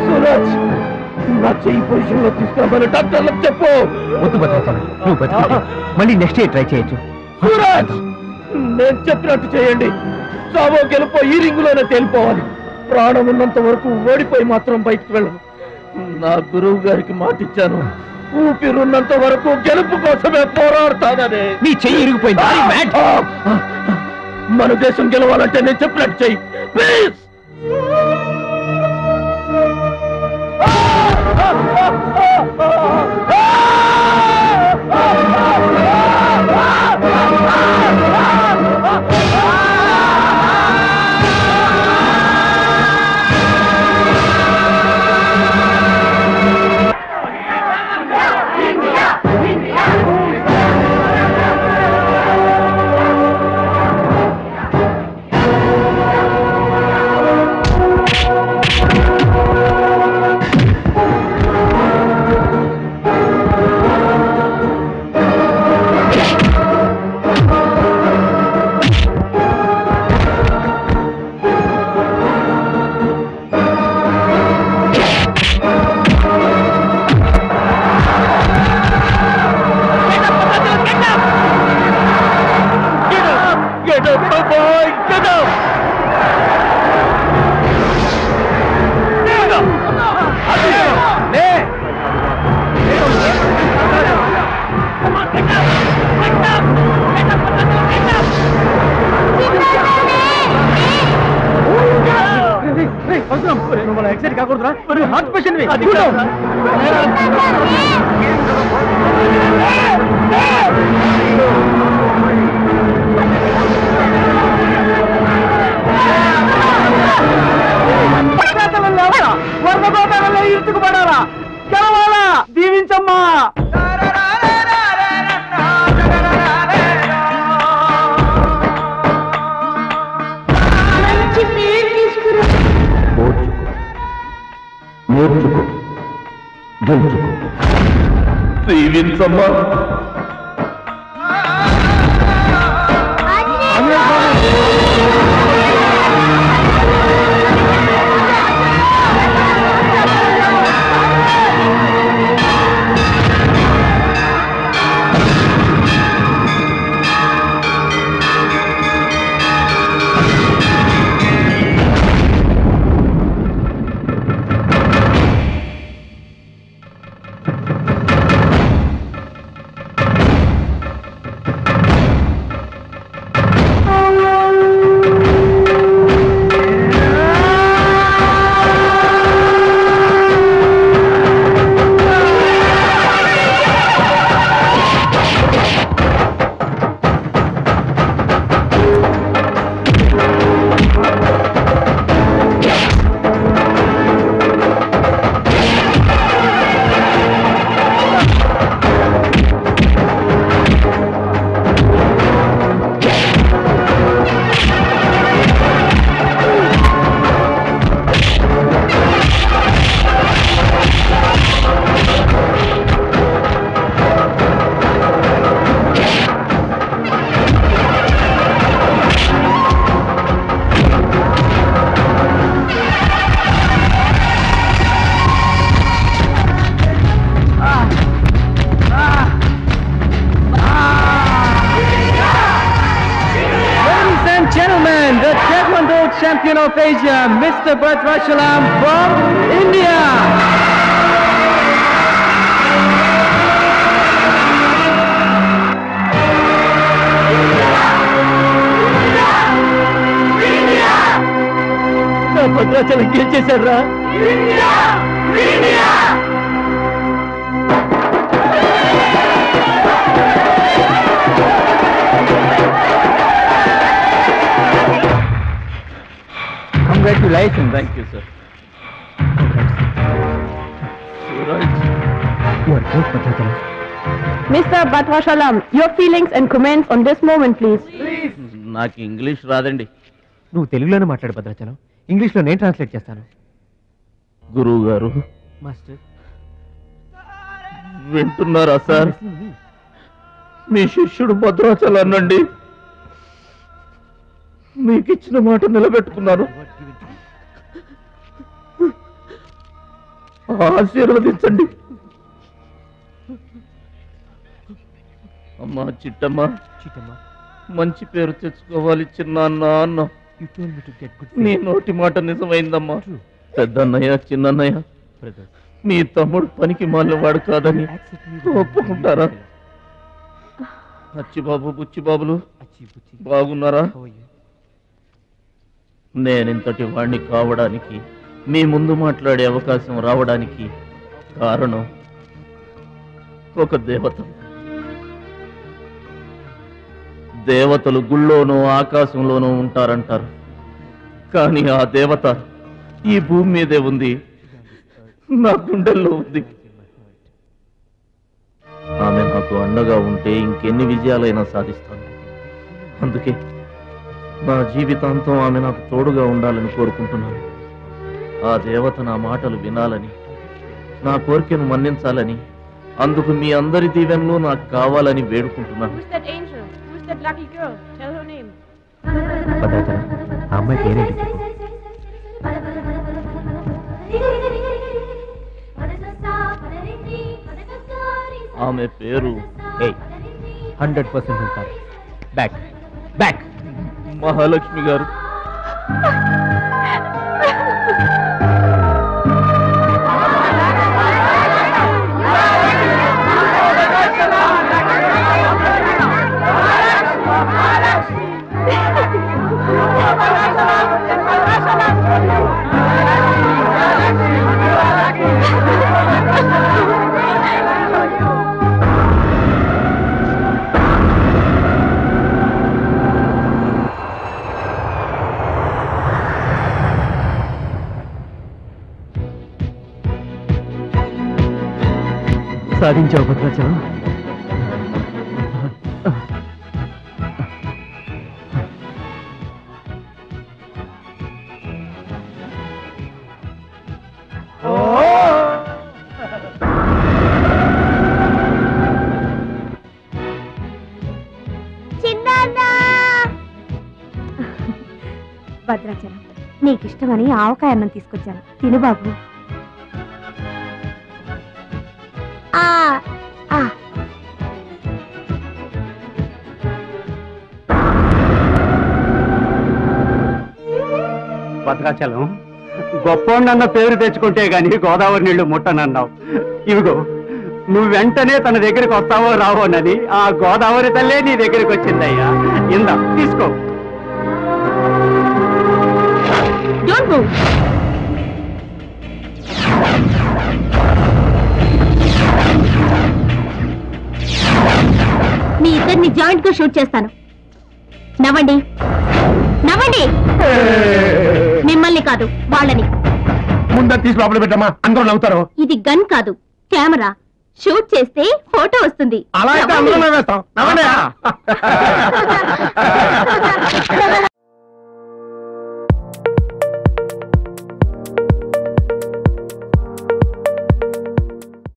Suraj నా చెయ్యి position లో తీసుకురామని డాక్టర్లకు చెప్పు. వద్దు భద్రాచలం, నువ్వు బతికితే మళ్ళీ next year try చేయొచ్చు. సూరజ్ నేను చెప్పినట్టు చేయండి. చావో గెలుపో ఈ రింగులోనే తేలిపోవాలి. ప్రాణం ఉన్నంత వరకు ఓడిపోయి మాత్రం బయటకు వెళ్ళను. నా గురువు గారికి మాటిచ్చాను, ఊపిరున్నంత వరకు గెలుపు కోసమే పోరాడతానని. నీ చెయ్యి ఇరిగిపోయింది. మన దేశం గెలవాలంటే నేను చెప్పినట్టు చెయ్యి ప్లీజ్. ఎక్సైట్ కాకూడదురా, హార్ట్ పేషెంట్. వర్ణగోపాలలో ఇరుచుకుపడాలా, గెలవాలా, దీవించమ్మా. నేర్చుకో, గెలుచుకో, దీవించమ్మా. champion of Asia, Mr. Bhadrachalam from India. Bhadrachalam గెలిచేశారా? Congratulations. Thank you, sir. Suraj. You are great, Bhadrachalam. Mr. Bhadrachalam, your feelings and comments on this moment, please. నాకు ఇంగ్లీష్ రాదండి. నువ్వు తెలుగులోనే మాట్లాడు భద్రాచలం. ఇంగ్లీష్లో నేను ట్రాన్స్లేట్ చేస్తాను. గురువు గారు మాస్టర్ వింటున్నారా సార్? మీ శిష్యుడు భద్రాచలాన్నండి. మీకు ఇచ్చిన మాట నిలబెట్టుకున్నాను. ఆశీర్వదించండి. అమ్మా చిట్టమ్మ, మంచి పేరు తెచ్చుకోవాలి చిన్నాన్న అన్న. నీ నోటి మాట నిజమైందమ్మా. పెద్దన్నయ్య చిన్నన్నయ్య మీ తమ్ముడు పనికి మాలినవాడు కాదని ఒప్పుకుంటారా? అచ్చిబాబు బుచ్చిబాబులు బాగున్నారా? నేనింతటి వాణ్ణి కావడానికి, మీ ముందు మాట్లాడే అవకాశం రావడానికి కారణం ఒక దేవత. దేవతలు గుళ్ళోనూ ఆకాశంలోనూ ఉంటారంటారు, కానీ ఆ దేవత ఈ భూమి మీదే ఉంది, నా గుండెల్లో ఉంది. ఆమె నాకు అండగా ఉంటే ఇంకెన్ని విజయాలైనా సాధిస్తాను. అందుకే నా జీవితాంతం ఆమె నాకు తోడుగా ఉండాలని కోరుకుంటున్నాను. ఆ దేవత నా మాటలు వినాలని, నా కోరికను మన్నించాలని, అందుకు మీ అందరి దీవెనలు నాకు కావాలని వేడుకుంటున్నాను. భద్రాచలం, ఆ అమ్మాయి పేరేంటి? ఆమె పేరు 100% ఉంటారు. బ్యాక్ బ్యాక్ మహాలక్ష్మి గారు. సాధించావు భద్రాచలం. భద్రాచలం, నీకిష్టమని ఆవకాయ అన్నం తీసుకొచ్చాను, తిను బాబు. భద్రాచలం, గొప్పోండన్న పేరు తెచ్చుకుంటే గాని గోదావరి నీళ్లు ముట్టనన్నావు. ఇవిగో నువ్వు వెంటనే తన దగ్గరికి వస్తావో రావోనని ఆ గోదావరి తల్లే నీ దగ్గరికి వచ్చిందయ్యా. ఇందా తీసుకో. మీ ఇద్దరిని జాయింట్ గా షూట్ చేస్తాను. నవ్వండి నవ్వండి. మిమ్మల్ని కాదు, వాళ్ళని. ముందు తీసి లోపల పెట్టమ్మా, అందరూ నవ్వుతారు. ఇది గన్ కాదు, కెమెరా. షూట్ చేస్తే ఫోటో వస్తుంది. అలా అయితే అందరూ నవ్వేస్తాం. నవ్వండి.